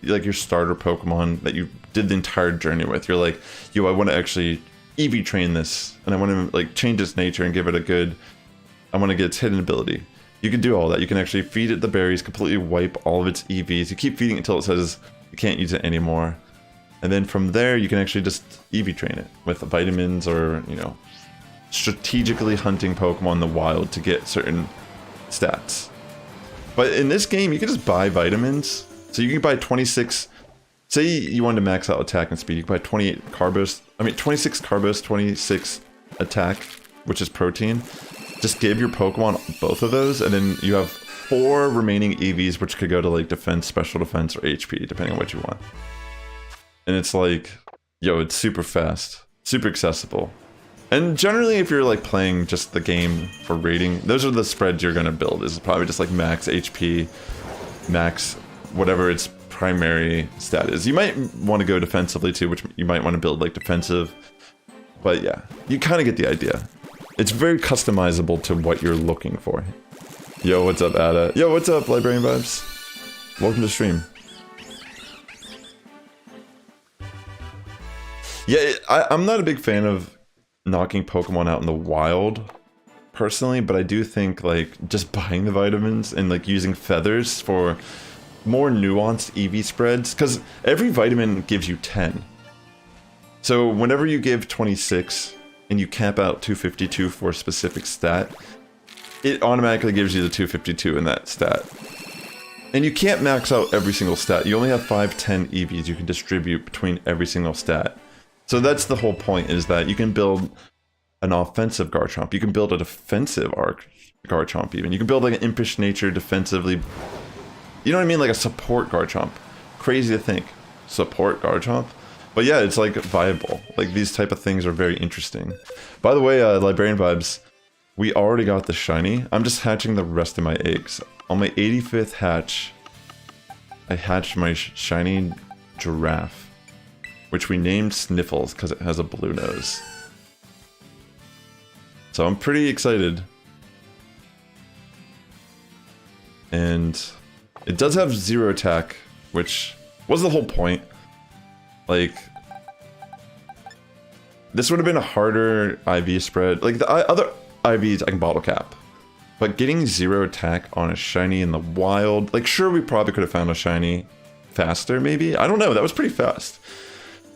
[SPEAKER 1] like your starter Pokemon that you did the entire journey with. You're like, yo, I want to actually EV train this and I want to like change its nature and give it a good, I want to get its hidden ability. You can do all that. You can actually feed it the berries, completely wipe all of its EVs. You keep feeding it until it says you can't use it anymore. And then from there, you can actually just EV train it with vitamins or, you know, strategically hunting Pokemon in the wild to get certain stats. But in this game, you can just buy vitamins. So you can buy 26, say you wanted to max out attack and speed, you can buy 26 Carbos, 26 attack, which is protein. Just give your Pokemon both of those, and then you have 4 remaining EVs, which could go to like defense, special defense, or HP, depending on what you want. And it's like, yo, it's super fast, super accessible. And generally, if you're like playing just the game for raiding, those are the spreads you're gonna build. Is probably just like max HP, max whatever its primary stat is. You might want to go defensively too, which you might want to build like defensive. But yeah, you kind of get the idea. It's very customizable to what you're looking for. Yo, what's up, Ada? Yo, what's up, Librarian Vibes? Welcome to the stream. Yeah, I'm not a big fan of knocking Pokemon out in the wild, personally, but I do think, like, just buying the vitamins and, like, using feathers for more nuanced EV spreads, because every vitamin gives you 10. So whenever you give 26, and you cap out 252 for a specific stat, it automatically gives you the 252 in that stat. And you can't max out every single stat. You only have 5, 10 EVs you can distribute between every single stat. So that's the whole point, is that you can build an offensive Garchomp. You can build a defensive Garchomp even. You can build like an Impish Nature defensively. You know what I mean? Like a support Garchomp. Crazy to think. Support Garchomp. But yeah, it's like viable. Like these type of things are very interesting. By the way, Librarian Vibes, we already got the shiny. I'm just hatching the rest of my eggs. On my 85th hatch, I hatched my shiny giraffe, which we named Sniffles because it has a blue nose. So I'm pretty excited. And it does have 0 attack, which was the whole point. Like, this would have been a harder IV spread. Like, the other IVs I can bottle cap. But getting 0 attack on a shiny in the wild... Like, sure, we probably could have found a shiny faster, maybe? I don't know, that was pretty fast.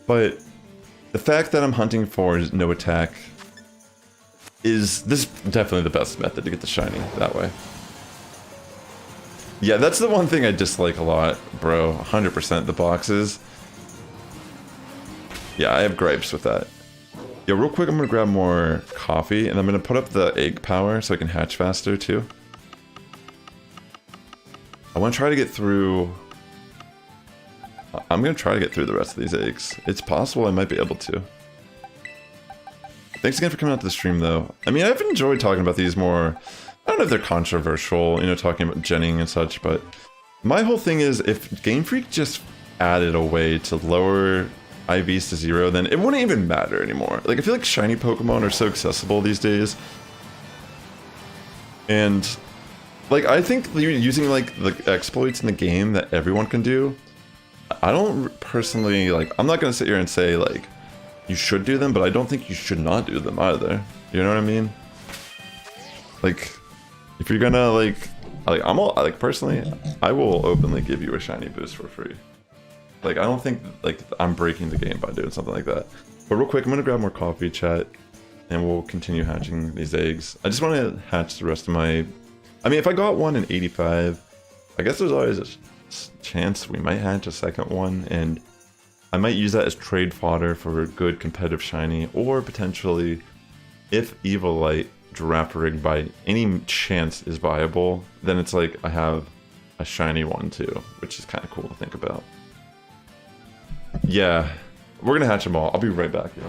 [SPEAKER 1] But the fact that I'm hunting for no attack is... This is definitely the best method to get the shiny that way. Yeah, that's the one thing I dislike a lot, bro. 100% the boxes. Yeah, I have gripes with that. Yo, real quick, I'm gonna grab more coffee, and I'm gonna put up the egg power so I can hatch faster, too. I wanna try to get through... I'm gonna try to get through the rest of these eggs. It's possible I might be able to. Thanks again for coming out to the stream, though. I mean, I've enjoyed talking about these more... I don't know if they're controversial, you know, talking about genning and such, but... My whole thing is, if Gamefreak just added a way to lower IVs to 0, then it wouldn't even matter anymore. Like, I feel like shiny Pokemon are so accessible these days. And, like, I think using, like, the exploits in the game that everyone can do, I don't personally, like, I'm not gonna sit here and say, like, you should do them, but I don't think you should not do them either. You know what I mean? Like, if you're gonna, like I'm all, like, personally, I will openly give you a shiny boost for free. Like, I don't think, like, I'm breaking the game by doing something like that. But real quick, I'm gonna grab more coffee, chat, and we'll continue hatching these eggs. I just want to hatch the rest of my... I mean, if I got one in 85, I guess there's always a chance we might hatch a second one, and I might use that as trade fodder for a good competitive shiny, or potentially, if Evilite Girafarig by any chance is viable, then it's like I have a shiny one too, which is kind of cool to think about. Yeah, we're gonna hatch them all. I'll be right back, yo.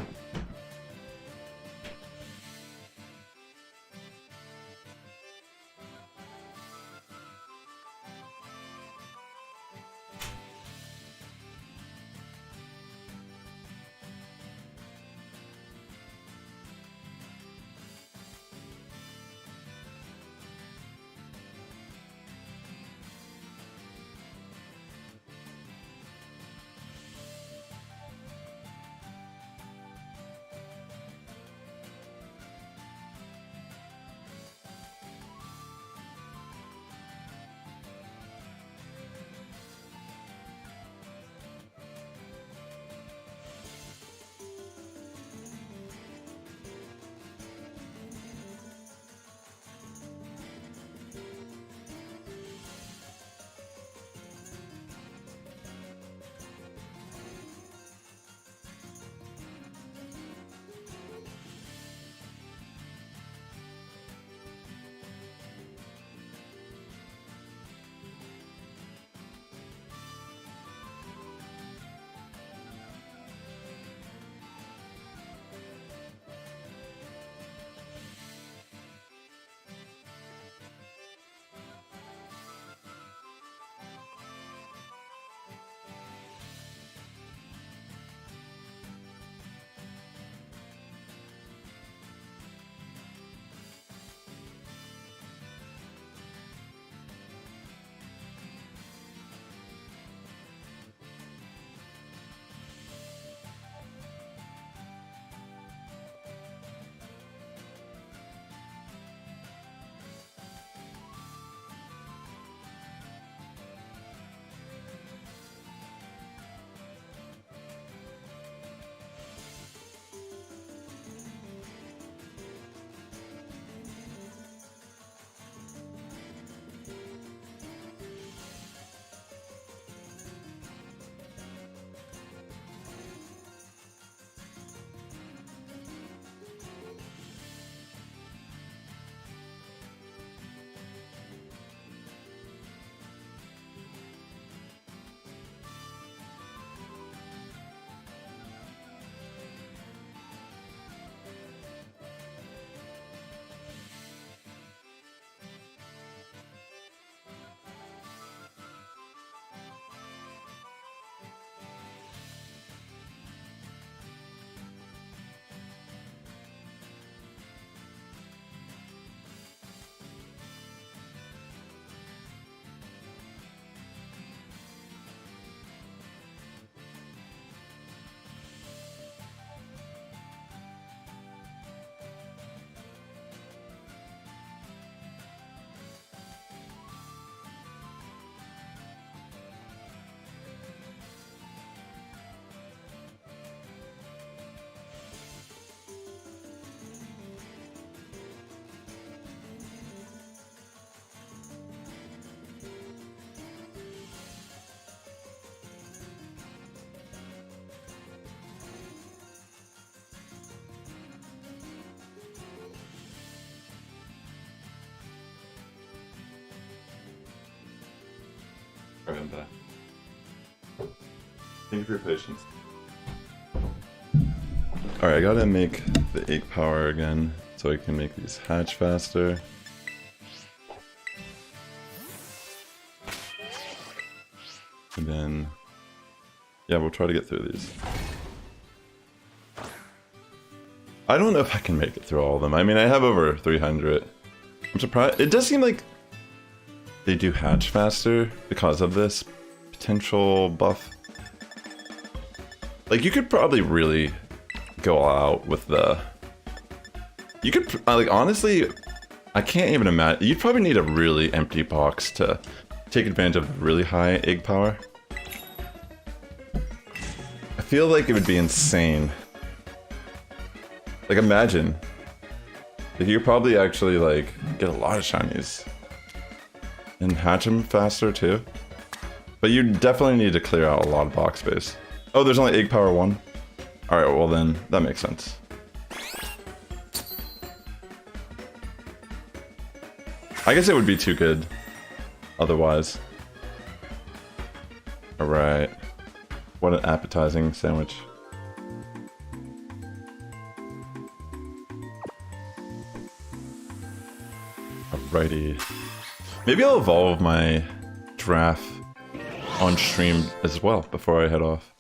[SPEAKER 1] I'm back. Thank you for your patience. Alright, I gotta make the egg power again so I can make these hatch faster. And then, yeah, we'll try to get through these. I don't know if I can make it through all of them. I mean, I have over 300. I'm surprised. It does seem like they do hatch faster because of this potential buff. Like, you could probably really go out with the... You could, like, honestly, I can't even imagine. You'd probably need a really empty box to take advantage of really high egg power. I feel like it would be insane. Like, imagine. Like, you could probably actually, like, get a lot of shinies. And hatch them faster, too. But you definitely need to clear out a lot of box space. Oh, there's only egg power 1? Alright, well then, that makes sense. I guess it would be too good. Otherwise. Alright. What an appetizing sandwich. Alrighty. Maybe I'll evolve my giraffe on stream as well before I head off.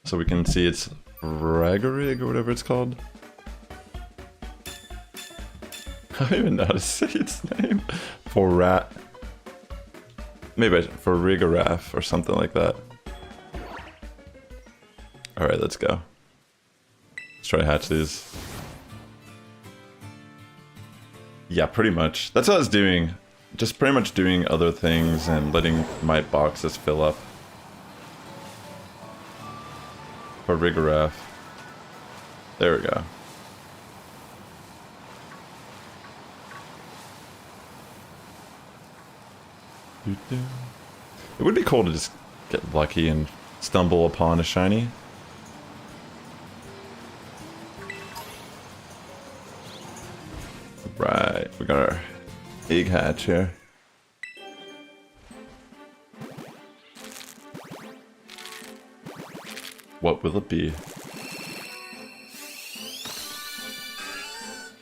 [SPEAKER 1] So we can see its Ragarig or whatever it's called. I don't even know how to say its name. For rat. Maybe for Rigaraff or something like that. Alright, let's go. Let's try to hatch these. Yeah, pretty much. That's what I was doing. Just pretty much doing other things and letting my boxes fill up. For Rigaraff. There we go. It would be cool to just get lucky and stumble upon a shiny. Right, we got our egg hatch here. What will it be?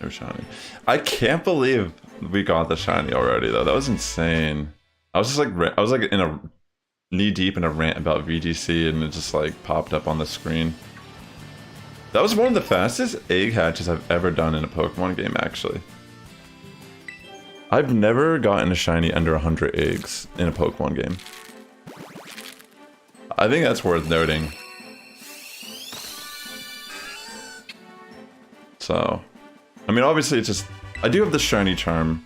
[SPEAKER 1] No shiny. I can't believe we got the shiny already, though. That was insane. I was just like, I was like in a knee deep in a rant about VGC, and it just like popped up on the screen. That was one of the fastest egg hatches I've ever done in a Pokemon game, actually. I've never gotten a shiny under 100 eggs in a Pokemon game. I think that's worth noting. So, I mean, obviously it's just, I do have the shiny charm,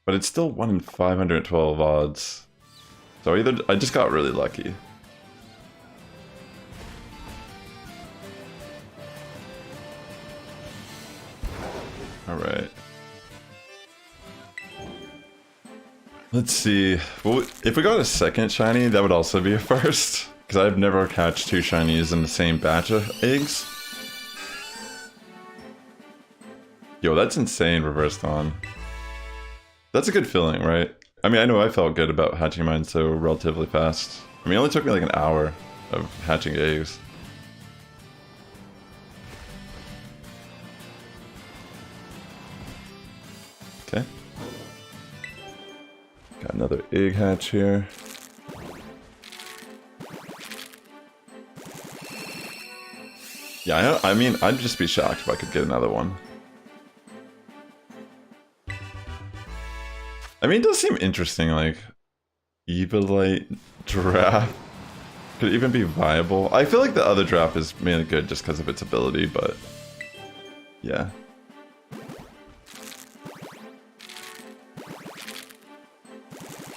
[SPEAKER 1] but it's still 1 in 512 odds. So either, I just got really lucky. Alright. Let's see. Well, if we got a second shiny, that would also be a first. Because I've never catched 2 shinies in the same batch of eggs. Yo, that's insane, reverse on. That's a good feeling, right? I mean, I know I felt good about hatching mine so relatively fast. I mean, it only took me like an hour of hatching eggs. Okay. Got another egg hatch here. Yeah, I mean, I'd just be shocked if I could get another one. I mean, it does seem interesting, like, Evilite Giraffe could even be viable. I feel like the other draft is mainly good just because of its ability, but yeah.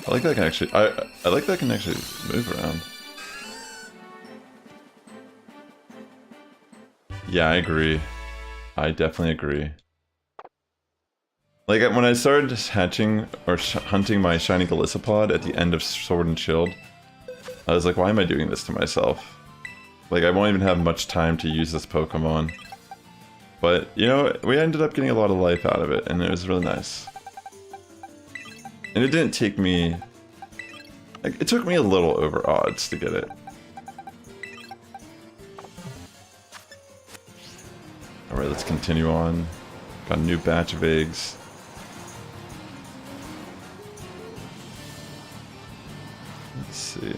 [SPEAKER 1] I like that I can actually, I like that I can actually move around. Yeah, I agree. I definitely agree. Like, when I started hatching or hunting my Shiny Galisapod at the end of Sword and Shield, I was like, why am I doing this to myself? Like, I won't even have much time to use this Pokemon. But, you know, we ended up getting a lot of life out of it, and it was really nice. And it didn't take me Like, it took me a little over odds to get it. Alright, let's continue on. Got a new batch of eggs. Let's see.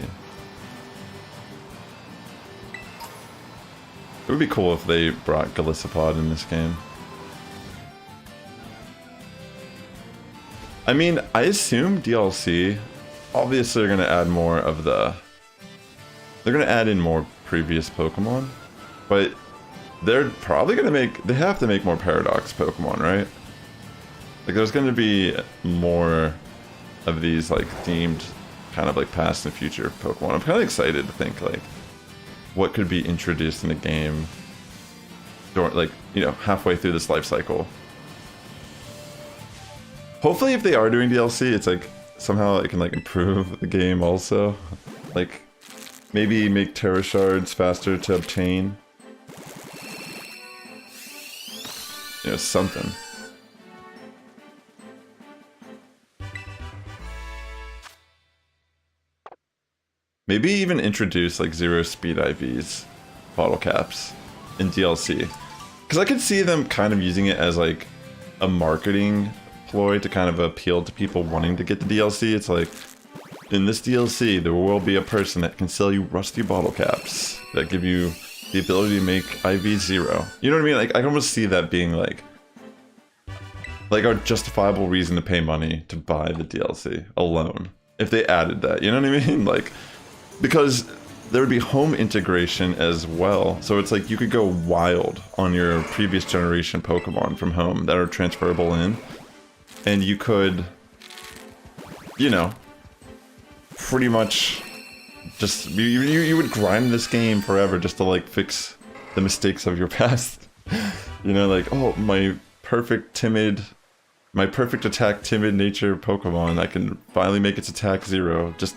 [SPEAKER 1] It would be cool if they brought Golisopod in this game. I mean, I assume DLC, obviously they're going to add more of the... They're going to add in more previous Pokemon, but they're probably going to make... They have to make more Paradox Pokemon, right? Like, there's going to be more of these, like, themed, kind of, like, past and future Pokemon. I'm kind of excited to think, like, what could be introduced in the game during, like, you know, halfway through this life cycle. Hopefully, if they are doing DLC, it's like somehow it can like improve the game also. Like, maybe make Terra Shards faster to obtain. You know, something. Maybe even introduce like 0 speed IVs, bottle caps, in DLC. Because I could see them kind of using it as like a marketing ploy to kind of appeal to people wanting to get the DLC. It's like, in this DLC, there will be a person that can sell you rusty bottle caps that give you the ability to make IV 0. You know what I mean? Like, I can almost see that being like a justifiable reason to pay money to buy the DLC alone. If they added that, you know what I mean? Like, because there would be home integration as well. So it's like you could go wild on your previous generation Pokemon from home that are transferable in. And you could, you know, pretty much just, you would grind this game forever just to like fix the mistakes of your past. You know, like, oh, my perfect attack timid nature Pokemon, I can finally make its attack 0 just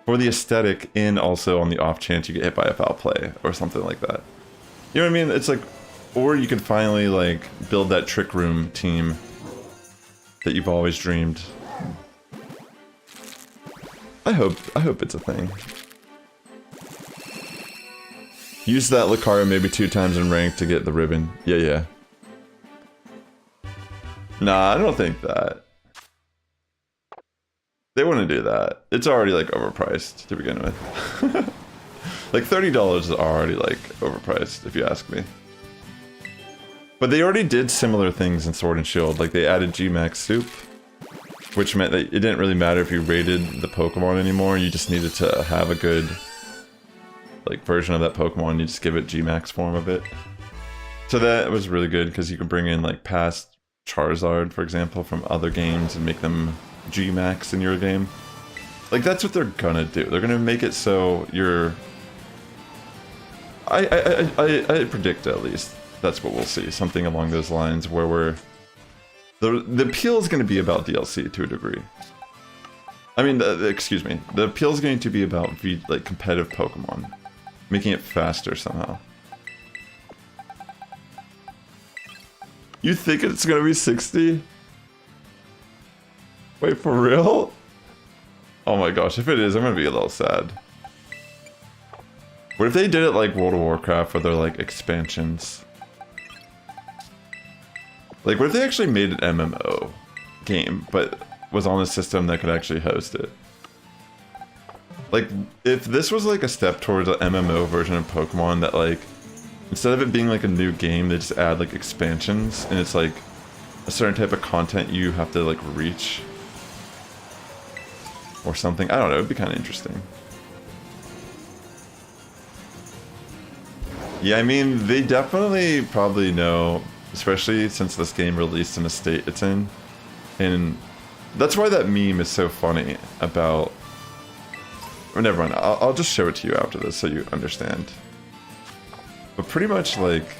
[SPEAKER 1] for the aesthetic, and also on the off chance you get hit by a foul play or something like that. You know what I mean? It's like, or you could finally like build that Trick Room team that you've always dreamed. I hope it's a thing. Use that Lucario maybe 2 times in rank to get the ribbon. Yeah. Nah, I don't think that. They wouldn't do that. It's already like overpriced to begin with. Like $30 is already like overpriced if you ask me. But they already did similar things in Sword and Shield. Like they added G-Max Soup, which meant that it didn't really matter if you rated the Pokemon anymore. You just needed to have a good like version of that Pokemon. You just give it G-Max form of it. So that was really good because you could bring in like past Charizard, for example, from other games and make them G-Max in your game. Like that's what they're gonna do. They're gonna make it so you're... I predict at least that's what we'll see. Something along those lines where we're... The appeal is going to be about DLC to a degree. I mean, excuse me. The appeal is going to be about like competitive Pokemon. Making it faster somehow. You think it's going to be 60? Wait, for real? Oh my gosh, if it is, I'm going to be a little sad. What if they did it like World of Warcraft where they're like expansions? Like, what if they actually made an MMO game, but was on a system that could actually host it? Like, if this was like a step towards an MMO version of Pokemon that like, instead of it being like a new game, they just add like expansions, and it's like a certain type of content you have to like reach. Or something. I don't know, it'd be kind of interesting. Yeah, I mean, they definitely probably know, especially since this game released in the state it's in. And that's why that meme is so funny about... Oh, never mind, I'll just show it to you after this so you understand. But pretty much, like...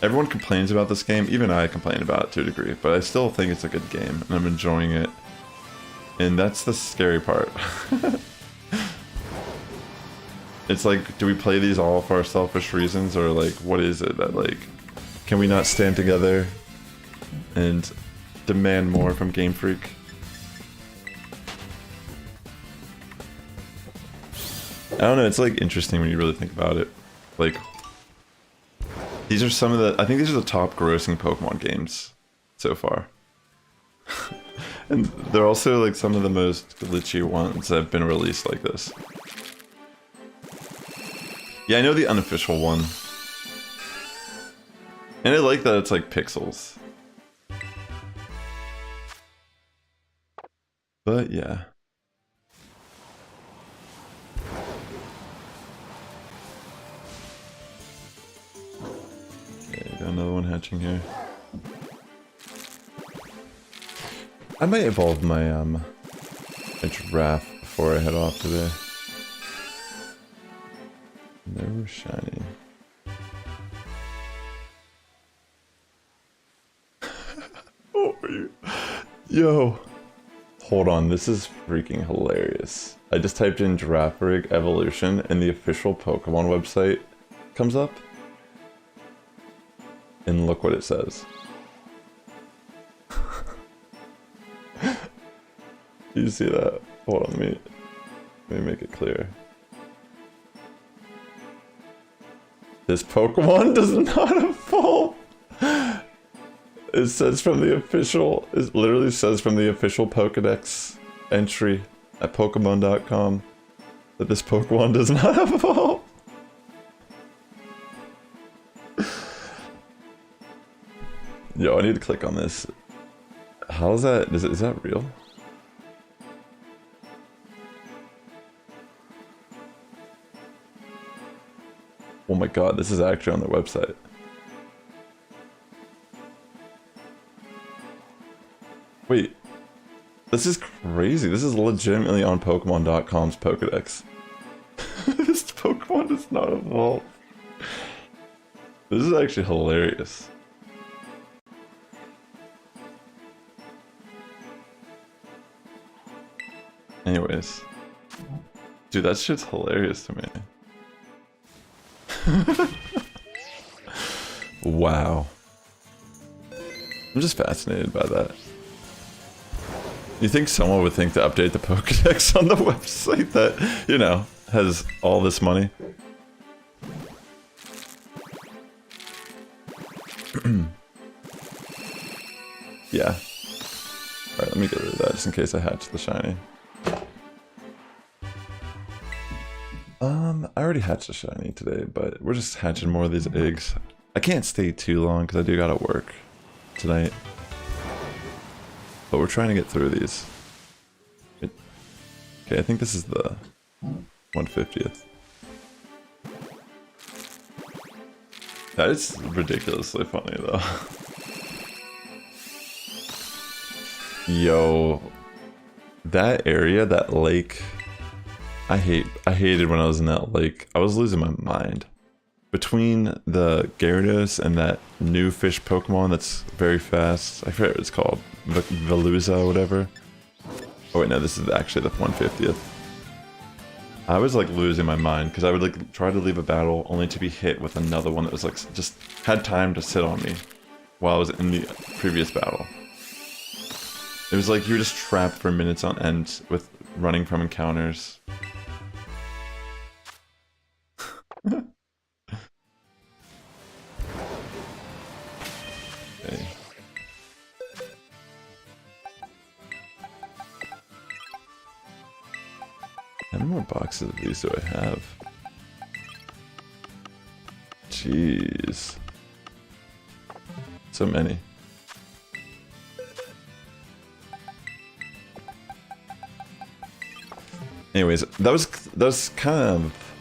[SPEAKER 1] Everyone complains about this game, even I complain about it to a degree, but I still think it's a good game, and I'm enjoying it. And that's the scary part. It's like, do we play these all for our selfish reasons, or like, what is it that like, can we not stand together and demand more from Gamefreak? I don't know, it's like interesting when you really think about it. Like, these are some of the, I think these are the top grossing Pokemon games so far. And they're also like some of the most glitchy ones that have been released like this. Yeah, I know the unofficial one. And I like that it's like pixels. But yeah. Okay, got another one hatching here. I might evolve my my giraffe before I head off today. Never shiny. Oh, yo. Hold on, this is freaking hilarious. I just typed in Girafarig evolution and the official Pokemon website comes up. And look what it says. You see that? Hold on, let me make it clear. This Pokemon does not evolve. It says from the official, it literally says from the official Pokedex entry at Pokemon.com that this Pokemon does not evolve. Yo, I need to click on this. How is that? Is that real? Oh my god, this is actually on their website. Wait, this is crazy. This is legitimately on Pokemon.com's Pokedex. This Pokemon does not evolve. This is actually hilarious. Anyways. Dude, that shit's hilarious to me. Wow. I'm just fascinated by that. You think someone would think to update the Pokedex on the website that, you know, has all this money? Yeah. Alright, let me get rid of that just in case I hatch the shiny. I already hatched a shiny today, but we're just hatching more of these eggs. I can't stay too long because I do gotta work tonight. But we're trying to get through these. Okay, I think this is the 150th. That is ridiculously funny though. Yo, that area, that lake, I hated when I was in that lake. I was losing my mind. Between the Gyarados and that new fish Pokemon that's very fast, I forget what it's called, Veluza or whatever. Oh wait, no, this is actually the 150th. I was like losing my mind because I would like try to leave a battle only to be hit with another one that was like just had time to sit on me while I was in the previous battle. It was like you were just trapped for minutes on end with running from encounters. Okay. How many more boxes of these do I have? Jeez. So many. Anyways, that was kind of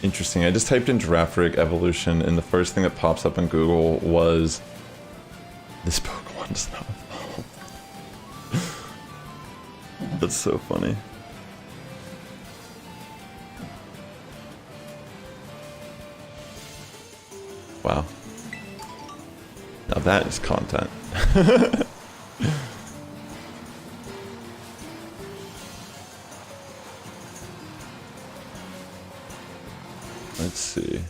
[SPEAKER 1] interesting. I just typed in Girafarig evolution and the first thing that pops up in Google was this Pokemon does not evolve. That's so funny. Wow. Now that is content. Let's see.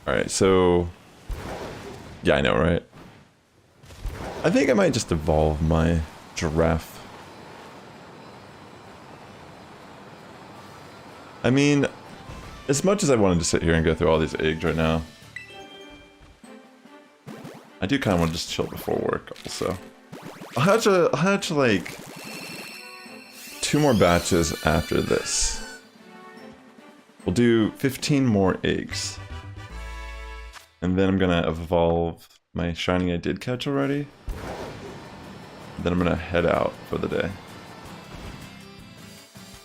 [SPEAKER 1] Alright, so... Yeah, I know, right? I think I might just evolve my giraffe. I mean, as much as I wanted to sit here and go through all these eggs right now, I do kind of want to just chill before work also. I'll hatch like 2 more batches after this. We'll do 15 more eggs. And then I'm gonna evolve my shiny I did catch already. Then I'm gonna head out for the day.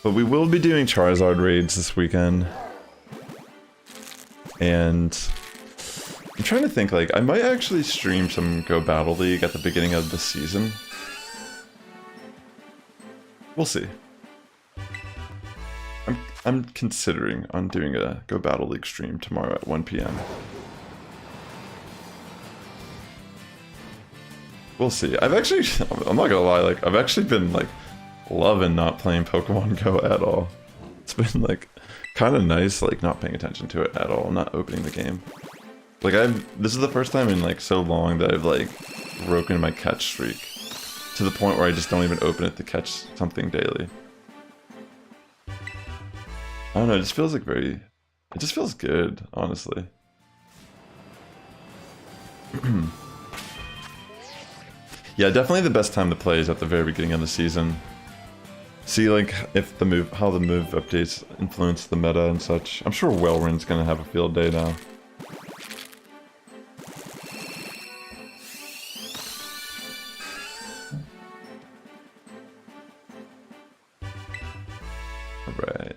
[SPEAKER 1] But we will be doing Charizard raids this weekend. And I'm trying to think, like, I might actually stream some Go Battle League at the beginning of the season. We'll see. I'm considering on doing a Go Battle League stream tomorrow at 1 PM. We'll see. I've actually, I'm not gonna lie, like, I've actually been, like, loving not playing Pokemon Go at all. It's been, like, kind of nice, like, not paying attention to it at all, not opening the game. Like, this is the first time in, like, so long that I've, like, broken my catch streak. To the point where I just don't even open it to catch something daily. I don't know, it just feels like it just feels good, honestly. Yeah, definitely the best time to play is at the very beginning of the season. See, like, if how the move updates influence the meta and such. I'm sure Wellrun's gonna have a field day now. Alright.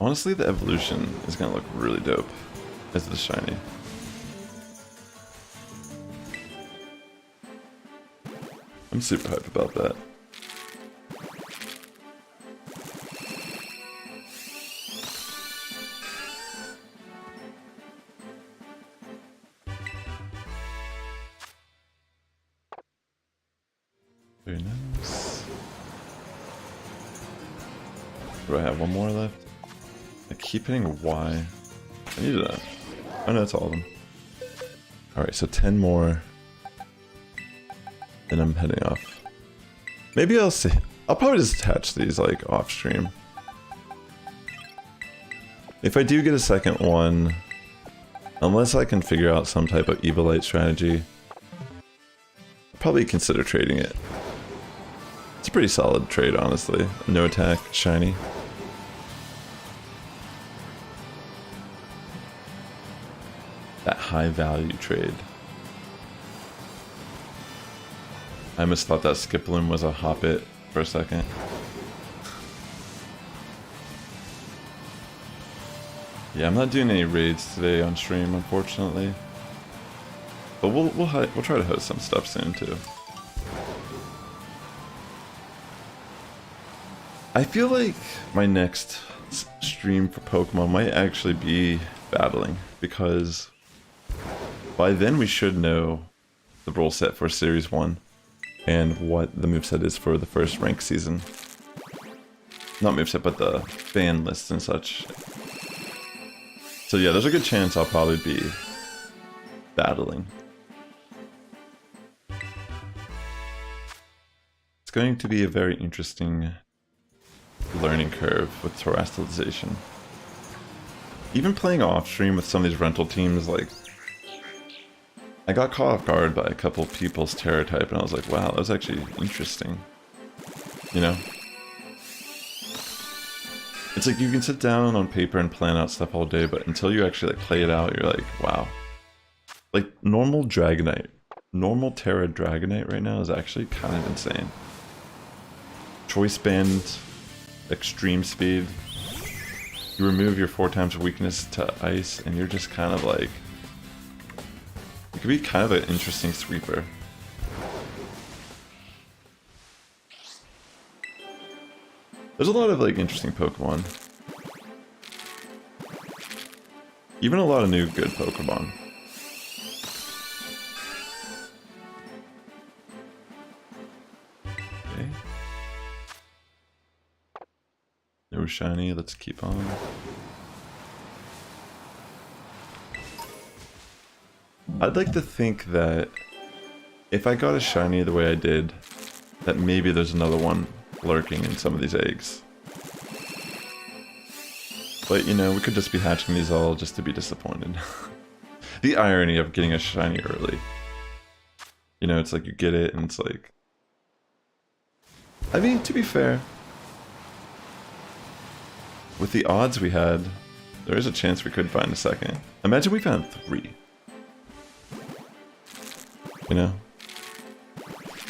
[SPEAKER 1] Honestly, the evolution is gonna look really dope as the shiny. I'm super hyped about that. Very nice. Do I have one more left? I keep hitting Y. I need to... Oh no, that's all of them. Alright, so 10 more. Then I'm heading off. Maybe I'll see. I'll probably just attach these, like, off stream. If I do get a second one, unless I can figure out some type of Evilite strategy, I'll probably consider trading it. It's a pretty solid trade, honestly. No attack, shiny. That high value trade. I almost thought that Skiploom was a Hoppit for a second. Yeah, I'm not doing any raids today on stream, unfortunately. But we'll try to host some stuff soon too. I feel like my next stream for Pokemon might actually be battling, because by then we should know the rule set for Series 1 and what the moveset is for the first rank season. Not moveset, but the ban lists and such. So yeah, there's a good chance I'll probably be battling. It's going to be a very interesting learning curve with terrestrialization. Even playing off stream with some of these rental teams, like, I got caught off guard by a couple people's terror type, and I was like, wow, that was actually interesting. You know? It's like you can sit down on paper and plan out stuff all day, but until you actually like play it out, you're like, wow. Like, normal Dragonite, normal Terra Dragonite right now is actually kind of insane. Choice Band, extreme speed. You remove your 4 times weakness to ice, and you're just kind of like... It could be kind of an interesting sweeper. There's a lot of like interesting Pokemon. Even a lot of new good Pokemon. Okay. No more shiny. Let's keep on. I'd like to think that if I got a shiny the way I did, that maybe there's another one lurking in some of these eggs. But you know, we could just be hatching these all just to be disappointed. The irony of getting a shiny early. You know, it's like you get it and it's like... I mean, to be fair, with the odds we had, there is a chance we could find a second. Imagine we found 3. You know?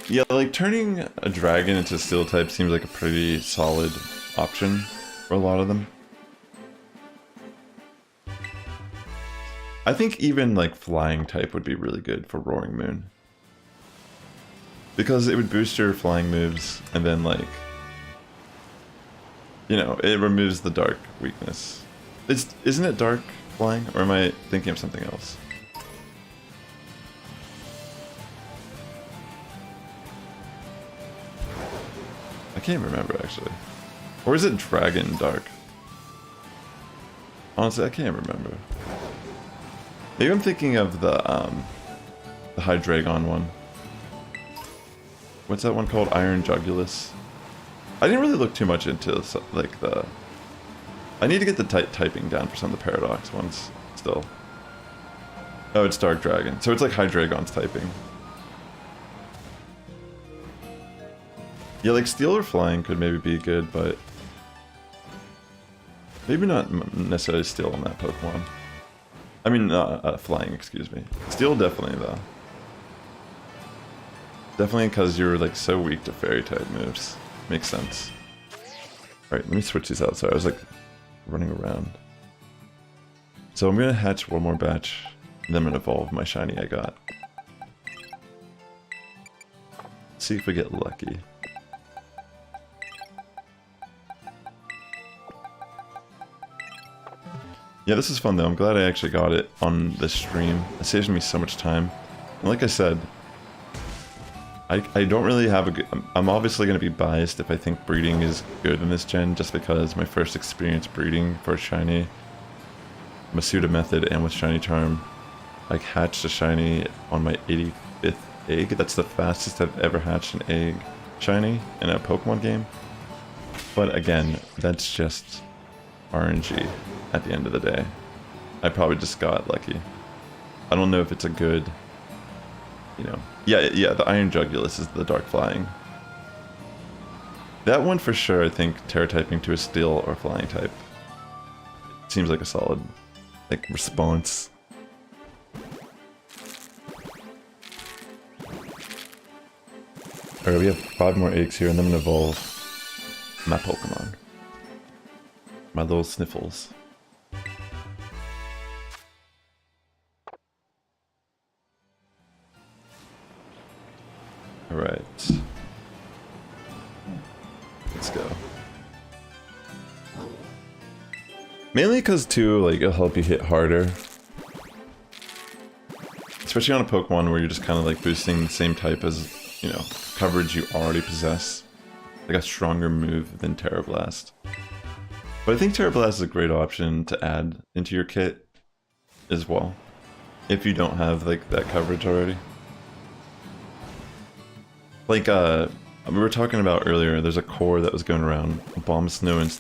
[SPEAKER 1] Yeah, like turning a dragon into steel type seems like a pretty solid option for a lot of them. I think even like flying type would be really good for Roaring Moon. Because it would boost your flying moves and then like, you know, it removes the dark weakness. Isn't it dark flying, or am I thinking of something else? I can't remember actually. Or is it Dragon Dark? Honestly, I can't remember. Maybe I'm thinking of the Hydreigon one. What's that one called? Iron Jugulus? I didn't really look too much into like the... I need to get the typing down for some of the Paradox ones still. Oh, it's Dark Dragon. So it's like Hydreigon's typing. Yeah, like Steel or Flying could maybe be good, but... maybe not necessarily Steel on that Pokemon. I mean, Flying, excuse me. Steel definitely, though. Definitely because you're like so weak to Fairy type moves. Makes sense. Alright, let me switch these out. Sorry, I was like running around. So I'm gonna hatch one more batch, and then I'm gonna evolve my shiny I got. See if we get lucky. Yeah, this is fun though. I'm glad I actually got it on this stream. It saves me so much time. And like I said, I don't really have a good... I'm obviously going to be biased if I think breeding is good in this gen, just because my first experience breeding for shiny Masuda method and with shiny charm, I hatched a shiny on my 85th egg. That's the fastest I've ever hatched an egg shiny in a Pokemon game. But again, that's just RNG at the end of the day. I probably just got lucky. I don't know if it's a good... you know, yeah, the Iron Jugulus is the Dark Flying. That one for sure, I think, Terra typing to a Steel or Flying type. Seems like a solid, like, response. Alright, we have 5 more eggs here, and then I'm gonna evolve my Pokemon. My little Sniffles. Alright. Let's go. Mainly because, too, like, it'll help you hit harder. Especially on a Pokemon where you're just kind of, like, boosting the same type as, you know, coverage you already possess. Like a stronger move than Terra Blast. But I think Terra Blast is a great option to add into your kit as well. If you don't have, like, that coverage already. Like, we were talking about earlier, there's a core that was going around, Bomb Snow and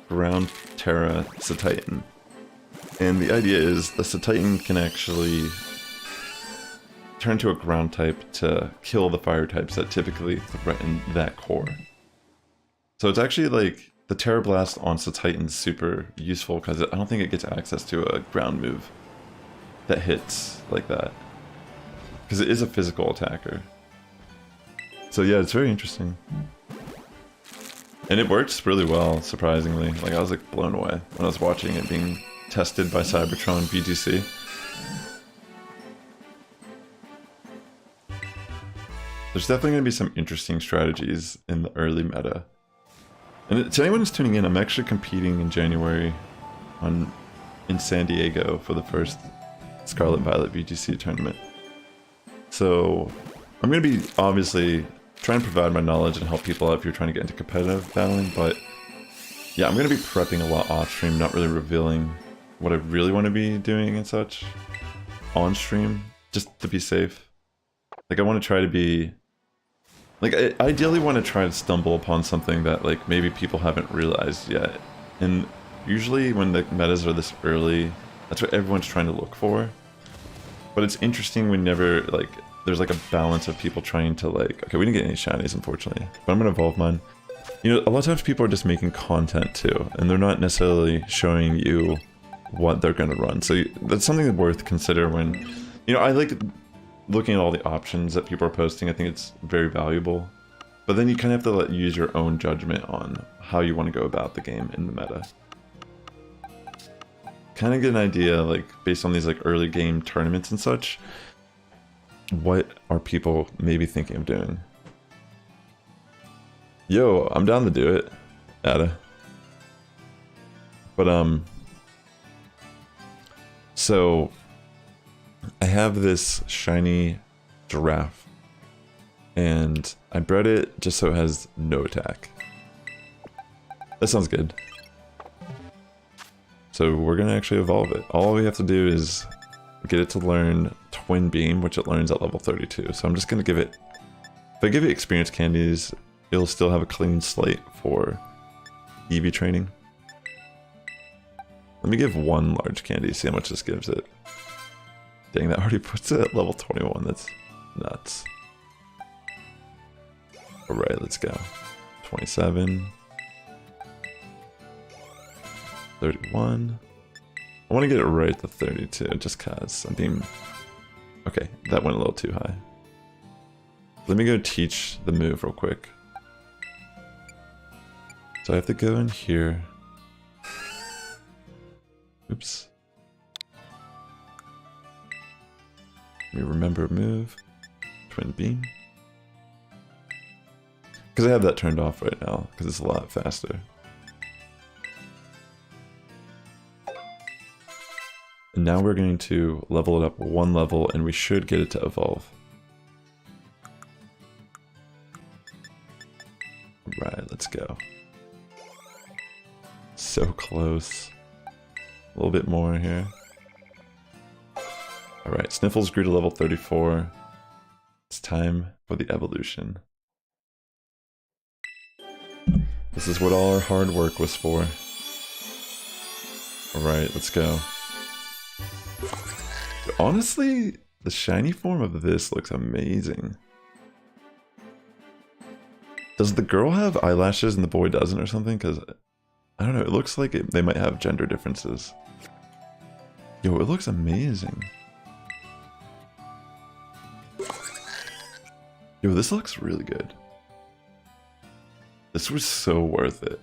[SPEAKER 1] Ground Terra Cetitan. And the idea is the Cetitan can actually turn to a ground type to kill the fire types that typically threaten that core. So it's actually like, the Terra Blast on Cetitan's super useful because I don't think it gets access to a ground move that hits like that. Because it is a physical attacker. So yeah, it's very interesting. And it works really well, surprisingly. Like, I was like blown away when I was watching it being tested by Cybertron VGC. There's definitely going to be some interesting strategies in the early meta. And to anyone who's tuning in, I'm actually competing in January in San Diego for the first Scarlet and Violet VGC tournament. So I'm going to be obviously trying to provide my knowledge and help people out if you're trying to get into competitive battling, but Yeah, I'm gonna be prepping a lot off stream, not really revealing what I really want to be doing and such on stream, just to be safe. Like I want to try to be, like I ideally want to try to stumble upon something that like maybe people haven't realized yet. And usually when the metas are this early, that's what everyone's trying to look for. But it's interesting whenever like there's like a balance of people trying to like, okay, we didn't get any shinies unfortunately, but I'm gonna evolve mine. You know, a lot of times people are just making content too, and they're not necessarily showing you what they're gonna run. So that's something worth consider when, you know, I like looking at all the options that people are posting. I think it's very valuable. But then you kind of have to use your own judgment on how you want to go about the game in the meta. Kind of get an idea, like, based on these like early game tournaments and such, what are people maybe thinking of doing? Yo, I'm down to do it, Ada. But so I have this shiny giraffe, and I bred it just so it has no attack. That sounds good. So we're gonna actually evolve it. All we have to do is get it to learn Twin Beam, which it learns at level 32. So I'm just gonna give it, if I give it experience candies, it'll still have a clean slate for EV training. Let me give one large candy, see how much this gives it. Dang, that already puts it at level 21, that's nuts. Alright, let's go. 27. 31. I want to get it right to 32, just cause I'm being... Okay, that went a little too high. Let me go teach the move real quick. So I have to go in here. Oops. Let me remember a move. Twin Beam. Because I have that turned off right now, because it's a lot faster. And now we're going to level it up one level, and we should get it to evolve. Right, let's go. So close. A little bit more here. Alright, Sniffles grew to level 34. It's time for the evolution. This is what all our hard work was for. Alright, let's go. Honestly, the shiny form of this looks amazing. Does the girl have eyelashes and the boy doesn't or something? Because, I don't know, it looks like they might have gender differences. Yo, it looks amazing. Yo, this looks really good. This was so worth it.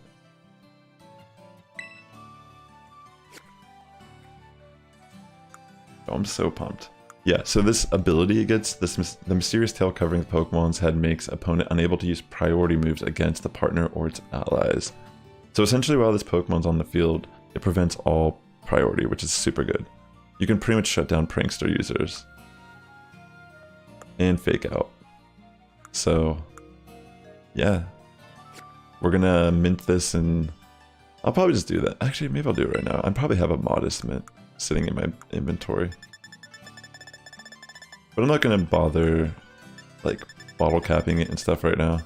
[SPEAKER 1] Oh, I'm so pumped. Yeah, so this ability it gets, the mysterious tail covering the Pokemon's head makes opponent unable to use priority moves against the partner or its allies. So essentially while this Pokemon's on the field, it prevents all priority, which is super good. You can pretty much shut down prankster users. And fake out. So, yeah. We're gonna mint this and I'll probably just do that. Actually, maybe I'll do it right now. I probably have a modest mint sitting in my inventory. But I'm not gonna bother like bottle capping it and stuff right now.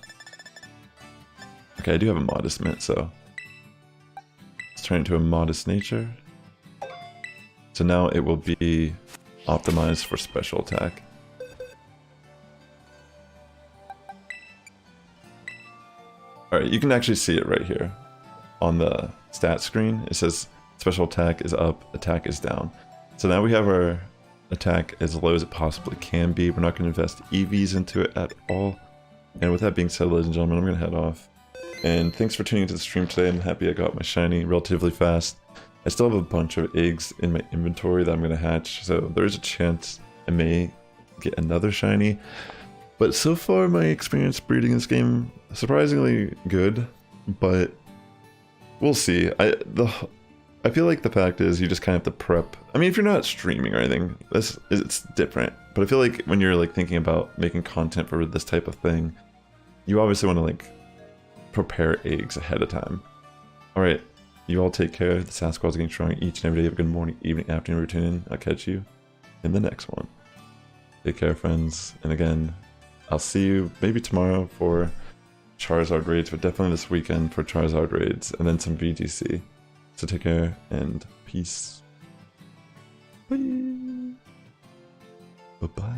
[SPEAKER 1] Okay, I do have a modest mint, so let's turn it into a modest nature. So now it will be optimized for special attack. Alright, you can actually see it right here on the stat screen. It says special attack is up, attack is down. So now we have our attack as low as it possibly can be. We're not going to invest EVs into it at all. And with that being said, ladies and gentlemen, I'm going to head off. And thanks for tuning into the stream today. I'm happy I got my shiny relatively fast. I still have a bunch of eggs in my inventory that I'm going to hatch, so there's a chance I may get another shiny. But so far, my experience breeding this game, surprisingly good, but we'll see. I feel like the fact is you just kind of have to prep. I mean, if you're not streaming or anything, it's different. But I feel like when you're like thinking about making content for this type of thing, you obviously want to like prepare eggs ahead of time. Alright, you all take care. The Sass Squad's getting strong each and every day. Have a good morning, evening, afternoon routine. I'll catch you in the next one. Take care, friends. And again, I'll see you maybe tomorrow for Charizard raids, but definitely this weekend for Charizard raids, and then some VGC. So take care and peace. Bye. Bye-bye.